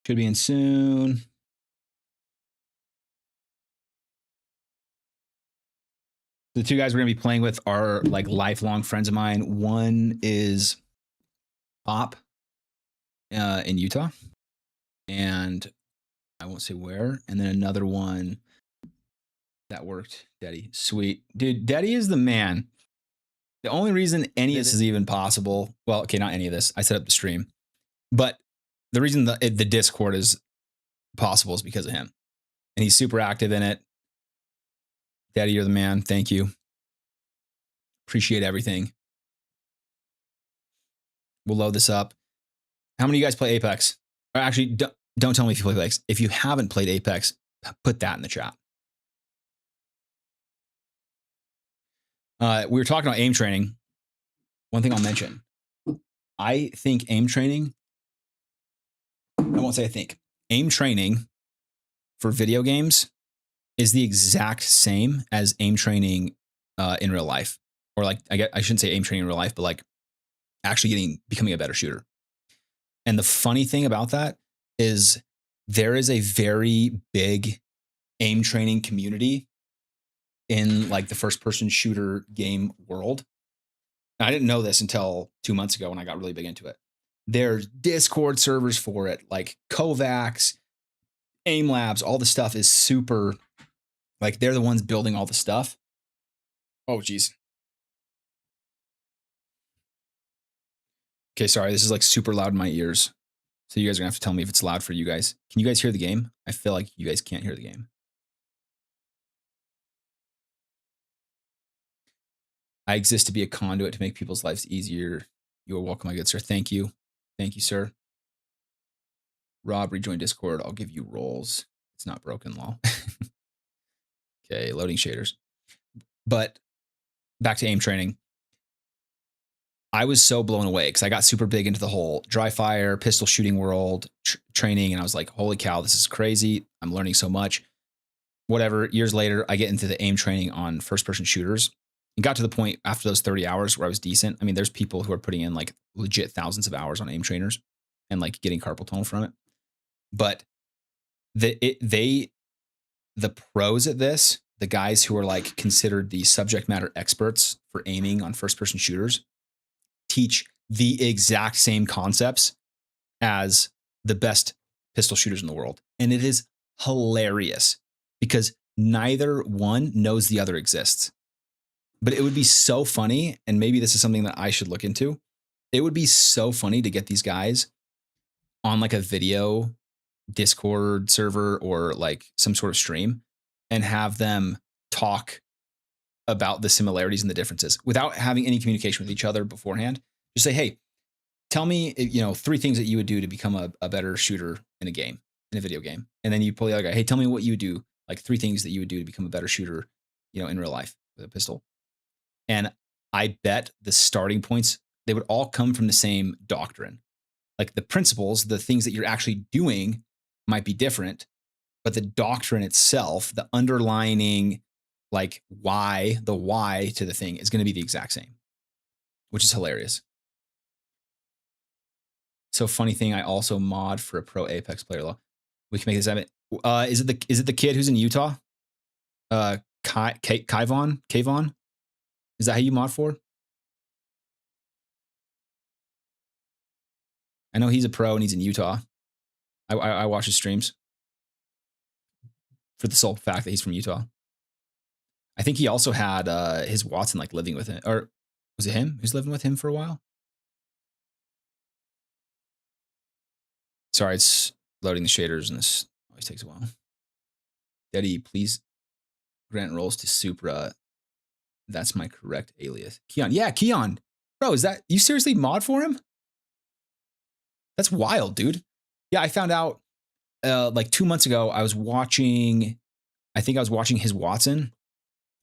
A: Should be in soon. The 2 guys we're gonna be playing with are like lifelong friends of mine. One is Pop in Utah, and I won't say where. And then another one that worked, Daddy. Sweet. Dude, Daddy is the man. The only reason any of this is even possible, well, okay, not any of this. I set up the stream. But the reason the Discord is possible is because of him. And he's super active in it. Daddy, you're the man. Thank you. Appreciate everything. We'll load this up. How many of you guys play Apex? Or actually, don't tell me if you play Apex. If you haven't played Apex, put that in the chat. We were talking about aim training. One thing I'll mention. I think aim training, I won't say I think, aim training for video games is the exact same as aim training in real life. Or like, I shouldn't say aim training in real life, but like actually becoming a better shooter. And the funny thing about that is there is a very big aim training community in like the first person shooter game world. I didn't know this until 2 months ago when I got really big into it. There's Discord servers for it, like Kovacs, Aim Labs, all the stuff is super, like they're the ones building all the stuff. Oh, geez. Okay, sorry, this is like super loud in my ears. So you guys are gonna have to tell me if it's loud for you guys. Can you guys hear the game? I feel like you guys can't hear the game. I exist to be a conduit to make people's lives easier. You are welcome, my good sir. Thank you. Thank you, sir. Rob, rejoin Discord. I'll give you roles. It's not broken, law. Okay, loading shaders. But back to aim training. I was so blown away because I got super big into the whole dry fire, pistol shooting world training. And I was like, holy cow, this is crazy. I'm learning so much. Whatever, years later, I get into the aim training on first person shooters. And got to the point after those 30 hours where I was decent. I mean, there's people who are putting in like legit thousands of hours on aim trainers and like getting carpal tunnel from it. But the pros at this, the guys who are like considered the subject matter experts for aiming on first person shooters, teach the exact same concepts as the best pistol shooters in the world. And it is hilarious because neither one knows the other exists. But it would be so funny, and maybe this is something that I should look into. It would be so funny to get these guys on like a video Discord server or like some sort of stream and have them talk about the similarities and the differences without having any communication with each other beforehand. Just say, hey, tell me, 3 things that you would do to become a better shooter in a game, in a video game. And then you pull the other guy, hey, tell me what you would do, like 3 things that you would do to become a better shooter, in real life with a pistol. And I bet the starting points, they would all come from the same doctrine. Like the principles, the things that you're actually doing might be different, but the doctrine itself, the underlining like why to the thing is going to be the exact same, which is hilarious. So funny thing, I also mod for a pro Apex player. We can make this happen. Is it the kid who's in Utah? Kayvon? Is that how you mod for? I know he's a pro and he's in Utah. I watch his streams for the sole fact that he's from Utah. I think he also had his Watson like living with him, or was it him who's living with him for a while? Sorry, it's loading the shaders and this always takes a while. Daddy, please grant roles to Supra. That's my correct alias. Keon. Yeah, Keon. Bro, is that you seriously mod for him? That's wild, dude. Yeah, I found out like 2 months ago, I was watching his Watson,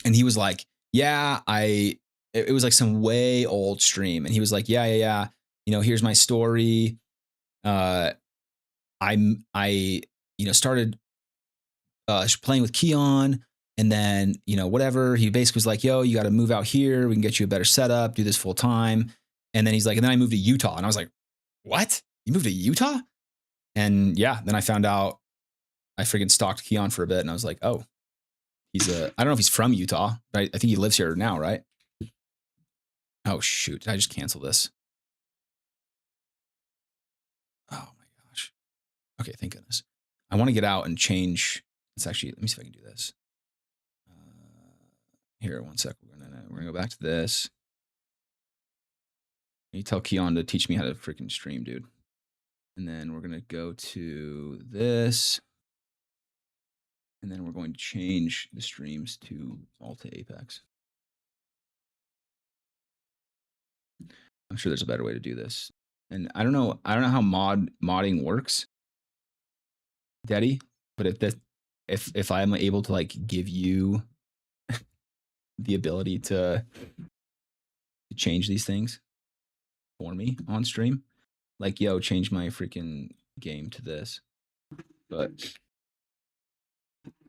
A: and he was like, yeah, it was like some way old stream. And he was like, yeah. You know, here's my story. I started playing with Keon, and then, whatever. He basically was like, yo, you got to move out here. We can get you a better setup, do this full time. And then he's like, and then I moved to Utah. And I was like, what? You moved to Utah? And yeah, then I found out I freaking stalked Keon for a bit, and I was like, oh, I don't know if he's from Utah, but I think he lives here now, right? Oh, shoot. Did I just cancel this? Oh, my gosh. Okay, thank goodness. I want to get out and change. Let me see if I can do this. Here, 1 sec. We're gonna go back to this. You tell Keon to teach me how to freaking stream, dude. And then we're gonna go to this. And then we're going to change the streams to all to Apex. I'm sure there's a better way to do this. And I don't know how modding works, Daddy, but if I'm able to like give you the ability to change these things for me on stream, like, yo, change my freaking game to this. But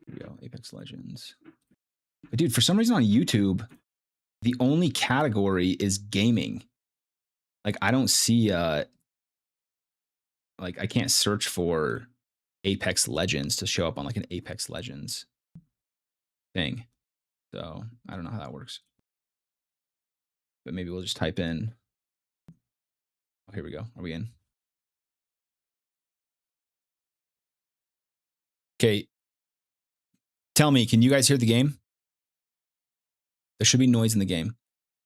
A: here we go, Apex Legends. But dude, for some reason on YouTube, the only category is gaming. Like, I don't see like, I can't search for Apex Legends to show up on like an Apex Legends thing. So I don't know how that works. But maybe we'll just type in. Oh, here we go. Are we in? Okay. Tell me, can you guys hear the game? There should be noise in the game.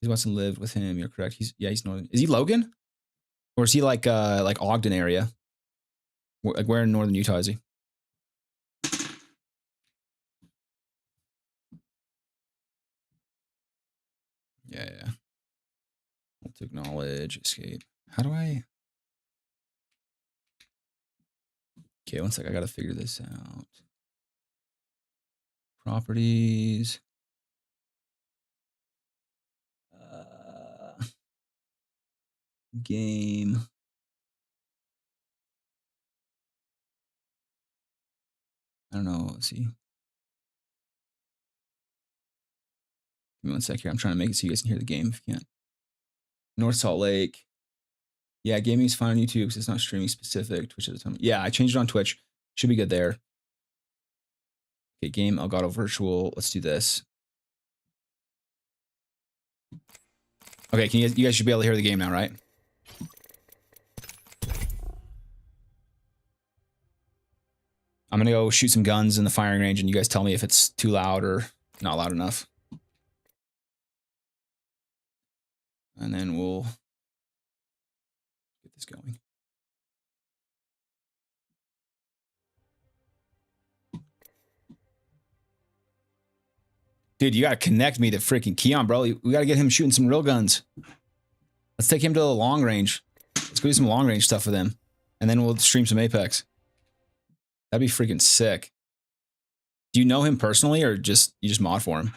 A: He wants to live with him. You're correct. He's northern. Is he Logan? Or is he like Ogden area? Like, where in northern Utah is he? Yeah. To acknowledge, escape. How do I? Okay, 1 sec. I gotta figure this out. Properties. Game. I don't know. Let's see. Give me 1 sec here. I'm trying to make it so you guys can hear the game if you can't. North Salt Lake. Yeah, gaming is fine on YouTube because it's not streaming specific. Twitch at the time. Yeah, I changed it on Twitch. Should be good there. Okay, game Elgato Virtual. Let's do this. Okay, you guys should be able to hear the game now, right? I'm gonna go shoot some guns in the firing range, and you guys tell me if it's too loud or not loud enough. And then we'll get this going. Dude, you gotta connect me to freaking Keon, bro. We gotta get him shooting some real guns. Let's take him to the long range. Let's go do some long range stuff with him. And then we'll stream some Apex. That'd be freaking sick. Do you know him personally, or you just mod for him?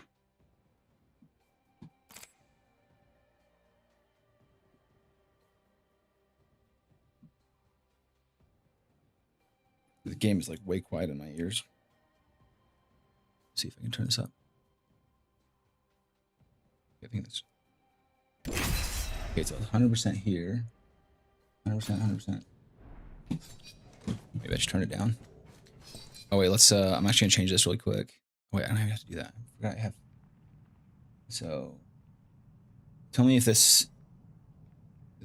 A: The game is like way quiet in my ears. Let's see if I can turn this up. I think that's okay. So 100% here. 100%. Maybe I just turn it down. Oh wait, let's. I'm actually gonna change this really quick. Wait, I don't have to do that. I forgot I have. So, tell me if this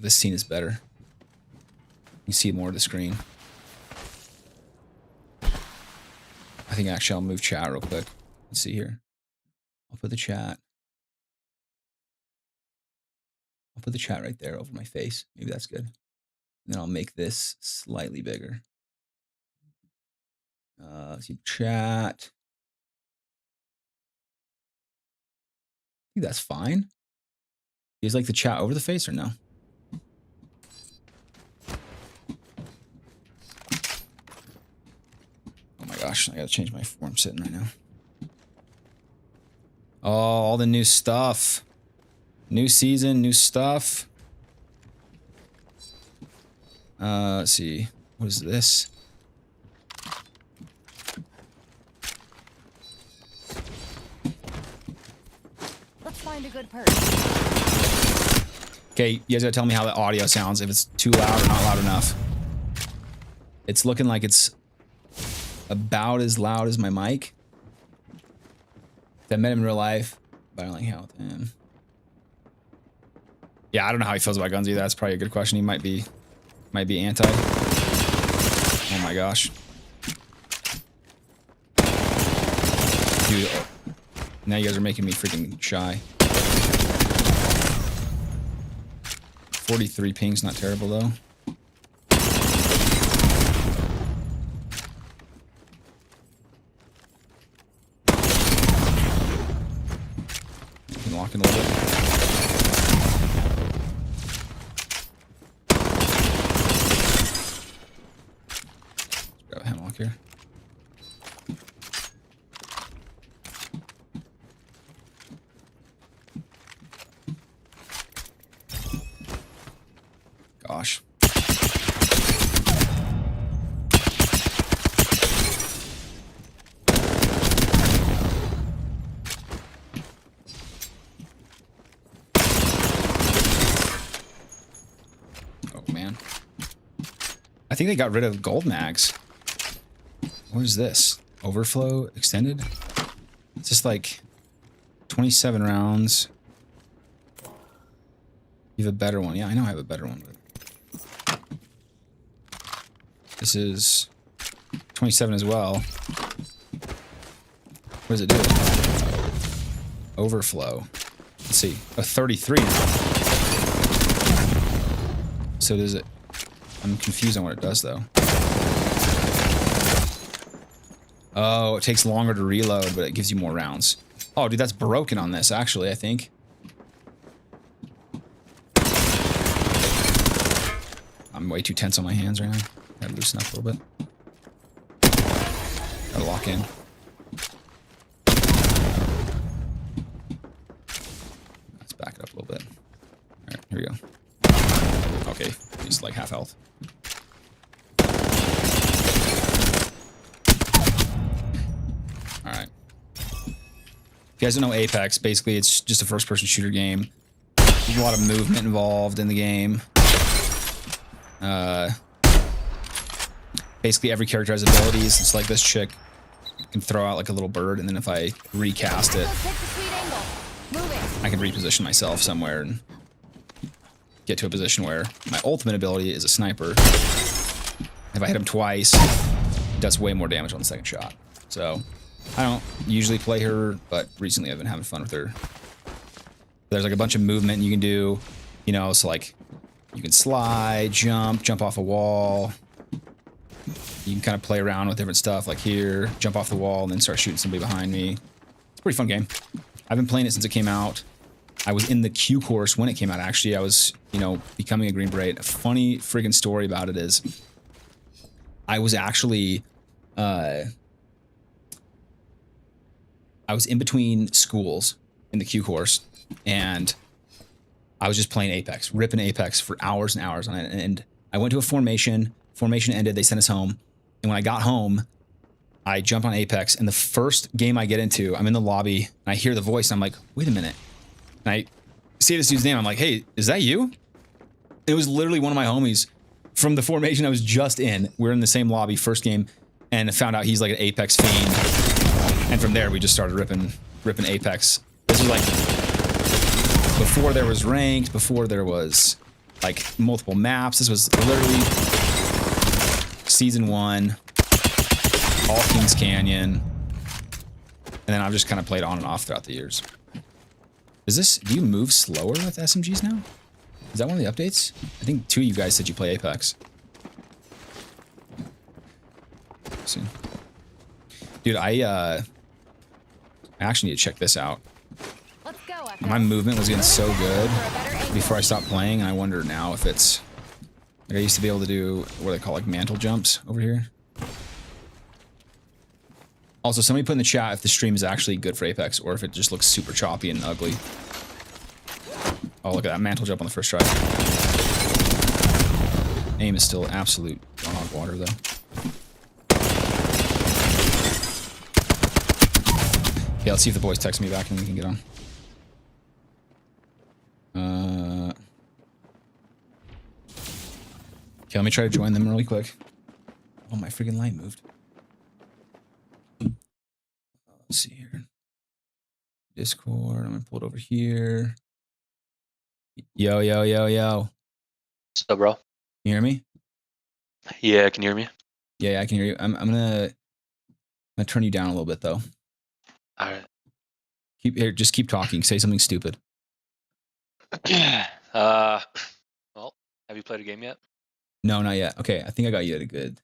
A: scene is better. You see more of the screen. think actually I'll move chat real quick. Let's see here. I'll put the chat. I'll put the chat right there over my face. Maybe that's good. And then I'll make this slightly bigger. Let's see, chat. I think that's fine. You guys like the chat over the face or no? Oh my gosh, I gotta change my form sitting right now. Oh, all the new stuff. New season, new stuff. Let's see. What is this?
C: Let's find a good perch.
A: Okay, you guys gotta tell me how the audio sounds, if it's too loud or not loud enough. It's looking like it's about as loud as my mic. I met him in real life, but I don't like hang out with him. Yeah, I don't know how he feels about guns either. That's probably a good question. He might be anti. Oh my gosh. Dude, now you guys are making me freaking shy. 43 ping's not terrible though. You can lock in a little bit. Grab a hemlock here. Gosh. Oh man. I think they got rid of gold mags. What is this? Overflow extended? It's just like 27 rounds. You have a better one. Yeah, I know I have a better one. But this is 27 as well. What does it do? Overflow. Let's see. A 33 now. So does it... I'm confused on what it does though. Oh, it takes longer to reload, but it gives you more rounds. Oh, dude, that's broken on this, actually, I think. I'm way too tense on my hands right now. Gotta loosen up a little bit. Gotta lock in. Let's back it up a little bit. Alright, here we go. Okay, he's like half health. Alright. If you guys don't know Apex, basically it's just a first-person shooter game. There's a lot of movement involved in the game. Basically every character has abilities. It's like this chick can throw out like a little bird, and then if I recast it, I can reposition myself somewhere and get to a position where my ultimate ability is a sniper. If I hit him twice, it does way more damage on the second shot. So I don't usually play her, but recently I've been having fun with her. There's like a bunch of movement you can do, you know, so like you can slide, jump off a wall. You can kind of play around with different stuff, like here, jump off the wall and then start shooting somebody behind me. It's a pretty fun game. I've been playing it since it came out. I was in the Q course when it came out, actually. I was, you know, becoming a Green Beret. A funny friggin' story about it is I was actually, I was in between schools in the Q course, and I was just playing Apex, ripping Apex for hours and hours on it. And I went to a formation. Formation ended. They sent us home. And when I got home, I jumped on Apex. And the first game I get into, I'm in the lobby, and I hear the voice. And I'm like, wait a minute. And I see this dude's name. I'm like, hey, is that you? It was literally one of my homies from the formation I was just in. We're in the same lobby, first game. And I found out he's like an Apex fiend. And from there, we just started ripping Apex. This was like before there was ranked, before there was like multiple maps. This was literally season 1. all Kings Canyon. And then I've just kind of played on and off throughout the years. Do you move slower with SMGs now? Is that one of the updates? I think 2 of you guys said you play Apex. Let's see. Dude, I actually need to check this out.
C: Let's go, Echo.
A: My movement was getting so good before I stopped playing, and I wonder now if it's... Like I used to be able to do what they call like mantle jumps over here. Also, somebody put in the chat if the stream is actually good for Apex or if it just looks super choppy and ugly. Oh, look at that mantle jump on the first try. Aim is still absolute dog water, though. Yeah, let's see if the boys text me back and we can get on. Okay, let me try to join them really quick. Oh, my freaking light moved. Let's see here. Discord. I'm gonna pull it over here. Yo, yo, yo, yo.
D: What's up, bro?
A: You hear me?
D: Yeah, can you hear me?
A: Yeah, I can hear you. I'm gonna turn you down a little bit though.
D: All right.
A: Just keep talking. Say something stupid.
D: Well, have you played a game yet?
A: No, not yet. Okay, I think I got you at a good.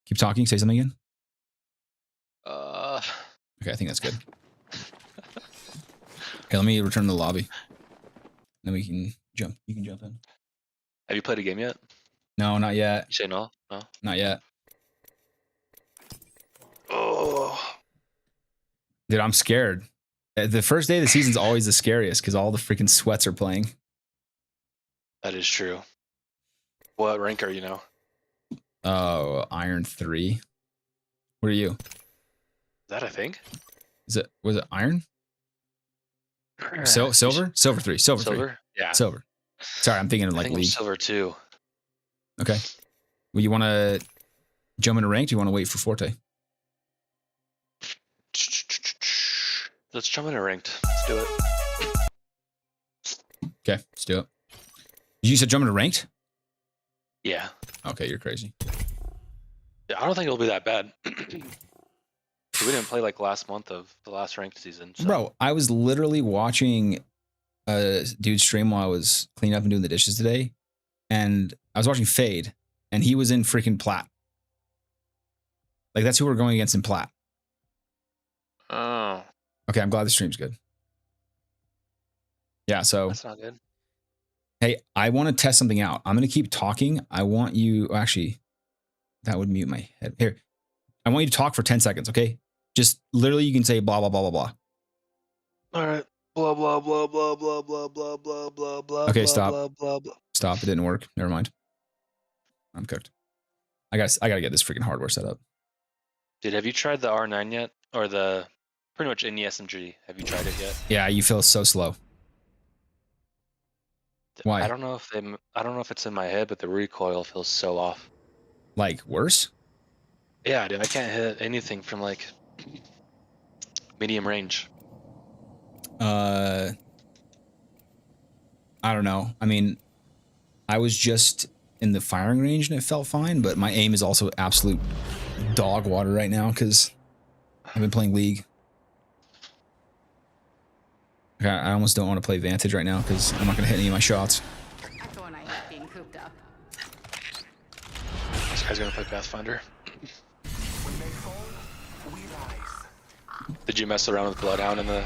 A: Keep talking. Say something again. Okay, I think that's good. Okay, let me return to the lobby. Then we can jump. You can jump in.
D: Have you played a game yet?
A: No, not yet.
D: You say no? No?
A: Not yet.
D: Oh.
A: Dude, I'm scared. The first day of the season's always the scariest because all the freaking sweats are playing.
D: That is true. What rank are you now?
A: Oh, Iron 3. What are you?
D: That I think.
A: Was it Iron? Silver? Silver 3. Silver 3.
D: Silver? Yeah.
A: Silver. Sorry, I'm thinking of like
D: I think I'm
A: League.
D: Silver 2.
A: Okay. Well, you want to jump into ranked? Or you want to wait for Forte?
D: Let's jump into ranked. Let's do it.
A: Okay, let's do it. You said jump into ranked?
D: Yeah.
A: Okay, you're crazy.
D: Yeah, I don't think it'll be that bad. We didn't play like last month of the last ranked season. So.
A: Bro, I was literally watching a dude stream while I was cleaning up and doing the dishes today. And I was watching Fade, and he was in freaking Plat. Like, that's who we're going against in Plat.
D: Oh.
A: Okay, I'm glad the stream's good. Yeah, so.
D: That's not good.
A: Hey, I want to test something out. I'm going to keep talking. I want you. Actually, that would mute my head. Here. I want you to talk for 10 seconds, okay? Just literally, you can say blah, blah, blah, blah, blah.
D: All right. Blah, blah, blah, blah, blah, blah, blah, blah, blah, blah.
A: Okay,
D: blah,
A: stop.
D: Blah, blah, blah.
A: Stop. It didn't work. Never mind. I'm cooked. I got to get this freaking hardware set up.
D: Dude, have you tried the R9 yet? Or the pretty much any SMG? Have you tried it yet?
A: Yeah, you feel so slow. Why?
D: I don't know if it's in my head, but the recoil feels so off.
A: Like worse?
D: Yeah, dude, I can't hit anything from like medium range.
A: I don't know. I mean, I was just in the firing range and it felt fine, but my aim is also absolute dog water right now because I've been playing League. Okay, I almost don't want to play Vantage right now because I'm not going to hit any of my shots.
C: Echo and I hate being cooped up.
D: This guy's gonna play Pathfinder. Did you mess around with Bloodhound in the?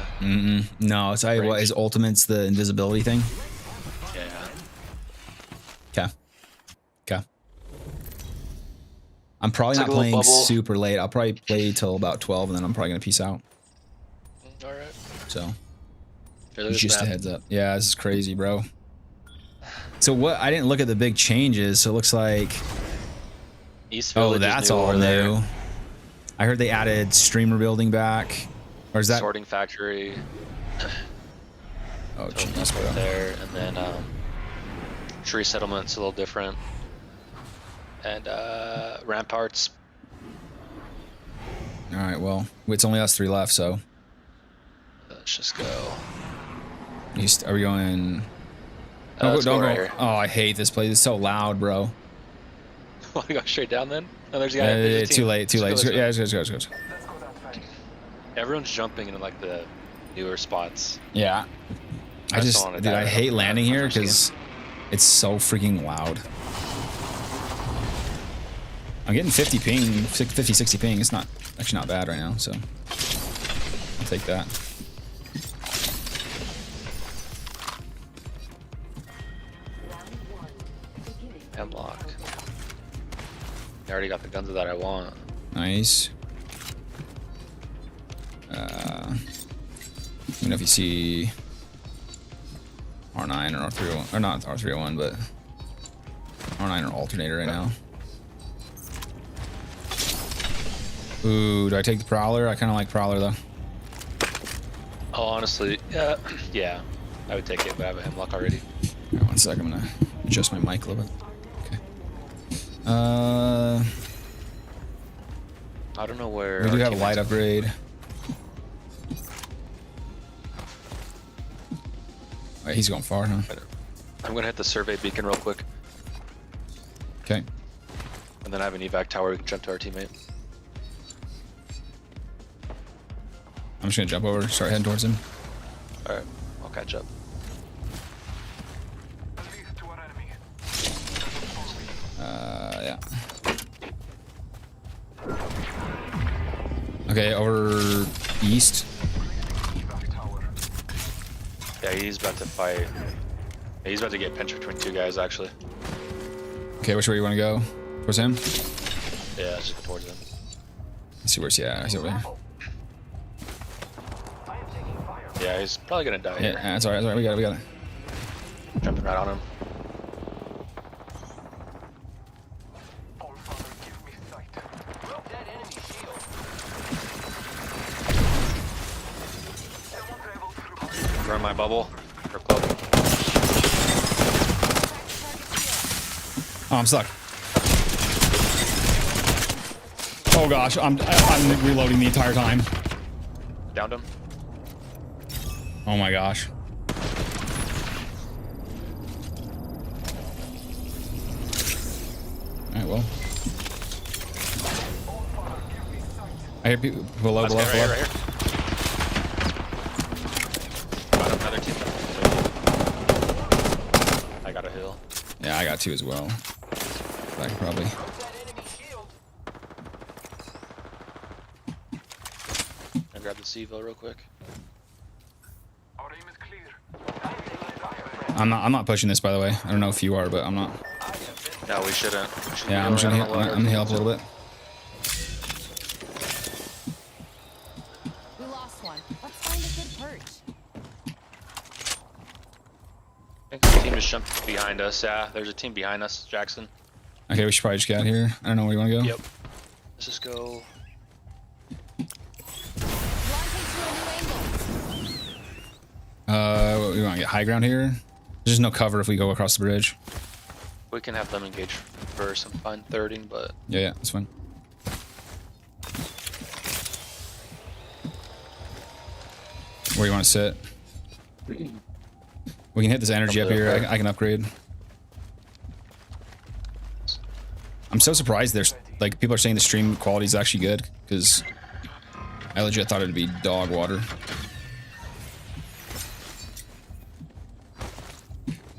A: No, it's what his ultimate's the invisibility thing.
D: Yeah.
A: Okay. I'm probably
D: It's
A: not
D: like a little
A: playing
D: bubble.
A: super late. I'll probably play till about 12 and then I'm probably gonna peace out.
D: All right.
A: So
D: Here, there's
A: just a
D: that.
A: heads up. Yeah, this is crazy, bro. So what? I didn't look at the big changes. So it looks like
D: East
A: oh,
D: Village is
A: that's
D: new
A: all
D: over
A: new.
D: there.
A: I heard they added streamer building back, or is that?
D: Sorting Factory.
A: Oh,
D: Totem
A: jeez,
D: right
A: bro.
D: there, and then Tree Settlement's a little different, and Ramparts.
A: All right, well, it's only us 3 left, so
D: Let's just go.
A: are we going?
D: Let's
A: don't
D: go
A: go.
D: right here.
A: Oh, I hate this place. It's so loud, bro.
D: Want to go straight down then? Oh, there's a guy. There's a
A: too
D: team.
A: late. Too late.
D: Let's go this
A: Yeah,
D: way.
A: let's go.
D: Everyone's jumping into like the newer spots.
A: Yeah. I
D: That's
A: just,
D: the one
A: dude,
D: that
A: I hate landing here
D: I've never
A: because it's so freaking loud. I'm getting 50 ping, 50, 60 ping. It's not actually not bad right now, so I'll take that.
D: Hemlock. I already got the guns that I want.
A: Nice. Let me know if you see R9 or R301, or not R301, but R9 or alternator right now. Ooh, do I take the Prowler? I kind of like Prowler though.
D: Oh, honestly, yeah, I would take it, but I have a Hemlock already.
A: All right, 1 sec, I'm gonna adjust my mic a little bit. Okay.
D: I don't know where.
A: We do
D: our
A: have a light
D: teammates-
A: upgrade. Alright, he's going far, huh?
D: I'm gonna hit the survey beacon real quick,
A: Okay.
D: and then I have an evac tower. We can jump to our teammate.
A: I'm just gonna jump over, start heading towards him.
D: All right, I'll catch up.
A: Yeah. Okay, over east.
D: Yeah, he's about to fight. Yeah, he's about to get pinched between two guys, actually.
A: Okay, which way you want to go? Towards him?
D: Yeah, let's just go towards him.
A: Let's see where's he at. I see over there.
D: Yeah, he's probably gonna die
A: Yeah,
D: here.
A: that's alright, we got it.
D: Jumping right on him. Burn my bubble. Or cloak.
A: Oh, I'm stuck. Oh gosh, I'm reloading the entire time.
D: Downed him.
A: Oh my gosh. Alright, well. I hear people below.
D: Right here, right here. Got another team. I got a hill.
A: Yeah, I got two as well. I can probably.
D: I grab the Sevo real quick.
A: I'm not pushing this, by the way. I don't know if you are, but I'm not.
D: No, we shouldn't. We should
A: Yeah,
D: be
A: I'm just
D: going
A: gonna
D: on
A: heal,
D: the
A: I'm gonna heal up a little bit.
C: We lost one. Let's find a good perch.
D: I think the team just jumped behind us. Yeah, there's a team behind us, Jackson.
A: Okay, we should probably just get out of here. I don't know where you want to go.
D: Yep. Let's just go.
A: We want to get high ground here. There's just no cover if we go across the bridge.
D: We can have them engage first. I'm fine thirding, but
A: Yeah, that's fine. Where you want to sit? We can hit this energy up here. I can upgrade. I'm so surprised there's like people are saying the stream quality is actually good because I legit thought it'd be dog water.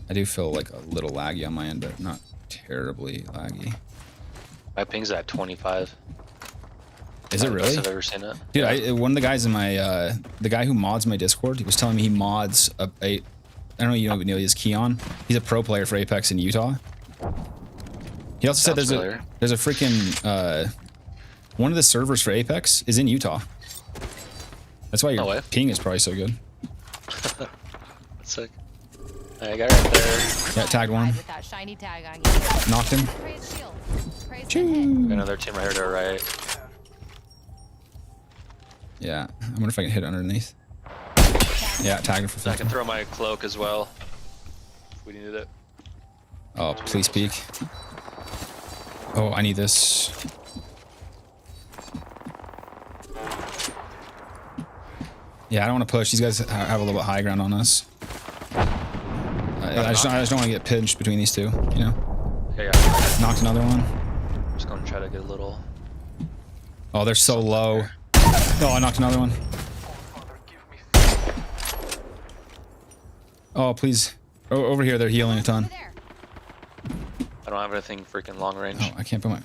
A: I do feel like a little laggy on my end, but not terribly laggy.
D: my ping's at 25.
A: Is it
D: Best
A: really?
D: I've ever seen it.
A: Dude, one of the guys in my, the guy who mods my Discord, he was telling me he mods I don't know, you know, he's Keon. He's a pro player for Apex in Utah. He also said
D: Sounds familiar.
A: there's a freaking, one of the servers for Apex is in Utah. That's why
D: No
A: your
D: way.
A: ping is probably so good.
D: That's sick. I got right there.
A: Yeah, tagged one.
C: With that shiny tag on you.
A: Knocked him.
C: Praise shield. Praise the hit.
D: Got another team right here to our right.
A: Yeah, I wonder if I can hit underneath. Yeah, tagged him for
D: I
A: 50.
D: can throw my cloak as well. If we needed it.
A: Oh, please peek. Oh, I need this. Yeah, I don't want to push. These guys have a little bit high ground on us. I just don't want to get pinched between these two, you know?
D: Okay, yeah.
A: Knocked another one.
D: Just gonna try to get a little.
A: Oh, they're so low. Oh, I knocked another one. Oh, please. Oh, over here, they're healing a ton.
C: Over there.
D: I don't have anything freaking long range.
A: Oh, I can't put my...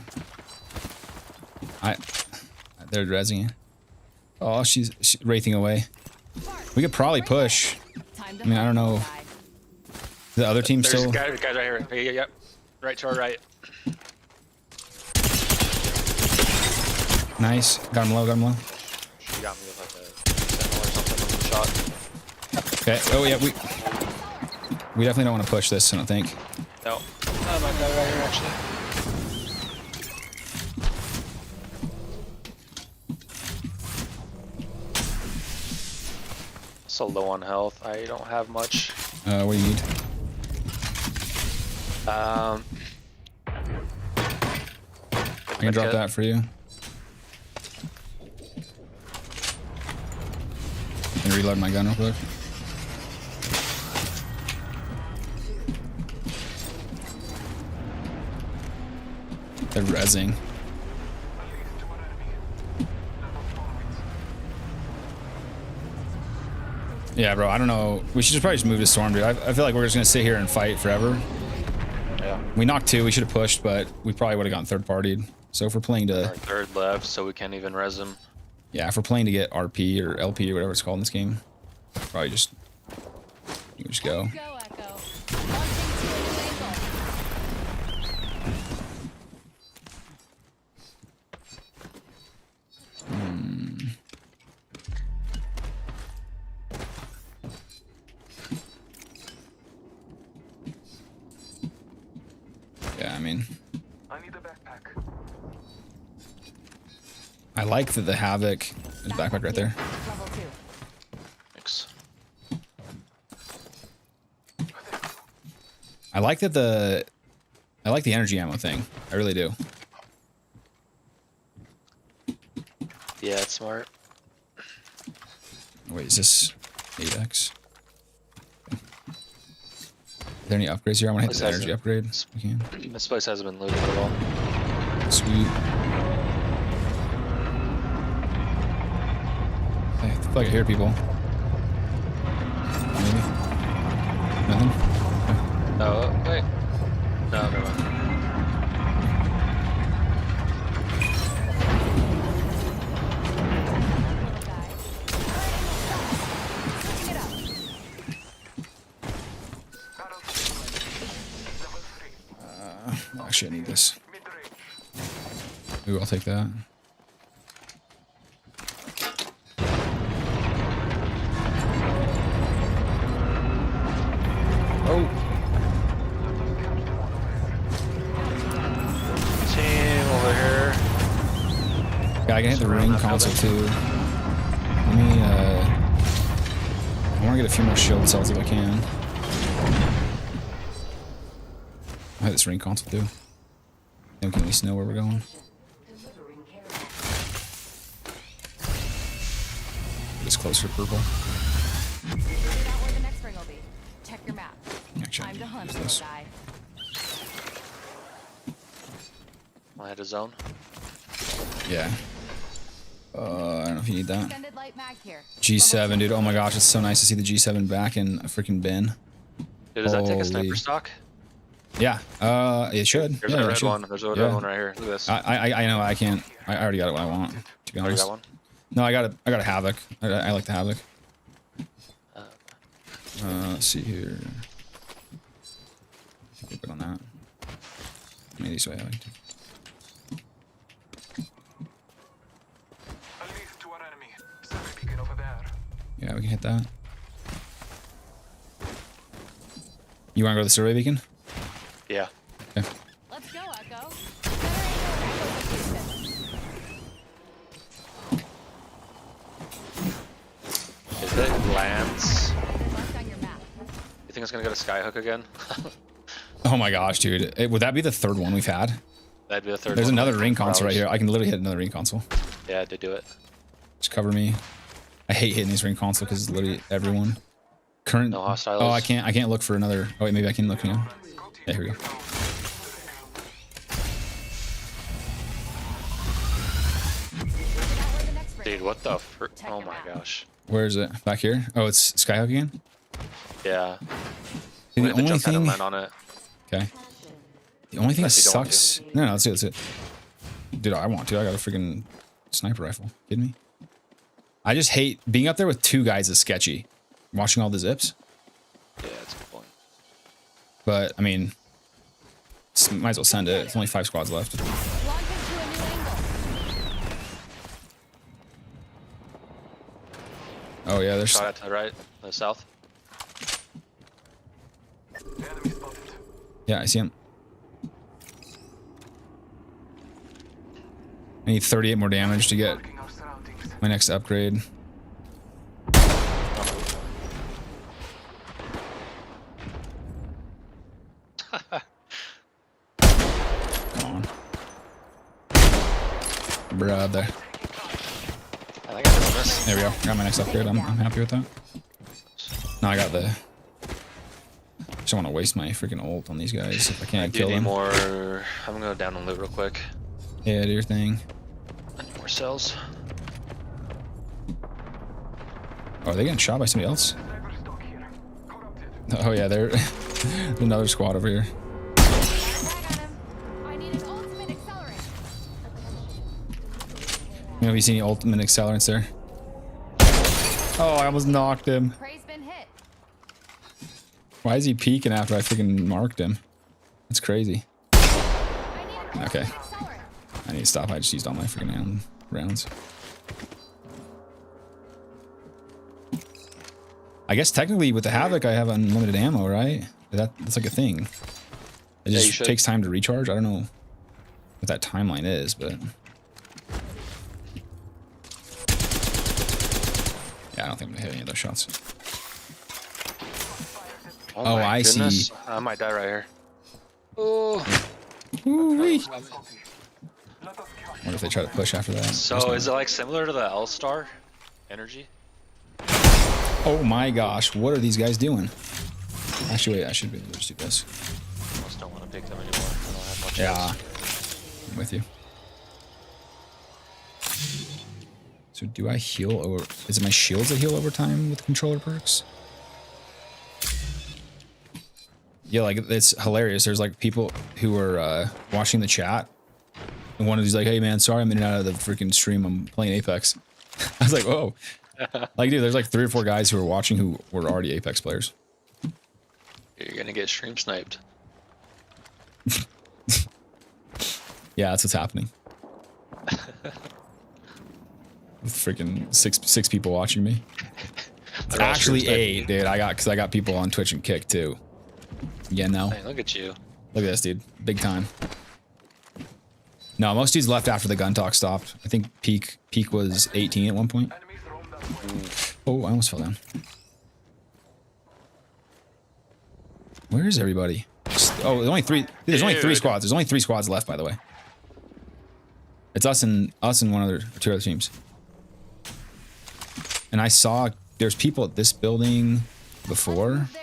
A: They're rezzing it. Oh, she's wraithing away. We could probably push.
C: Time to
A: I mean, I don't know.
C: hide.
A: The other team
D: There's
A: still...
D: guys right here. Yeah, yep. Right to our right.
A: Nice. Got him low, got him low.
D: She got me with like a sentinel or something on the shot.
A: Okay. Oh, yeah, we definitely don't want to push this, I don't think.
D: No. Oh, my guy right here actually. So low on health. I don't have much.
A: What do you need?
D: Um.
A: I can drop that for you. And reload my gun real quick. They're rezzing. Yeah, bro, I don't know. We should just probably just move to Storm, dude. I feel like we're just gonna sit here and fight forever.
D: Yeah.
A: We knocked 2, we should have pushed, but we probably would have gotten third partied. So if we're playing to...
D: Our third left, so we can't even res him.
A: Yeah, if we're playing to get RP or LP or whatever it's called in this game, probably just... You can just go.
C: Go, Echo. Launching to a new angle.
A: Yeah, I mean...
E: I need a backpack.
A: I like that the Havoc... There's a backpack right there.
C: Level 2.
D: Thanks.
A: I like that the... I like the energy ammo thing. I really do.
D: Yeah, it's smart.
A: Wait, is this 8x? Are there any upgrades here? I want to hit the energy upgrade. We can.
D: This place hasn't been looted at all.
A: Sweet. I feel like I hear people. Maybe. Nothing? Okay.
D: Oh, wait. No, never mind.
C: Switching it up.
E: Level 3.
A: Actually, I need this.
E: Mid-range.
A: Ooh, I'll take that. Oh,
D: Team over here.
A: yeah, I can hit the ring console too. Let me, I want to get a few more shield cells if I can. I'll hit this ring console too. Then we can at least know where we're going. It's closer to purple.
C: Figure out where the next ring will be. Check your map.
A: Actually,
C: Time to hunt,
A: use
C: little
A: this.
C: guy.
D: I had a zone.
A: Yeah. I don't know if you need that.
C: Extended light mag here.
A: G7, dude. Oh my gosh, it's so nice to see the G7 back in a freaking bin.
D: Dude, does that take a
A: Holy-
D: sniper stock?
A: Yeah. It should.
D: There's
A: yeah,
D: a
A: it
D: red
A: should.
D: one. There's a red
A: Yeah.
D: one right here. Look at this.
A: I know I can't. I already got what I want. To be
D: Oh, you
A: honest.
D: got one?
A: No, I got a Havoc. I like the Havoc.
D: Uh,
A: Let's see here. I think we're good on that. Maybe this way.
E: At least to one enemy. Survey beacon over there.
A: Yeah, we can hit that. You want to go to the survey beacon?
D: yeah.
A: Okay.
C: Let's go, Echo. Better angle at Echo location.
D: If it lands,
C: Marked on your map.
D: you think it's gonna go to Skyhook again?
A: Oh my gosh, dude. Would that be the third one we've had?
D: That'd be the third
A: There's
D: one.
A: another ring
D: 24
A: console right
D: hours.
A: here. I can literally hit another ring console.
D: Yeah, I did do it.
A: Just cover me. I hate hitting these ring console because it's literally everyone. Current.
D: No hostiles.
A: Oh, I can't look for another. Oh wait, maybe I can look now. Yeah, here we go.
D: what the fr-
C: Check
D: Oh
C: him
D: my
C: out.
D: gosh.
A: Where is it? Back here? Oh, it's Skyhook again?
D: Yeah.
A: The
D: We have to
A: only
D: jump pad and
A: thing...
D: land on it.
A: Okay. The only thing that
D: Unless you don't want
A: sucks... No, that's it, that's it. Dude, I want to. I got a freaking sniper rifle. Kidding me? I just hate... Being up there with 2 guys is sketchy. Watching all the zips.
D: Yeah, that's a good point.
A: But, I mean... Might as well send it. It's only 5 squads left.
C: Launch into a new angle.
A: Oh, yeah, there's...
D: Shot at to the right, the south.
E: The enemy spotted.
A: Yeah, I see him. I need 38 more damage to get
E: Marking our surroundings.
A: my next upgrade. Come on. Brother.
D: I think I just missed.
A: There we go. Got my next upgrade. I'm happy with that. No, I got the... Just don't want to waste my freaking ult on these guys if I
D: I
A: can't
D: do
A: kill
D: need
A: them.
D: more. I'm gonna go down and loot real quick.
A: Yeah, do your thing.
D: I need more cells.
A: Oh, are they getting shot by somebody else?
E: Sniper stock here. Corrupted.
A: Oh yeah, they're another squad over here.
C: Back at him. I need an ultimate accelerant.
A: Have you seen any ultimate accelerants there? Oh, I almost knocked him.
C: Prey's been hit.
A: Why is he peeking after I freaking marked him? That's crazy.
C: I need an
A: Okay.
C: ultimate accelerant.
A: I need to stop. I just used all my freaking rounds. I guess technically with the Havoc I have unlimited ammo, right? That's like a thing. It
D: Yeah, you
A: just
D: should.
A: takes time to recharge. I don't know what that timeline is, but yeah, I don't think I'm gonna hit any of those shots. Oh,
D: my
A: I see.
D: goodness. I might die right here. Oh.
A: Ooh-wee.
E: Let us kill.
A: What if they try to push after that?
D: So is it like similar to the L-Star energy?
A: Oh my gosh, what are these guys doing? Actually, wait, I should be able to just do this.
D: I almost don't want to pick them anymore. I don't have much
A: Yeah,
D: else.
A: I'm with you. So do I heal over... Is it my shields that heal over time with controller perks? Yeah, like, it's hilarious. There's, like, people who are watching the chat. And one of these like, hey, man, sorry I'm in and out of the freaking stream. I'm playing Apex. I was like, whoa. Like, dude, there's, like, 3 or 4 guys who are watching who were already Apex players.
D: You're gonna get stream sniped.
A: Yeah, that's what's happening. With freaking six people watching me. It's
D: They're all
A: actually
D: stream
A: 8, dude. Because I got people on Twitch and Kick too. Yeah, no.
D: Hey, look at you.
A: Look at this, dude. Big time. No, most dudes left after the gun talk stopped. I think peak was 18 at one point.
E: Enemies roam that way.
A: Oh, I almost fell down. Where is everybody? Oh, there's only 3. There's only 3
D: Dude.
A: squads. There's only 3 squads left, by the way. It's us and 2 other teams. And I saw there's people at this building before.
C: There.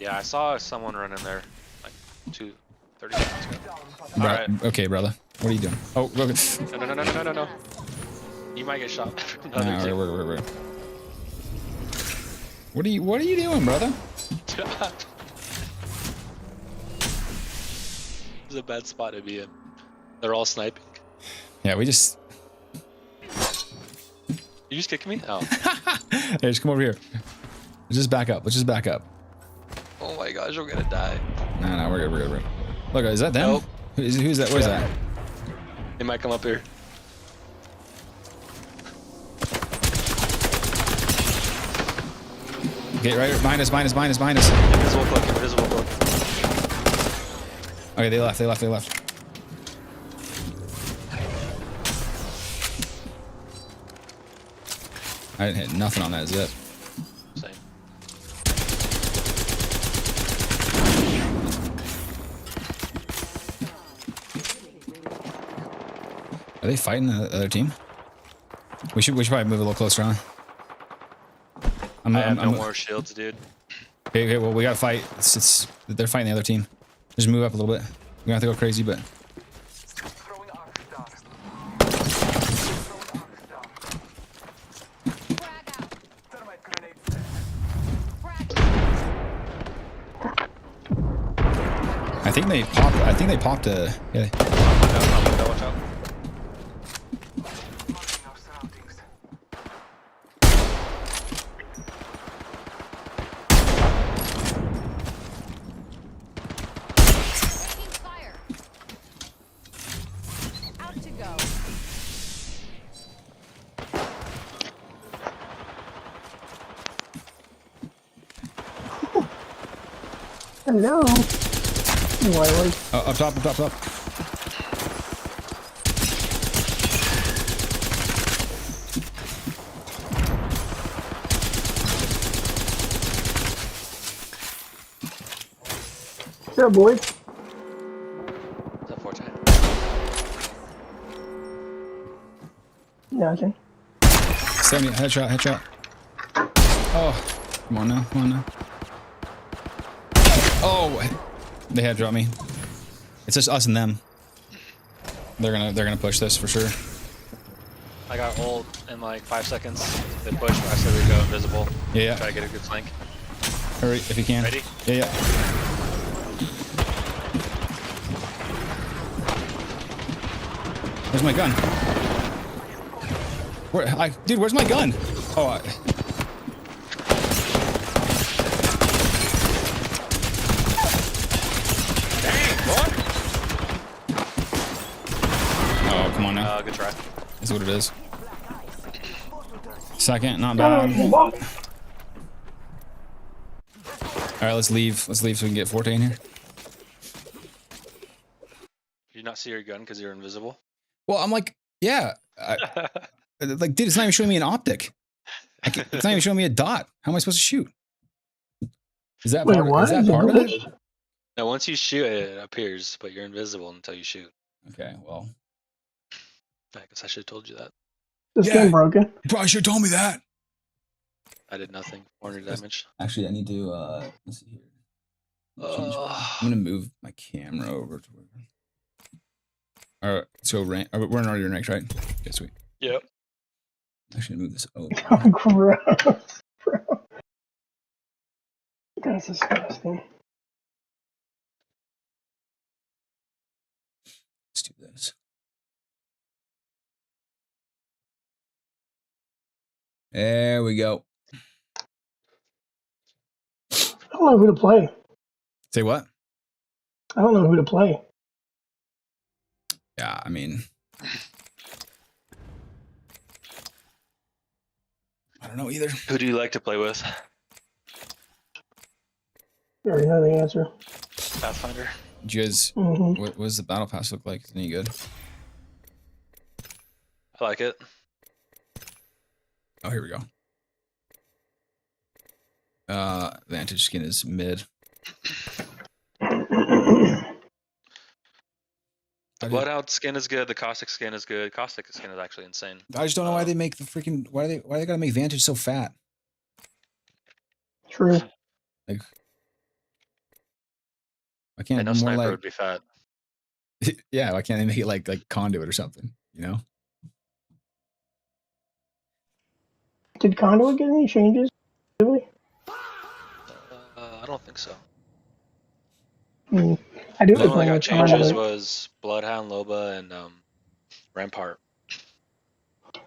D: Yeah, I saw someone running there like 30 seconds ago.
A: Bro-
D: Alright.
A: Okay, brother. What are you doing? Oh, okay.
D: No. You might get shot from
A: Nah,
D: another team.
A: we're. What are you doing, brother?
D: It's a bad spot to be in. They're all sniping.
A: Yeah, we just.
D: You just kicked me? Oh.
A: Hey, just come over here. Let's just back up.
D: Oh my gosh, we're gonna die.
A: No, we're good. Look, is that them?
D: Nope.
A: Who's that? Where's that?
D: They might come up here.
A: Okay, right, minus.
D: Invisible cloak.
A: Okay, they left. I didn't hit nothing on that zip.
D: Same.
A: Are they fighting the other team? We should probably move a little closer on.
D: I have no more shields, dude.
A: Okay, well, we gotta fight. They're fighting the other team. Just move up a little bit. We don't have to go crazy, but
E: Throwing arc star.
A: I think they popped. I think they popped a. Yeah.
D: Watch out.
E: Marking our surroundings.
C: Taking fire. Out to go.
F: Hello. Wiley.
A: Up top, up top, up top.
F: What's up, boys?
D: What's up, Forte?
F: Nothing.
A: 70, headshot, headshot. Oh, come on now, come on now. Oh, they had dropped me. It's just us and them. They're gonna push this for sure.
D: I got ult in like 5 seconds. They push, but I said we go invisible.
A: Yeah, yeah.
D: Try to get a good flank.
A: Hurry if you can.
D: Ready?
A: Yeah, yeah. Where's my gun? Dude, where's my gun? Oh, oh, come on now.
D: Good try.
A: That's what it is. Second, not bad.
F: Oh,
A: All right, let's leave. Let's leave so we can get Forte in here.
D: Did you not see your gun because you're invisible?
A: Well, I'm like, yeah. Like, dude, it's not even showing me an optic. It's not even showing me a dot. How am I supposed to shoot? Is that
F: Wait,
A: part,
F: what?
A: is that
F: Is it
A: part of
F: glitched?
A: it?
D: No, once you shoot, it appears, but you're invisible until you shoot.
A: Okay, well,
D: I guess I should have told you that.
F: This
A: Yeah.
F: game broken.
A: you probably should have told me that.
D: I did nothing. 400 damage.
A: Actually, I need to, let's see here.
D: Ugh.
A: I'm gonna move my camera over to where. All right, so we're in already ranked, right? Okay, sweet.
D: Yep.
A: Actually, move this over.
F: Oh, gross, bro. That's disgusting.
A: Let's do this. There we go.
F: I don't know who to play.
A: Say what?
F: I don't know who to play.
A: Yeah, I mean, I don't know either.
D: Who do you like to play with?
F: I already know the answer.
D: Pathfinder.
A: Did you guys,
F: Mm-hmm.
A: what does the battle pass look like? Is it any good?
D: I like it.
A: Oh, here we go. Vantage skin is mid.
D: The Bloodhound skin is good. The Caustic skin is good. Caustic skin is actually insane.
A: I just don't know why they make the freaking why they gotta make Vantage so fat.
F: True.
A: Like, why
D: I
A: can't
D: know
A: it be more
D: Sniper
A: like
D: would be fat.
A: yeah? Why can't they make it like Conduit or something? You know?
F: Did Conduit get any changes? Really?
D: I don't think so.
F: I do
D: The
F: like
D: only
F: playing
D: got
F: with
D: changes
F: Conduit.
D: was Bloodhound, Loba, and Rampart.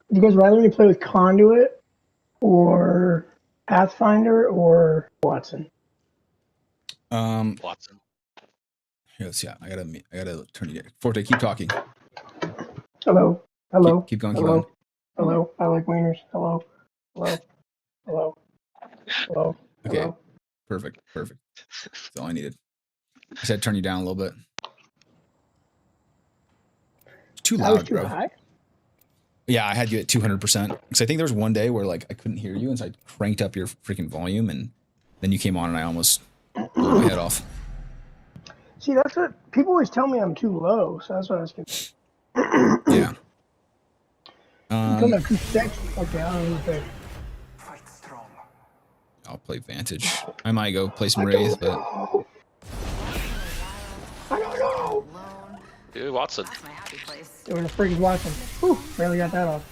F: You guys rather me play with Conduit or Pathfinder or Watson?
D: Watson.
A: Here, let's see. I gotta turn you. Forte, keep talking.
F: Hello. Hello.
A: Keep going.
F: Hello.
A: Keep
F: Hello. I like wieners. Hello. Hello. Hello. Hello.
A: Okay.
F: Hello.
A: Perfect. Perfect. That's all I needed. I said turn you down a little bit. Too
F: That was
A: loud,
F: too
A: bro.
F: high.
A: Yeah, I had you at 200%. Because I think there was one day where like I couldn't hear you, and so I cranked up your freaking volume, and then you came on, and I almost blew my head off.
F: See, that's what people always tell me. I'm too low, so that's what I was confused.
A: Yeah.
F: You told me I'm too sexy. Okay, I don't know what to say.
E: Fight strong.
A: I'll play Vantage. I might go play some Wraith, but
F: I don't know.
C: Alone.
D: Dude, Watson.
C: That's my happy place.
F: They were the freaking watching. Whew, barely got that off.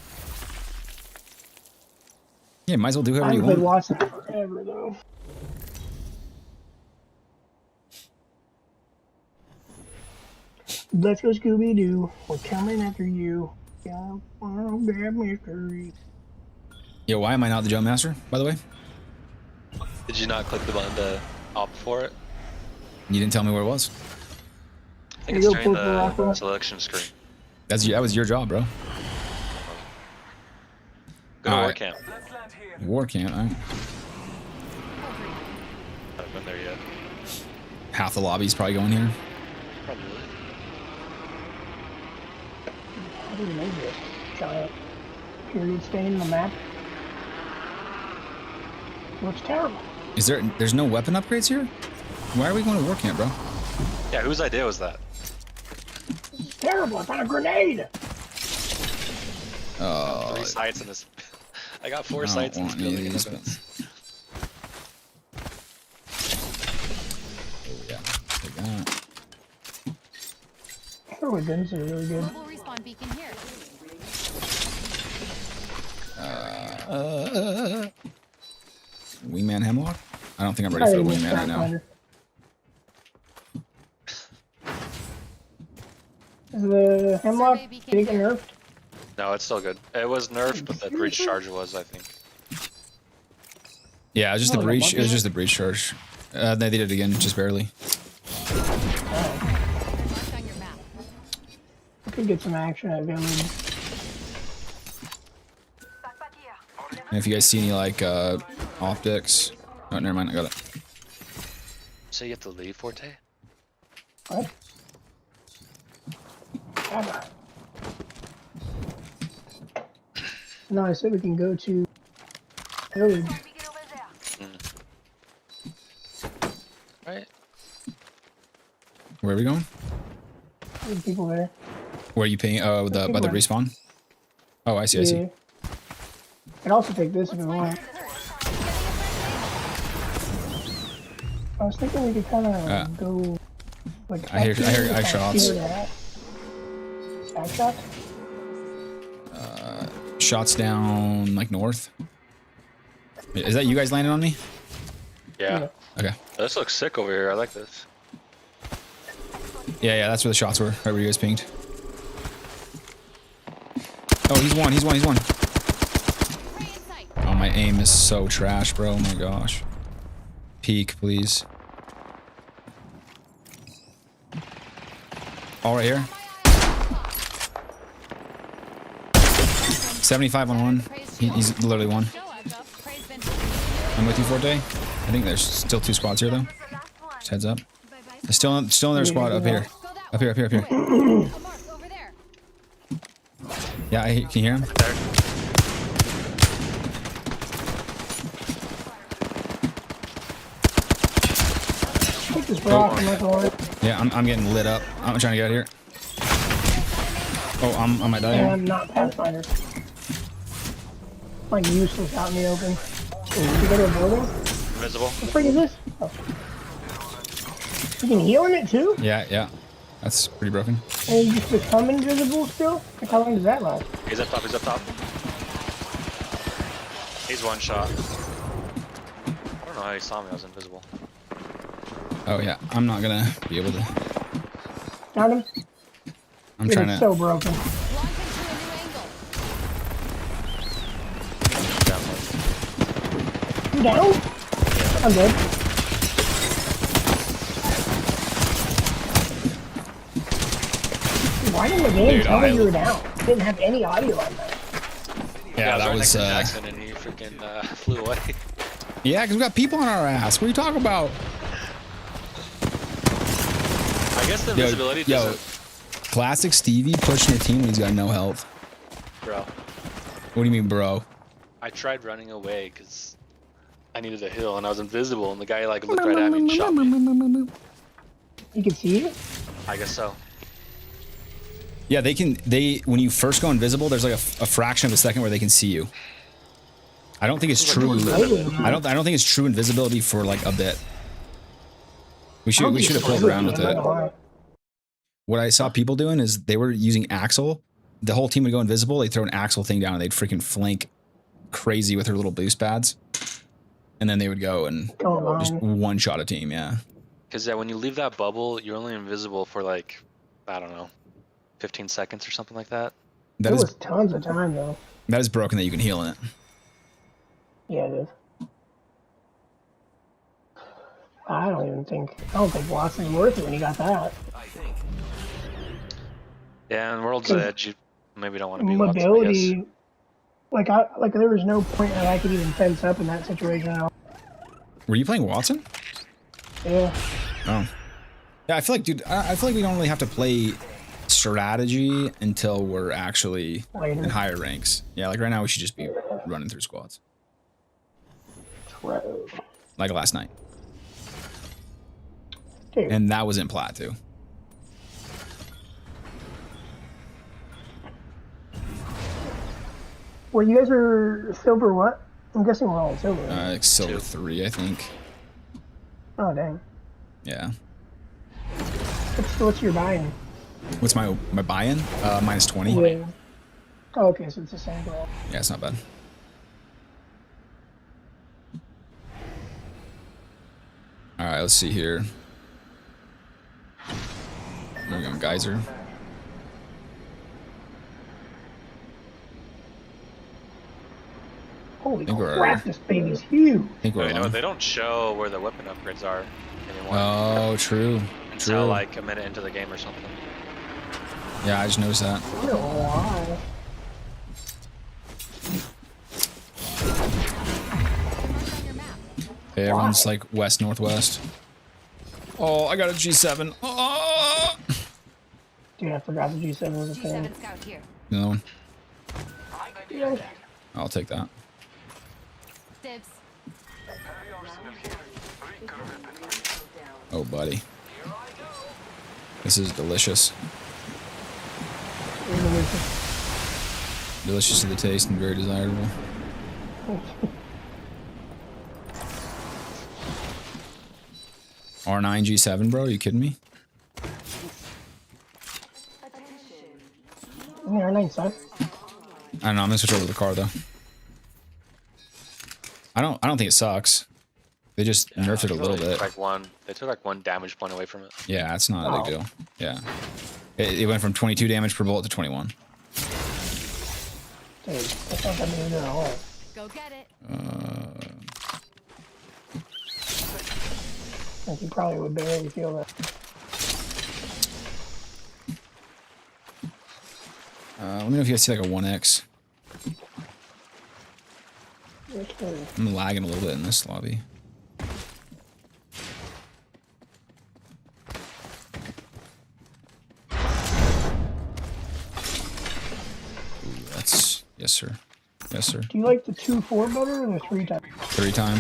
A: yeah, might as well do
F: I
A: whatever you
F: haven't played
A: want.
F: Watson forever though. Let's go Scooby Doo. We're coming after you. Yeah, grab mystery.
A: Yo, why am I not the jump master, by the way?
D: Did you not click the button to opt for it?
A: You didn't tell me where it was.
D: I think
F: You
D: it's
F: go
D: during
F: pull the rock
D: the
F: off.
D: selection screen.
A: That was your job, bro.
D: Go to
A: Alright.
D: work camp.
E: Let's land here.
A: War camp. All right.
D: Haven't been there yet.
A: Half the lobby's probably going here.
D: Probably.
F: How do you make this? Giant period stain in the map. Looks terrible.
A: There's no weapon upgrades here? Why are we going to war camp, bro?
D: Yeah, whose idea was that?
F: It's terrible. I found a grenade.
A: Oh,
D: 3 sights in this. I got 4
A: I
D: sights in
A: don't
D: this
A: want any
D: building.
A: of these, yeah, take that.
F: Sure, weapons are really good.
C: Global respawn beacon here.
A: Wingman Hemlock? I don't think I'm ready for the Wingman right now.
F: Is the Hemlock
C: Survey beacon
F: big and
C: here.
F: nerfed?
D: No, it's still good. It was nerfed, but the breach charge was, I think.
A: Yeah, it was just
F: Oh,
A: the
F: the
A: breach. It was
F: bucket?
A: just the breach charge. They did it again, just barely.
C: Marked on your map.
F: I could get some action at Village.
E: Backpack here.
A: And if you guys see any like optics, oh, never mind, I got it.
D: So you have to leave, Forte?
F: What? Ever. No, I said we can go to Village.
E: Beacon over there.
D: Right?
A: Where are we going?
F: There's people there.
A: Where are you paying? Oh, by the respawn. Oh, I see. I see.
F: Yeah. Can also take this if you want. I was thinking we could kind of go like.
A: I hear
F: up
A: shots.
F: here to back shots.
A: Shots down like north. Is that you guys landing on me?
D: Yeah.
A: Okay.
D: This looks sick over here. I like this.
A: Yeah, that's where the shots were. Right where you guys pinged. Oh, he's one.
C: Prey in sight.
A: Oh, my aim is so trash, bro. Oh my gosh. Peek, please. All right here. 75 on one. He's literally one.
C: Show us up. Prey's been.
A: I'm with you, Forte. I think there's still 2 squads here, though. Just heads up. There's still in their squad up here.
C: Go that
A: Up here, up here, up here.
C: way. A mark over there.
A: Yeah, can you hear him?
D: There.
F: Take this rock and look on it.
A: Yeah, I'm getting lit up. I'm trying to get out of here. Oh, I might die
F: And
A: here.
F: I'm not Pathfinder. Like useless out in the open. Did you go to a building?
D: Invisible.
F: What the freak is this? Oh. You can heal in it too?
A: Yeah. That's pretty broken.
F: And you just become invisible still? Like how long does that last?
D: He's up top. He's up top. He's one shot. I don't know how he saw me. I was invisible.
A: Oh yeah, I'm not gonna be able to.
F: Found him?
A: I'm
F: It
A: trying
F: is
A: to.
F: so broken.
C: Launch into a new angle.
D: Down low.
F: You down? I'm dead. Why didn't the game
A: Dude,
F: tell me
A: I-
F: you were down? It didn't have any audio on that.
A: Yeah,
D: I
A: that
D: right
A: was.
D: next to Jackson and he freaking flew away.
A: Yeah, because we got people on our ass. What are you talking about?
D: I guess the invisibility
A: yo,
D: doesn't.
A: classic Stevie pushing a team when he's got no health.
D: Bro,
A: What do you mean, bro?
D: I tried running away because I needed a hill and I was invisible and the guy like looked right at me and shot me.
F: You can see it?
D: I guess so.
A: Yeah, when you first go invisible, there's like a fraction of a second where they can see you. I don't think it's true. I don't think it's true invisibility for like a bit. We should have played around with it. What I saw people doing is they were using Axel. The whole team would go invisible. They'd throw an Axel thing down and they'd freaking flank crazy with her little boost pads. And then they would go and just one shot a team. Yeah.
D: Because when you leave that bubble, you're only invisible for like I don't know, 15 seconds or something like that.
A: That
F: There
A: is
F: was tons of time though.
A: that is broken that you can heal in it.
F: Yeah, it is. I don't think Watson's worth it when you got that.
D: Yeah, and World's
F: Cause
D: Edge, you maybe don't want to be Watson, I guess.
F: mobility, like there was no point that I could even fence up in that situation at all.
A: Were you playing Watson?
F: Yeah.
A: Oh. Yeah, I feel like, dude, I feel like we don't really have to play strategy until we're actually
F: Later.
A: in higher ranks. Yeah, like right now we should just be running through squads.
F: True.
A: Like last night.
F: Dude,
A: And that was in plat too.
F: well, you guys are silver what? I'm guessing we're all in silver. Right?
A: Like silver
D: 2.
A: 3, I think.
F: Oh, dang.
A: Yeah.
F: What's your buy-in?
A: What's my buy-in? Minus 20.
F: Yeah. Oh, okay, so it's the same goal.
A: Yeah, it's not bad. All right, let's see here. There we go, Geyser.
F: Holy
A: think we're-
F: crap, this baby's huge.
A: I think we're
D: You know,
A: alone.
D: they don't show where the weapon upgrades are anymore
A: Oh, true.
D: until
A: True.
D: like a minute into the game or something.
A: Yeah, I just noticed that.
F: I don't know why.
C: Mark on your map.
A: Hey, everyone's like west northwest. Oh, I got a G7. Oh!
F: Dude, I forgot the G7 was a thing.
C: G7 scout here.
A: Another one.
F: Yeah.
A: I'll take that.
C: Dibs.
A: Oh, buddy. This is delicious. Delicious to the taste and very desirable. R9 G7, bro? Are you kidding me?
F: Yeah, R9 son.
A: I don't know. I'm gonna switch over to the car though. I don't think it sucks. They just nerfed it a little bit.
D: They took like one damage point away from it.
A: Yeah, it's not a big deal. Yeah, it went from 22 damage per bullet to 21.
F: Dude, that's not that many at all.
C: Go get it.
F: I think you probably would barely feel that.
A: Let me know if you guys see like a 1x.
F: Okay.
A: I'm lagging a little bit in this lobby. Ooh, that's yes, sir. Yes, sir.
F: Do you like the 2-4 better or the 3 time?
A: 3 time.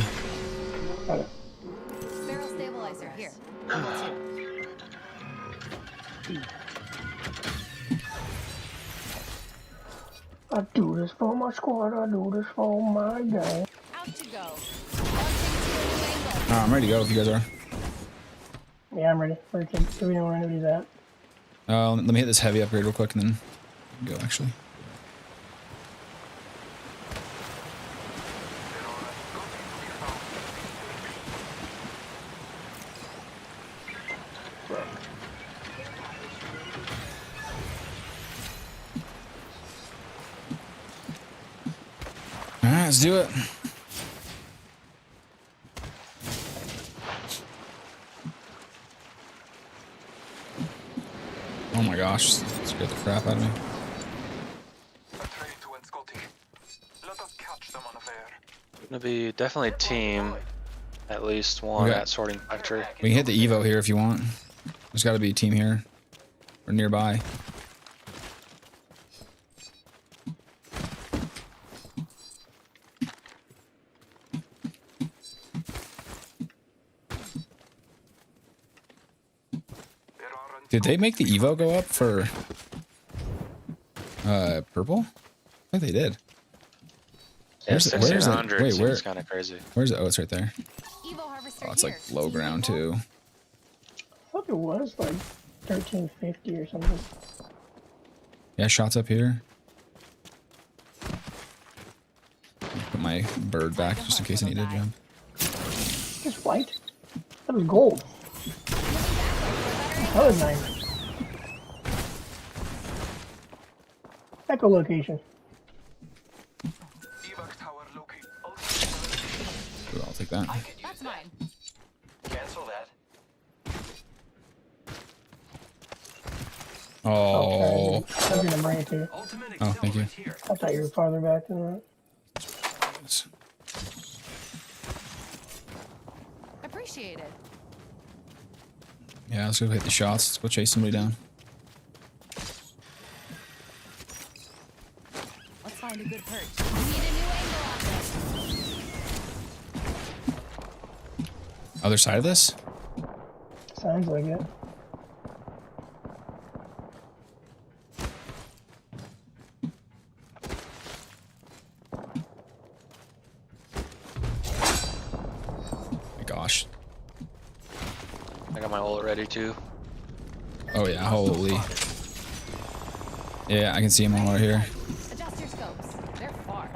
F: Better.
C: Barrel stabilizer here. Level 2.
F: I do this for my squad, I do this for my gang.
C: Out to go. LJ2
A: I'm ready to go if you guys are.
F: Yeah, I'm ready. Do we know where anybody's at?
A: Let me hit this heavy upgrade real quick and then go actually. Alright, let's do it. Oh my gosh, that scared the crap out of me.
D: Gonna be definitely team, at least one
A: Okay.
D: at sorting factory.
A: We can hit the Evo here if you want. There's gotta be a team here. Or nearby. Did they make the Evo go up for purple? I think they did.
D: Yeah,
A: Where's the- where's the-
D: 1600
A: wait, where-
D: seems kind of crazy.
A: Where's it? Oh, it's right there.
C: Evo harvester
A: Oh, it's like
C: here.
A: low ground too.
F: I thought it was like 1350 or something.
A: Yeah, shots up here. Put my bird back just in case I need to jump.
F: Just white? That was gold. That was nice. Echolocation.
E: Evac tower located.
A: Ooh, I'll take that.
C: That's mine.
E: Cancel that.
A: Oh.
F: Okay. I was gonna bring it to you.
E: Ultimate
A: Oh, thank you.
E: accelerant here.
F: I thought you were farther back than that.
C: Appreciate it.
A: Yeah, let's go hit the shots. Let's go chase somebody down.
C: Let's find a good perch. We need a new angle on this.
A: Other side of this?
F: Sounds like it.
A: My gosh.
D: I got my ult ready too.
A: Oh yeah, holy. Yeah, I can see him all right here.
C: Adjust your scopes. They're far.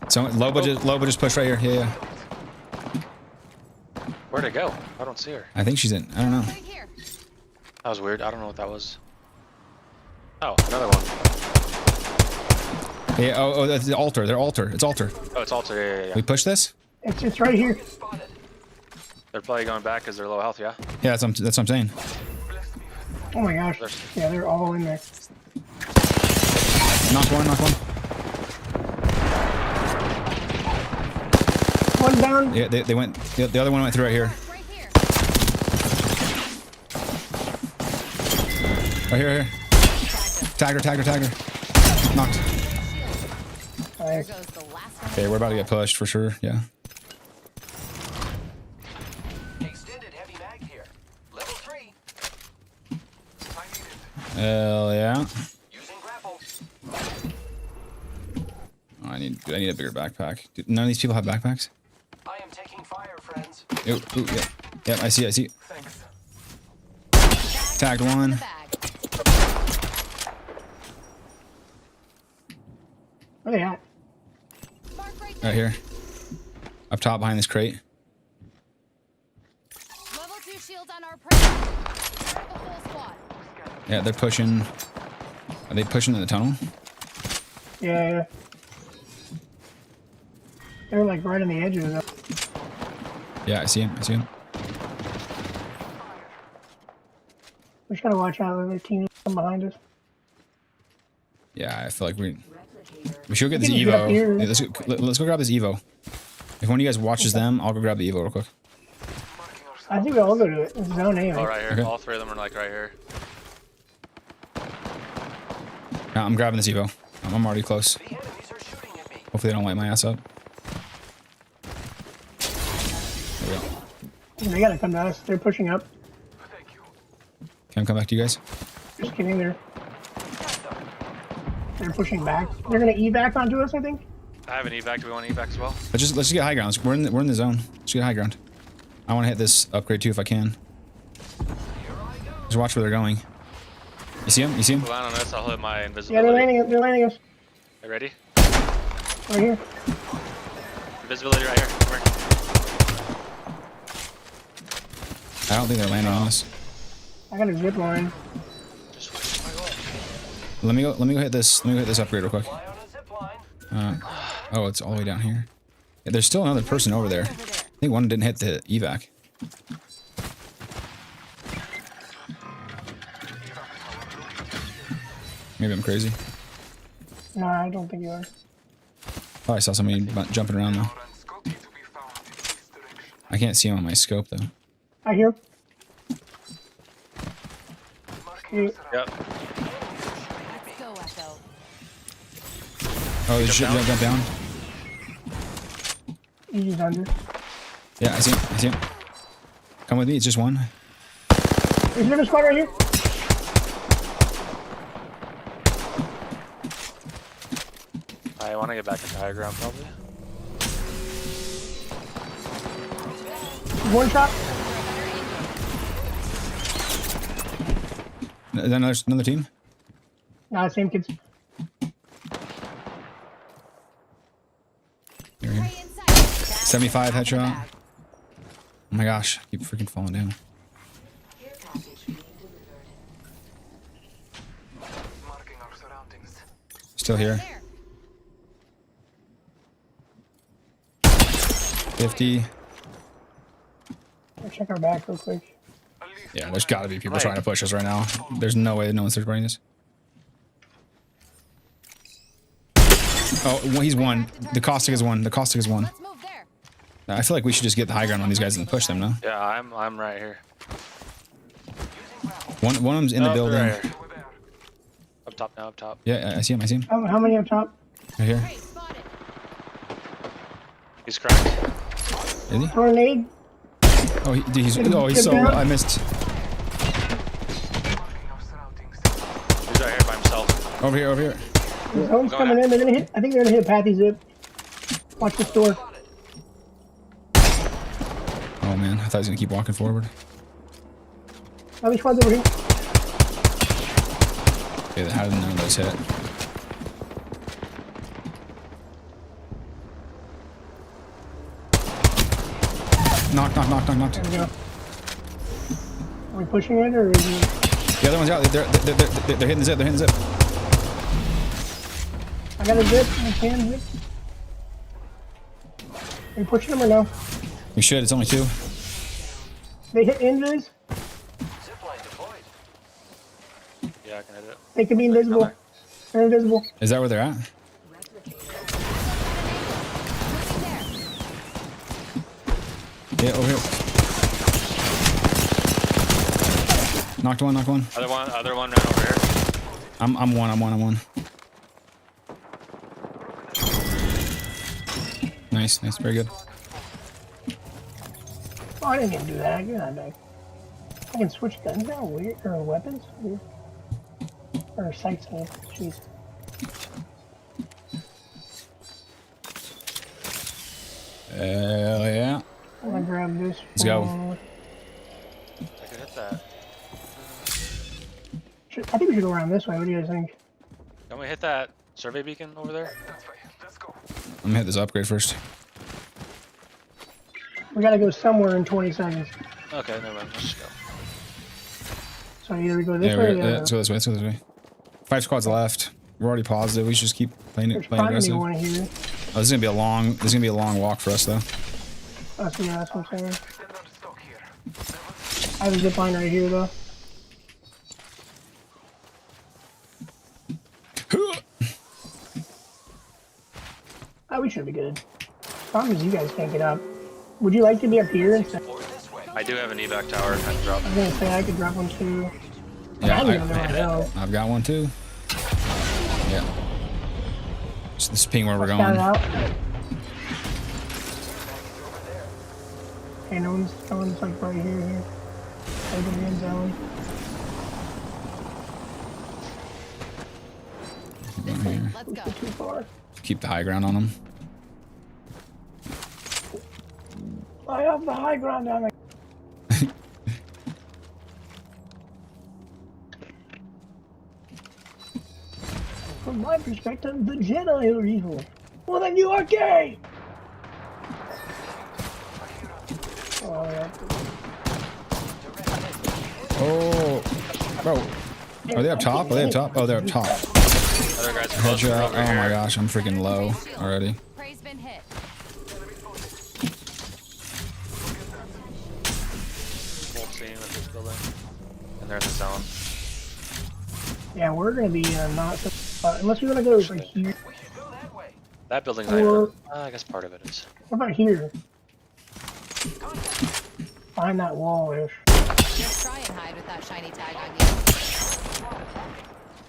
A: So Loba just pushed right here. Yeah, yeah.
D: Where'd it go? I don't see her.
A: I think she's in. I don't know.
C: Right here.
D: That was weird. I don't know what that was. Oh, another one.
A: Yeah. Oh, that's the altar. They're altar. It's altar.
D: Oh, it's altar. Yeah, yeah, yeah.
A: We push this?
F: It's just right here.
D: They're probably going back because they're low health. Yeah.
A: Yeah, that's what I'm saying.
F: Oh my gosh. Yeah, they're all in there.
A: Knock one. Knock one.
F: One down.
A: Yeah, they went. The other one went through right here.
C: Right here.
A: Right here. Right here. Tag her. Knocked.
C: There
F: Nice.
C: goes the last one.
A: Okay, we're about to get pushed for sure. Yeah.
E: Extended heavy mag here. Level 3.
A: Hell yeah.
E: Using grapple.
A: Oh, I need a bigger backpack. None of these people have backpacks.
E: I am taking fire, friends.
A: Ooh, yeah. Yep, I see.
E: Thanks.
A: Tagged one.
C: Bag.
F: Where they at?
C: Mark right
A: Right
C: there.
A: here. Up top behind this crate.
C: Level 2 shields on our prey. Part of the whole squad.
A: Yeah, they're pushing. Are they pushing in the tunnel?
F: Yeah. They're like right on the edge of it.
A: Yeah, I see him.
F: We just gotta watch out that their team come behind us.
A: Yeah, I feel like we should get this
F: We can get up
A: Evo.
F: here.
A: Yeah, let's go grab this Evo. If one of you guys watches them, I'll go grab the Evo real quick.
F: I think we all go to it. It's zone A.
D: Oh,
F: Right?
D: right here.
A: Okay.
D: All three of them are like right here.
A: Nah, I'm grabbing this Evo. I'm already close.
E: The enemies are shooting at me.
A: Hopefully they don't light my ass up. There we go.
F: They gotta come to us. They're pushing up.
E: Thank you.
A: Can I come back to you guys?
F: Just kidding. They're pushing back. They're gonna evac onto us, I think.
D: I have an evac. Do we want an evac as well?
A: Let's just get high ground. We're in the zone. Let's get high ground. I want to hit this upgrade too if I can. Just watch where they're going. You see him?
D: We'll land on this. I'll hit my
F: Yeah,
D: invisibility.
F: they're landing us.
D: You ready?
F: Right here.
D: Invisibility right here. Come here.
A: I don't think they're landing on us.
F: I got a zip line.
D: Just wait. Oh my God.
A: Let me go hit this. Let me go hit this upgrade real quick.
E: Fly on a zip line.
A: Oh, it's all the way down here. Yeah, there's still another person over there. I think one didn't hit the evac. Maybe I'm crazy.
F: No, I don't think you are.
A: Oh, I saw somebody jumping around though. I can't see him on my scope though.
F: I hear. He,
D: Yep.
C: Let's go, Echo.
A: Oh, he jumped down.
F: he's under.
A: Yeah, I see him. Come with me. It's just one.
F: There's another squad right here.
D: I want to get back into higher ground probably.
F: One shot.
A: Is that another team?
F: Nah, same kids.
A: Here, here.
C: Prey inside.
A: 75 headshot. Oh my gosh, I keep freaking falling down.
E: Marking our surroundings.
A: Still here.
C: There.
A: 50.
F: I'll check our back real quick.
A: Yeah, there's got to be people trying to push us right now. There's no way no one's supporting this. Oh, well, he's one. The Caustic is one. The Caustic is one.
C: Let's move there.
A: I feel like we should just get the high ground on these guys and push them, no?
D: Yeah, I'm right here.
A: One of them's in the
D: Oh,
A: building.
D: right here. Up top now, up top.
A: Yeah, I see him. I see him.
F: How many up top?
A: Right here.
C: Great, spotted.
D: He's cracked.
A: Is he?
F: Grenade.
A: Oh, he's so low. I missed.
D: He's right here by himself.
A: Over here, over here.
F: The zone's
D: Go
F: coming
D: ahead.
F: in. They're gonna hit. I think they're gonna hit Pathy Zip. Watch this door.
A: Oh man, I thought he was gonna keep walking forward.
F: How many squads over here?
A: Okay, how did none of those hit? Knock.
F: There we go. Are we pushing it or is it?
A: The other one's out. They're hitting the zip. They're hitting the zip.
F: I got a zip. I can zip. Are you pushing them or no?
A: We should. It's only 2.
F: They hit invis.
E: Zipline deployed.
D: Yeah, I can hit it.
F: They can be invisible. They're invisible.
A: Is that where they're at? Yeah, over here. Knocked one.
D: Other one ran over here.
A: I'm one. Nice, very good.
F: Oh, I didn't even do that. Get that back. I can switch guns now. Weird. Or weapons. Weird. Or sights. Jeez.
A: Hell yeah.
F: I'm gonna grab this.
A: Let's go.
D: I can hit that.
F: I think we should go around this way. What do you guys think?
D: Can we hit that survey beacon over there?
A: I'm gonna hit this upgrade first.
F: We gotta go somewhere in 20 seconds.
D: Okay, never mind. Let's just go.
F: So either we go this
A: Yeah,
F: way or
A: let's go this way. Let's go this way. 5 squads left. We're already positive. We should just keep playing
F: There's
A: playing
F: probably
A: aggressive.
F: one here.
A: Oh, this is gonna be a long walk for us though.
F: Oh, so yeah, that's what I'm saying. I have a zip line right here though. Oh, we should be good. Problem is you guys can't get up. Would you like to be up here instead?
D: I do have an evac tower. I can drop.
F: I was gonna say I could drop one too.
A: Yeah,
F: I don't know myself.
A: I've got one too. Yeah. So this is ping where we're
F: Scout it
A: going.
F: out. Okay, no one's coming. It's like right here. Over the end zone.
A: Keep going here.
C: Let's go.
F: Too far.
A: Keep the high ground on them.
F: I have the high ground down there. From my perspective, the Jedi are evil. Well, then you are gay! Oh, yeah.
A: Oh, bro. Are they up top? Are they up top? Oh, they're up top.
D: Other guys are closer
A: Headshot.
D: over
A: Oh
D: here.
A: my gosh, I'm freaking low already.
C: Prey's been hit.
D: Full team at this building. And they're in the zone.
F: Yeah, we're gonna be not unless we wanna go right here.
D: That building's not
F: Or-
D: even. I guess part of it is.
F: What about here? Find that wall-ish.
C: Just try and hide with that shiny tag on you.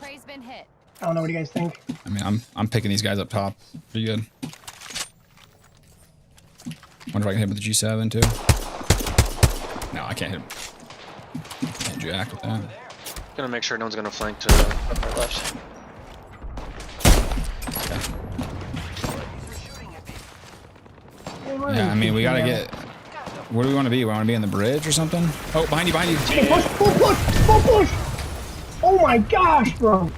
C: Prey's been hit.
F: I don't know what you guys think.
A: I mean, I'm picking these guys up top. Pretty good. Wonder if I can hit with the G7 too. No, I can't hit him. Can't jack with that.
D: Gonna make sure no one's gonna flank to our left.
A: Yeah, I mean, we gotta get. Where do we want to be? We want to be on the bridge or something? Oh, behind you, behind you.
F: Hey, push! Push! Oh my gosh, bro!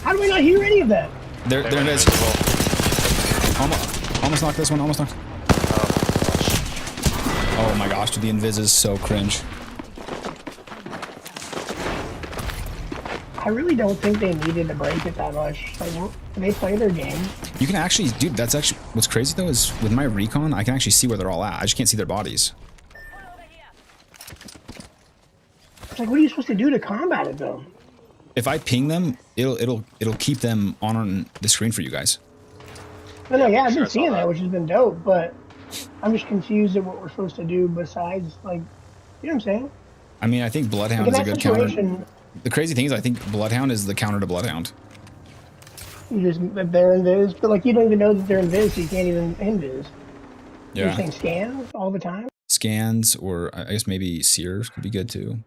F: How do we not hear any of that?
A: They're invis. Almost knocked this one. Almost knocked. Oh my gosh, dude, the invis is so cringe.
F: I really don't think they needed to break it that much. Like, they play their game.
A: You can actually, dude, that's actually, what's crazy though is with my recon, I can actually see where they're all at. I just can't see their bodies.
F: It's like, what are you supposed to do to combat it though?
A: If I ping them, it'll keep them on the screen for you guys.
F: No, yeah, I've
D: Sure,
F: been
D: I saw
F: seeing that,
D: that.
F: which has been dope, but I'm just confused at what we're supposed to do besides, like, you know what I'm saying?
A: I mean, I think Bloodhound
F: Like,
A: is
F: in
A: a
F: that
A: good counter.
F: situation,
A: The crazy thing is I think Bloodhound is the counter to Bloodhound.
F: you just, they're invis, but like, you don't even know that they're invis, so you can't even invis. You're
A: Yeah.
F: saying scan all the time?
A: Scans, or I guess maybe Sears could be good too.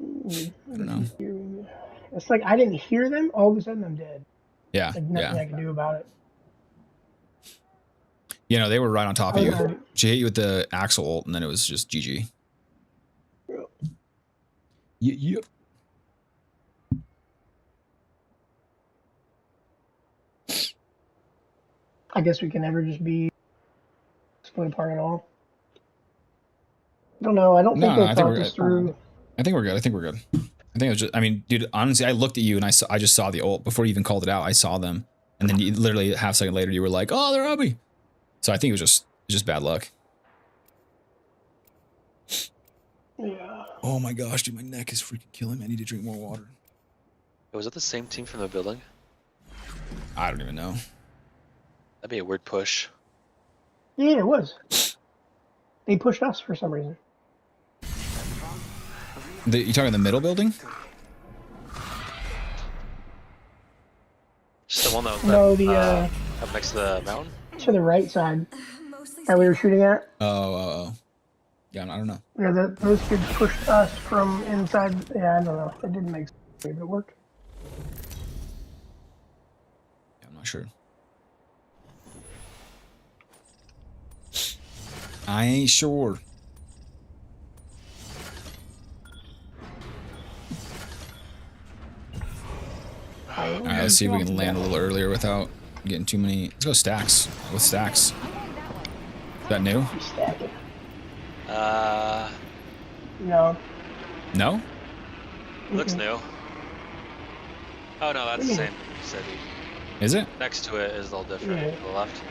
A: I don't know.
F: It's like, I didn't hear them, all of a sudden I'm dead.
A: Yeah,
F: Like, nothing
A: yeah.
F: I can do about it.
A: You know, they were right on top of you.
F: Okay.
A: She hit you with the Axel ult, and then it was just GG. Yep.
F: I guess we can never just be split apart at all. I don't know. I don't think
A: No,
F: they
A: I think
F: thought
A: we're
F: this
A: good.
F: through.
A: I think we're good. I think we're good. I think it was just, I mean, dude, honestly, I looked at you and I just saw the ult before you even called it out. I saw them. And then you, literally a half second later, you were like, oh, they're on me. So I think it was just bad luck.
F: Yeah.
A: Oh my gosh, dude, my neck is freaking killing me. I need to drink more water.
D: Was it the same team from the building?
A: I don't even know.
D: That'd be a weird push.
F: Yeah, it was. They pushed us for some reason.
A: You talking the middle building?
D: Just the one that,
F: No, the
D: up next to the mountain?
F: to the right side that we were shooting at.
A: Oh. Yeah, I don't know.
F: Yeah, those kids pushed us from inside. Yeah, I don't know. It didn't make sense, but it worked.
A: Yeah, I'm not sure. I ain't sure. All right, let's see if we can land a little earlier without getting too many. Let's go stacks. With stacks. Is that new?
F: Stack it.
D: No.
F: No.
D: Looks new. Oh no, that's the same city.
A: Is it?
D: Next to it is a little different.
F: Yeah.
D: To the left.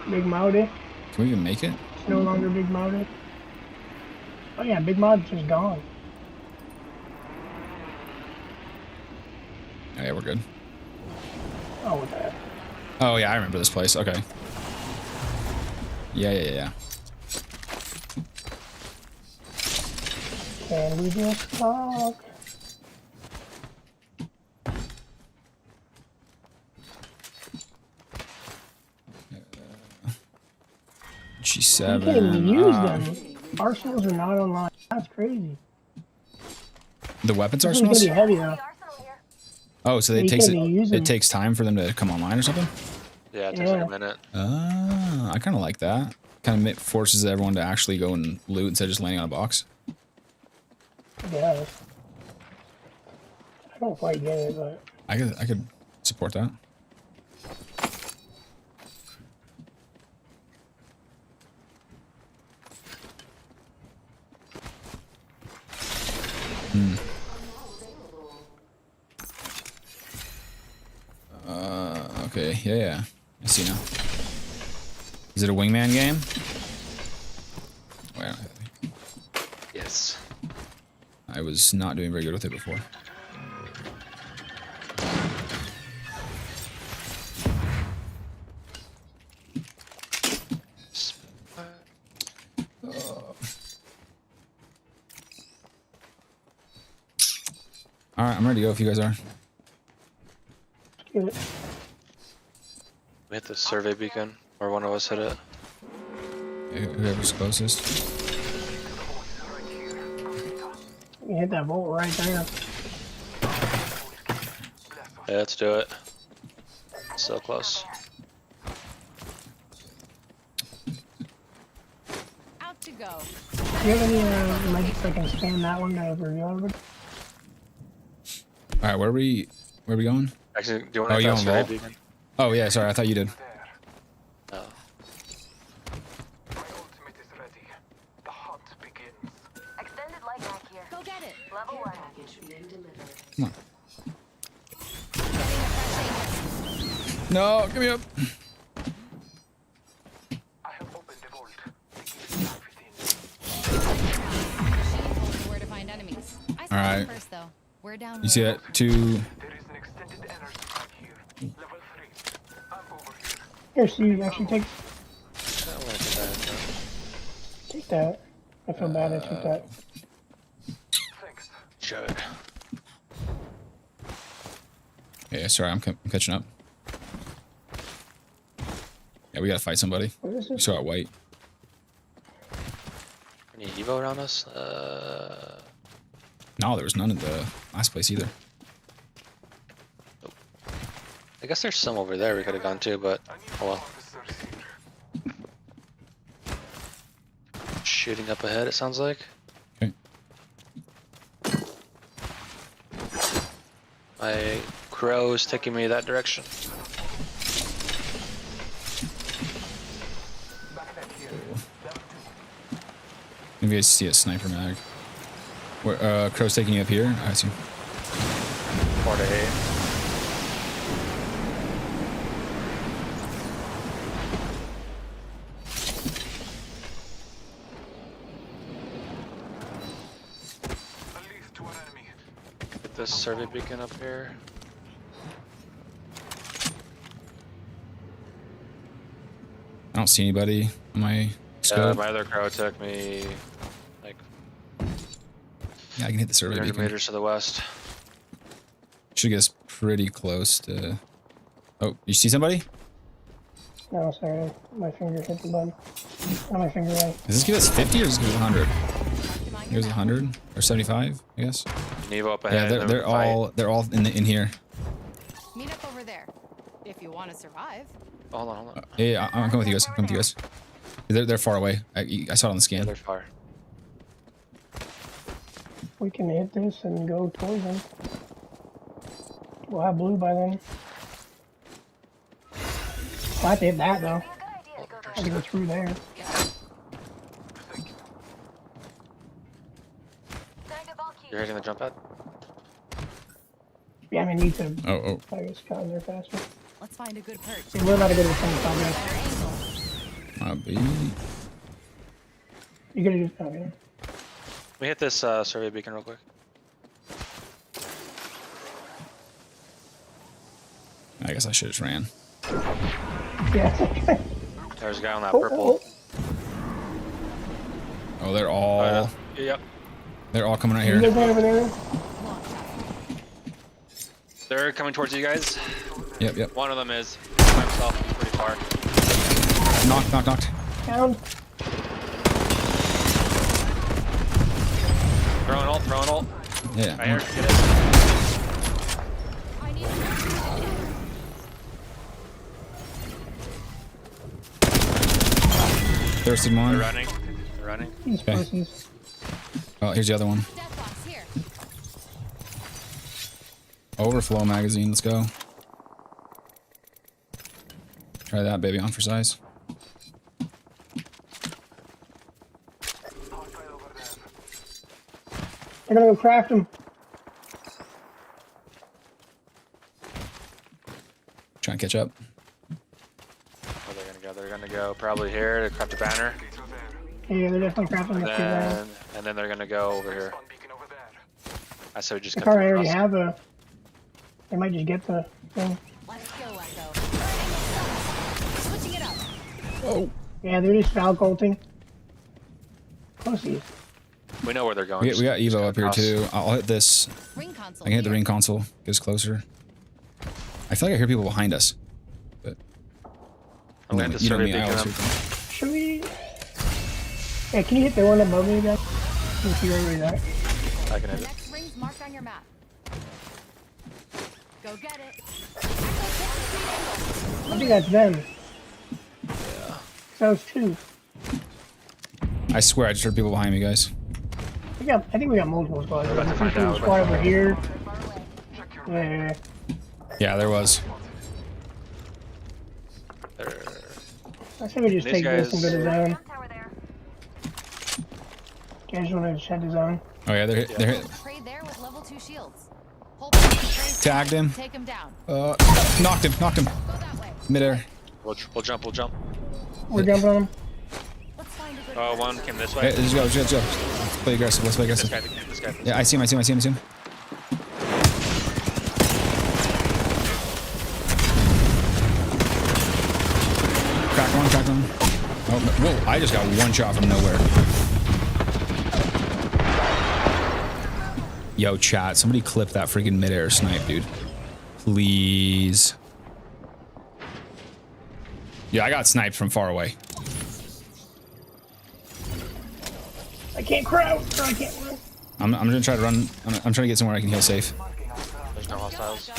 F: Big Maudi.
A: Can we even make it?
F: It's no longer Big Maudi. Oh yeah, Big Maudi's just gone.
A: Oh, yeah, we're good.
F: Oh, what the heck?
A: Oh yeah, I remember this place. Okay. Yeah.
F: Can we just talk?
A: G7.
F: You can't even use them. Arsenals are not online. That's crazy.
A: The weapons
F: This one's
A: arsenals?
F: gonna be heavy though.
A: Oh, so
F: You
A: it takes
F: can't even use them.
A: it takes time for them to come online or something?
D: Yeah, it takes like
F: Yeah.
D: a minute.
A: I kind of like that. Kind of forces everyone to actually go and loot instead of just landing on a box.
F: Yeah. I don't quite get it, but
A: I could support that. Okay, yeah. I see now. Is it a wingman game? Well,
D: Yes.
A: I was not doing very good with it before. Alright, I'm ready to go if you guys are.
F: get it.
D: We hit the survey beacon, or one of us hit it.
A: Whoever's closest.
F: You hit that bolt right there.
D: Yeah, let's do it. So close.
C: Out to go.
F: Do you have any magic I can scan that one to review everybody?
A: Alright, where are we going?
D: Actually, do you want
A: Oh,
D: to
A: you
D: hit
A: on
D: that survey
A: vault?
D: beacon?
A: Oh yeah, sorry, I thought you did.
D: Oh.
E: My ultimate is ready. The hunt begins.
G: Extended light back here.
C: Go get it.
G: Level 1.
A: Come on.
C: Getting a fresh aid.
A: No, give me up.
E: I have opened the vault.
C: Machine told me where to find enemies. I saw
A: All
C: them
A: right.
C: first though. We're down.
A: You see
C: road.
A: that? 2.
E: There is an extended energy pack here. Level 3. I'm over here.
F: Here, Steve, actually take
D: I don't want to do that.
F: that. I feel bad I took that.
E: Thanks.
D: Chug.
A: Yeah, sorry, I'm catching up. Yeah, we gotta fight somebody.
F: What is
A: We
F: this?
A: saw it white.
D: Any Evo around us?
A: No, there was none in the last place either.
D: I guess there's some over there we could have gone to, but oh well.
E: Officers here.
D: Shooting up ahead, it sounds like.
A: Okay.
D: My crow's taking me that direction.
E: Backpack here. Level 2.
A: Maybe I see a sniper mag. Where Crow's taking you up here? I see.
D: 4 to 8.
E: At least to an enemy.
D: Get this survey beacon up here.
A: I don't see anybody on my scope.
D: My other crow took me like
A: Yeah, I can hit the survey
D: 300
A: beacon.
D: meters to the west.
A: Should get us pretty close to. Oh, you see somebody?
F: No, sorry. My finger hit the button. Not my finger right.
A: Does this give us 50 or does this give us 100?
C: Marked him on your
A: Here's
C: map.
A: 100 or 75, I guess.
D: Nevo up
A: Yeah,
D: ahead. and then we fight.
A: they're all in here.
C: Meet up over there. If you want to survive.
D: Hold on, hold on.
A: Yeah, I'm coming with you guys. I'm coming with you guys. They're far away. I saw it on the
D: Yeah,
A: scan.
D: they're far.
F: We can hit this and go towards them. We'll have blue by then. We'll have to hit that though.
G: Be a good idea to go
F: I have to go through there.
G: Snag a bulk
D: You're hitting the jump pad?
F: Yeah, I mean, need to.
A: Oh.
F: I guess got in there faster.
C: Let's find a good perch.
F: See, we're about to go to the 25 minutes.
C: Better angle.
A: Be.
F: You gotta just. Okay.
D: Let me hit this survey beacon real quick.
A: I guess I should have just ran.
F: Yeah.
D: There's a guy on that
F: Oh,
D: purple.
A: Oh, they're all
D: Oh, yeah. Yep.
A: they're all coming right
F: You guys
A: here.
F: right over there?
C: Long shot.
D: They're coming towards you guys.
A: Yep.
D: One of them is by himself, pretty far.
A: Knocked.
F: Down.
D: Throwing ult.
A: Yeah.
D: Right here, get it.
C: I need to
A: Thirsted
D: They're
A: one.
D: running.
F: These
A: Okay.
F: pussies.
A: Oh, here's the other one.
C: death box here.
A: Overflow magazine. Let's go. Try that, baby, on for size.
E: Hostile over there.
F: They're gonna go craft them.
A: Try and catch up.
D: Where they're gonna go? They're gonna go probably here to craft a banner.
E: These are there.
F: Yeah, they're definitely crafting
D: And
F: this too now.
D: then they're gonna go over here.
E: Spawn beacon over there.
D: I said we just
F: They
D: cut
F: probably already
D: across.
F: have a. They might just get the thing.
C: Let's go, Echo. Switching it up.
A: Oh.
F: Yeah, they're just foul colting. Pussies.
D: We know where they're going.
A: We got
D: just
A: Evo
D: cut
A: up here
D: across.
A: too. I'll hit this.
C: Ring console.
A: I can hit the
C: here.
A: ring console. Get us closer. I feel like I hear people behind us. But
D: I'm gonna hit the
A: you know
D: survey
A: me, I
D: beacon
A: always
D: up.
A: hear them.
F: Should we? Yeah, can you hit the one above me again? Can you see where we're at?
D: I can hit it.
C: Next ring's marked on your map. Go get it.
F: I think that's them.
A: Yeah.
F: Those two.
A: I swear I just heard people behind me, guys.
F: I think we got multiple squads.
D: We're about to
F: There's
D: find
F: a
D: out.
F: squad over here.
E: Check your
F: Yeah.
A: Yeah, there was.
D: They're-
F: I say we just
D: These
F: take this and go
D: guys-
F: to zone.
G: Jump tower there.
F: Casual to shed his own.
A: Oh yeah, they're hit.
C: Prey there with level 2 shields. Hold on, Prey's
A: Tagged him.
C: Take him down.
A: Knocked him.
C: Go that way.
A: Midair.
D: We'll jump. We'll jump.
F: We're jumping on him.
C: Let's find a good
D: Oh, one came this way.
A: Hey, let's go. Let's play aggressive. Let's play
D: This
A: aggressive.
D: guy. This guy.
A: Yeah, I see him. Crack one. Oh, whoa, I just got one shot from nowhere. Yo, chat, somebody clip that freaking midair snipe, dude. Please. Yeah, I got sniped from far away.
F: I can't crouch, or I can't run.
A: I'm gonna try to run. I'm trying to get somewhere I can heal safe.
D: There's no hostiles.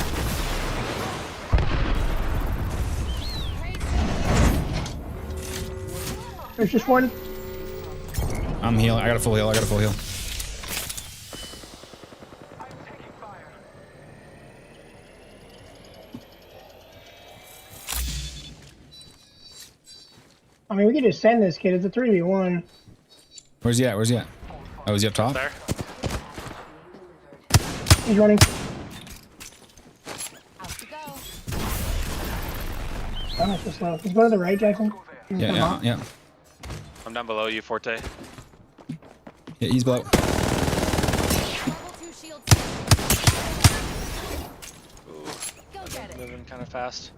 F: There's just one.
A: I'm healing. I got a full heal.
E: I'm taking fire.
F: I mean, we could just send this kid. It's a 3v1.
A: Where's he at? Oh, is he up top?
D: There.
F: He's running.
C: Out you go.
F: I'm not so slow. He's going to the right, Jackson. He's
A: Yeah,
F: come
A: yeah,
F: up.
A: yeah.
D: I'm down below you, Forte.
A: Yeah, he's below.
C: Level 2 shields.
D: Ooh,
C: Go get it.
D: moving kind of fast.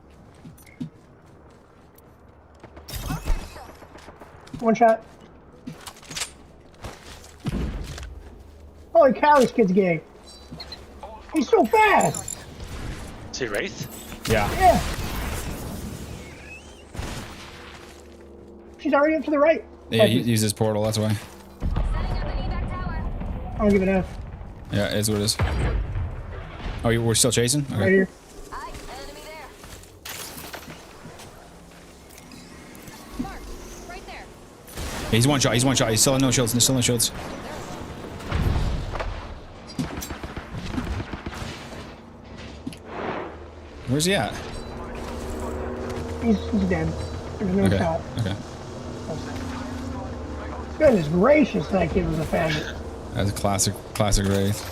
F: One shot. Holy cow, this kid's gay. He's so fast.
D: Is he Wraith?
A: Yeah.
F: Yeah. She's already up to the right.
A: Yeah, he uses portal. That's why.
G: Setting up an evac tower.
F: I don't give an F.
A: Yeah, it's what it is. Oh, we're still chasing? Okay.
F: Right here.
G: Aye, enemy there.
C: Mark, right there.
A: Yeah, he's one shot. He's still on no shields. Where's he at?
F: He's dead. There's no
A: Okay.
F: shot.
A: Okay.
F: Goodness gracious, that kid was a faggot.
A: That's a classic Wraith.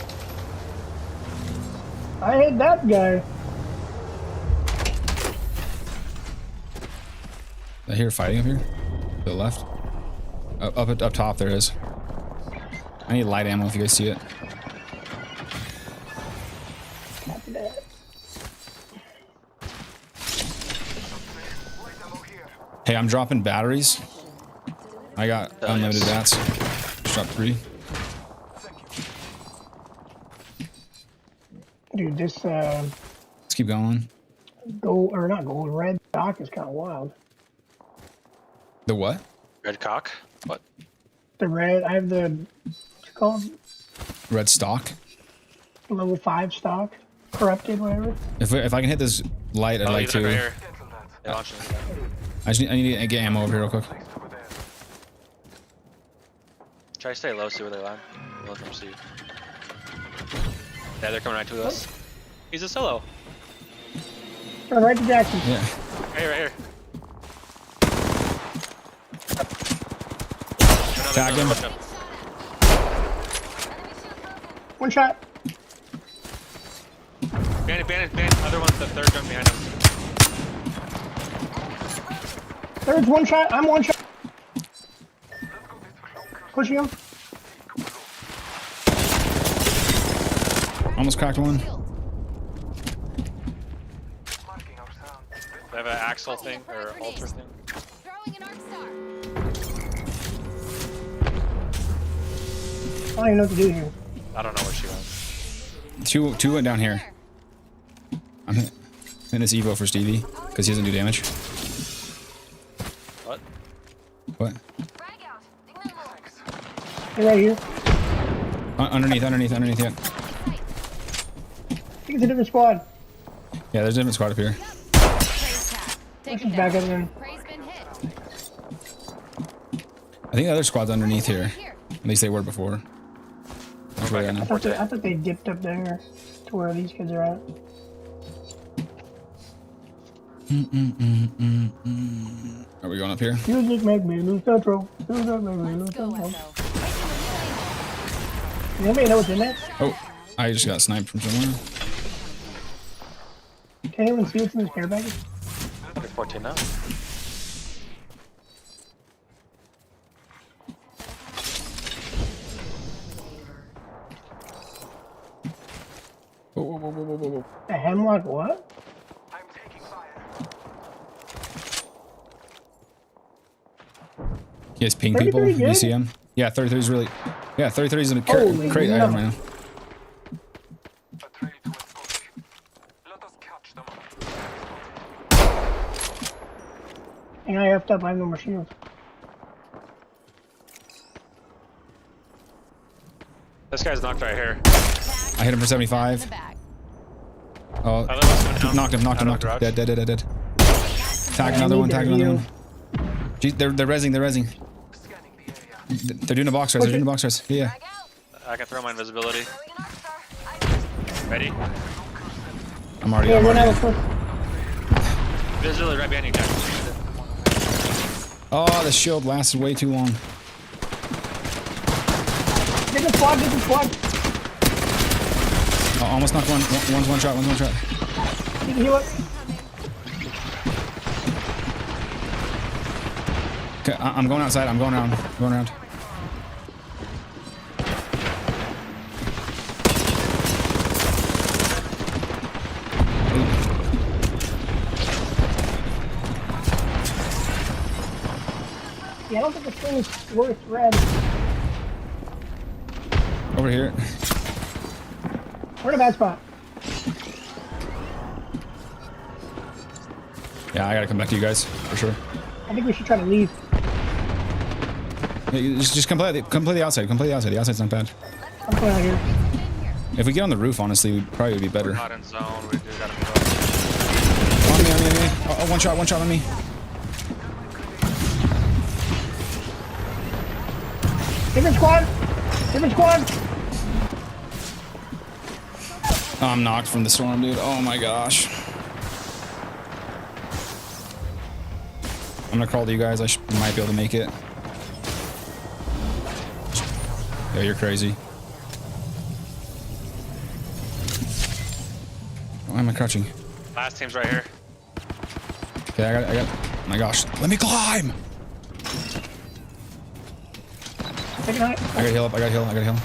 F: I hate that guy.
A: I hear fighting up here. To the left. Up top there is. I need light ammo if you guys see it.
F: Copy that.
E: Light ammo here.
A: Hey, I'm dropping batteries. I got unlimited bats. Just dropped 3.
F: Dude, this
A: Let's keep going.
F: red dock is kind of wild.
A: The what?
D: Red cock? What?
F: The red, I have the, what's it called?
A: Red stock.
F: Level 5 stock. Corrupted, whatever.
A: If I can hit this light, I'd like
D: he's right
A: to.
D: here.
E: Cancel that.
D: Yeah, launch it.
A: I need to get ammo over here real quick.
E: Placed over there.
D: Try to stay low, see where they land. Let them see. Yeah, they're coming right to us. He's a solo.
F: Turn right to Jackson.
A: Yeah.
D: Right here.
A: Tag him.
G: Enemy shield broken.
F: One shot.
D: Bandit. Other one's the third gun behind us.
F: Third's one shot. I'm one shot. Pushing him.
A: Almost cracked one.
E: Marking our sound.
D: They have an Axel thing or Ultra thing.
C: Throwing an arc star.
F: I don't even know what to do here.
D: I don't know where she went.
A: Two went down here. I'm hitting this Evo for Stevie because he doesn't do damage.
D: What?
A: What?
G: Frag out. Ignite.
F: They're right here.
A: Underneath. Yeah.
F: I think it's a different squad.
A: Yeah, there's a different squad up here.
C: Prey's tag. Take him
F: She's back
C: down.
F: up there.
C: Prey's been hit.
A: I think the other squad's underneath here.
C: Here.
A: At least they were before. That's where they are now.
F: I thought they dipped up there to where these kids are at.
A: Are we going up here?
F: Music make me lose control. Music make me lose
C: Go,
F: control.
C: Echo. Making a
F: Anybody know what's in there?
A: Oh, I just got sniped from somewhere.
F: Can anyone see what's in this care package?
D: You're 14 now.
A: Whoa, whoa, whoa, whoa, whoa, whoa.
F: A hemlock what?
E: I'm taking fire.
A: You guys ping
F: 33
A: people? You
F: good?
A: see them? Yeah, 33 is really. Yeah, 33 is a
F: Holy
A: crate
F: no.
A: item right now.
E: A trade was booked. Let us catch them.
F: And I effed up. I have no more shields.
D: This guy's knocked right here.
A: I hit him for
C: In
A: 75.
C: the back.
A: Oh,
D: Other one's went down.
A: knocked him.
D: Out of
A: Dead,
D: garage.
A: dead. Tag
F: I
A: another
F: need
A: one,
F: to
A: tag another
F: heal.
A: one. Gee, they're rezzing.
E: Scanning the area.
A: They're doing a box res. They're doing a box res. Yeah.
G: Frag out.
D: I can throw my invisibility.
G: Throwing an arc star.
D: Ready?
A: I'm already.
F: Yeah,
A: I'm
F: run out of
A: already.
F: foot.
D: Invisibility right behind you, Jack.
A: Oh, the shield lasted way too long.
F: Get the squad, get the squad.
A: Oh, almost knocked one. One's one shot.
F: You can heal it.
A: Okay, I'm going outside. I'm going around.
F: Yeah, I don't think this thing is worth red.
A: Over here.
F: We're in a bad spot.
A: Yeah, I gotta come back to you guys for sure.
F: I think we should try to leave.
A: Yeah, you just come play the outside. Come play the outside. The outside's not bad.
F: I'm going out here.
A: If we get on the roof, honestly, we probably would be better.
D: Not in zone. We do gotta move up.
A: On me. Oh, one shot on me.
F: Different squad.
A: Oh, I'm knocked from the storm, dude. Oh my gosh. I'm gonna crawl to you guys. I might be able to make it. Yeah, you're crazy. Why am I crouching?
D: Last team's right here.
A: Okay, I got. Oh my gosh. Let me climb!
F: Second height.
A: I gotta heal up. I gotta heal.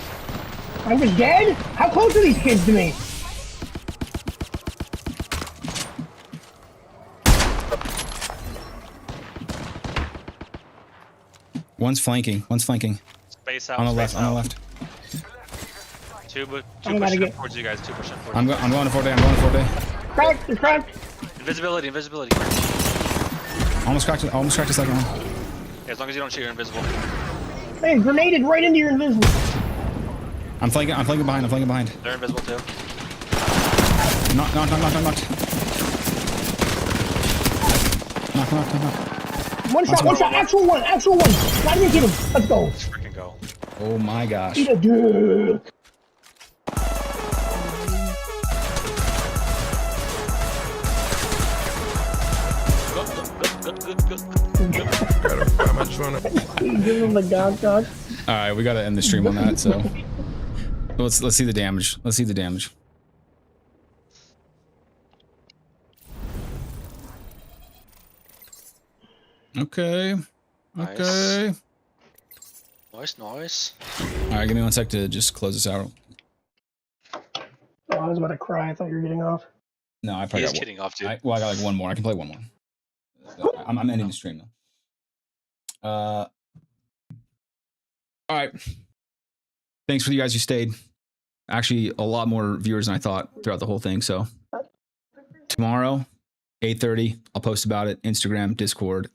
F: I'm just dead? How close are these kids to me?
A: One's flanking.
D: Space out.
A: On the
D: space
A: left.
D: out. Two
F: I'm about to
D: pushing
F: get-
D: towards you guys. 2% towards
A: I'm
D: you.
A: going to 4-day.
F: Cracked, it's cracked.
D: Invisibility.
A: Almost cracked the second one.
D: Yeah, as long as you don't shoot, you're invisible.
F: Hey, grenaded right into your invisible.
A: I'm flanking behind.
D: They're invisible too.
A: Knocked.
F: One shot, actual one. Not even get him. Let's go.
D: Let's freaking go.
A: Oh my gosh.
F: Eat a dick. Give him the god.
A: All right, we gotta end the stream on that. So let's see the damage. Okay.
D: Nice. Nice.
A: All right, give me 1 sec to just close this out.
F: Oh, I was about to cry. I thought you were getting off.
A: No, I probably
D: He's
A: got
D: kidding off, dude.
A: I got like one more. I can play one more. I'm ending the stream though. All right. Thanks for you guys who stayed. Actually, a lot more viewers than I thought throughout the whole thing. So tomorrow, 8:30, I'll post about it. Instagram, Discord,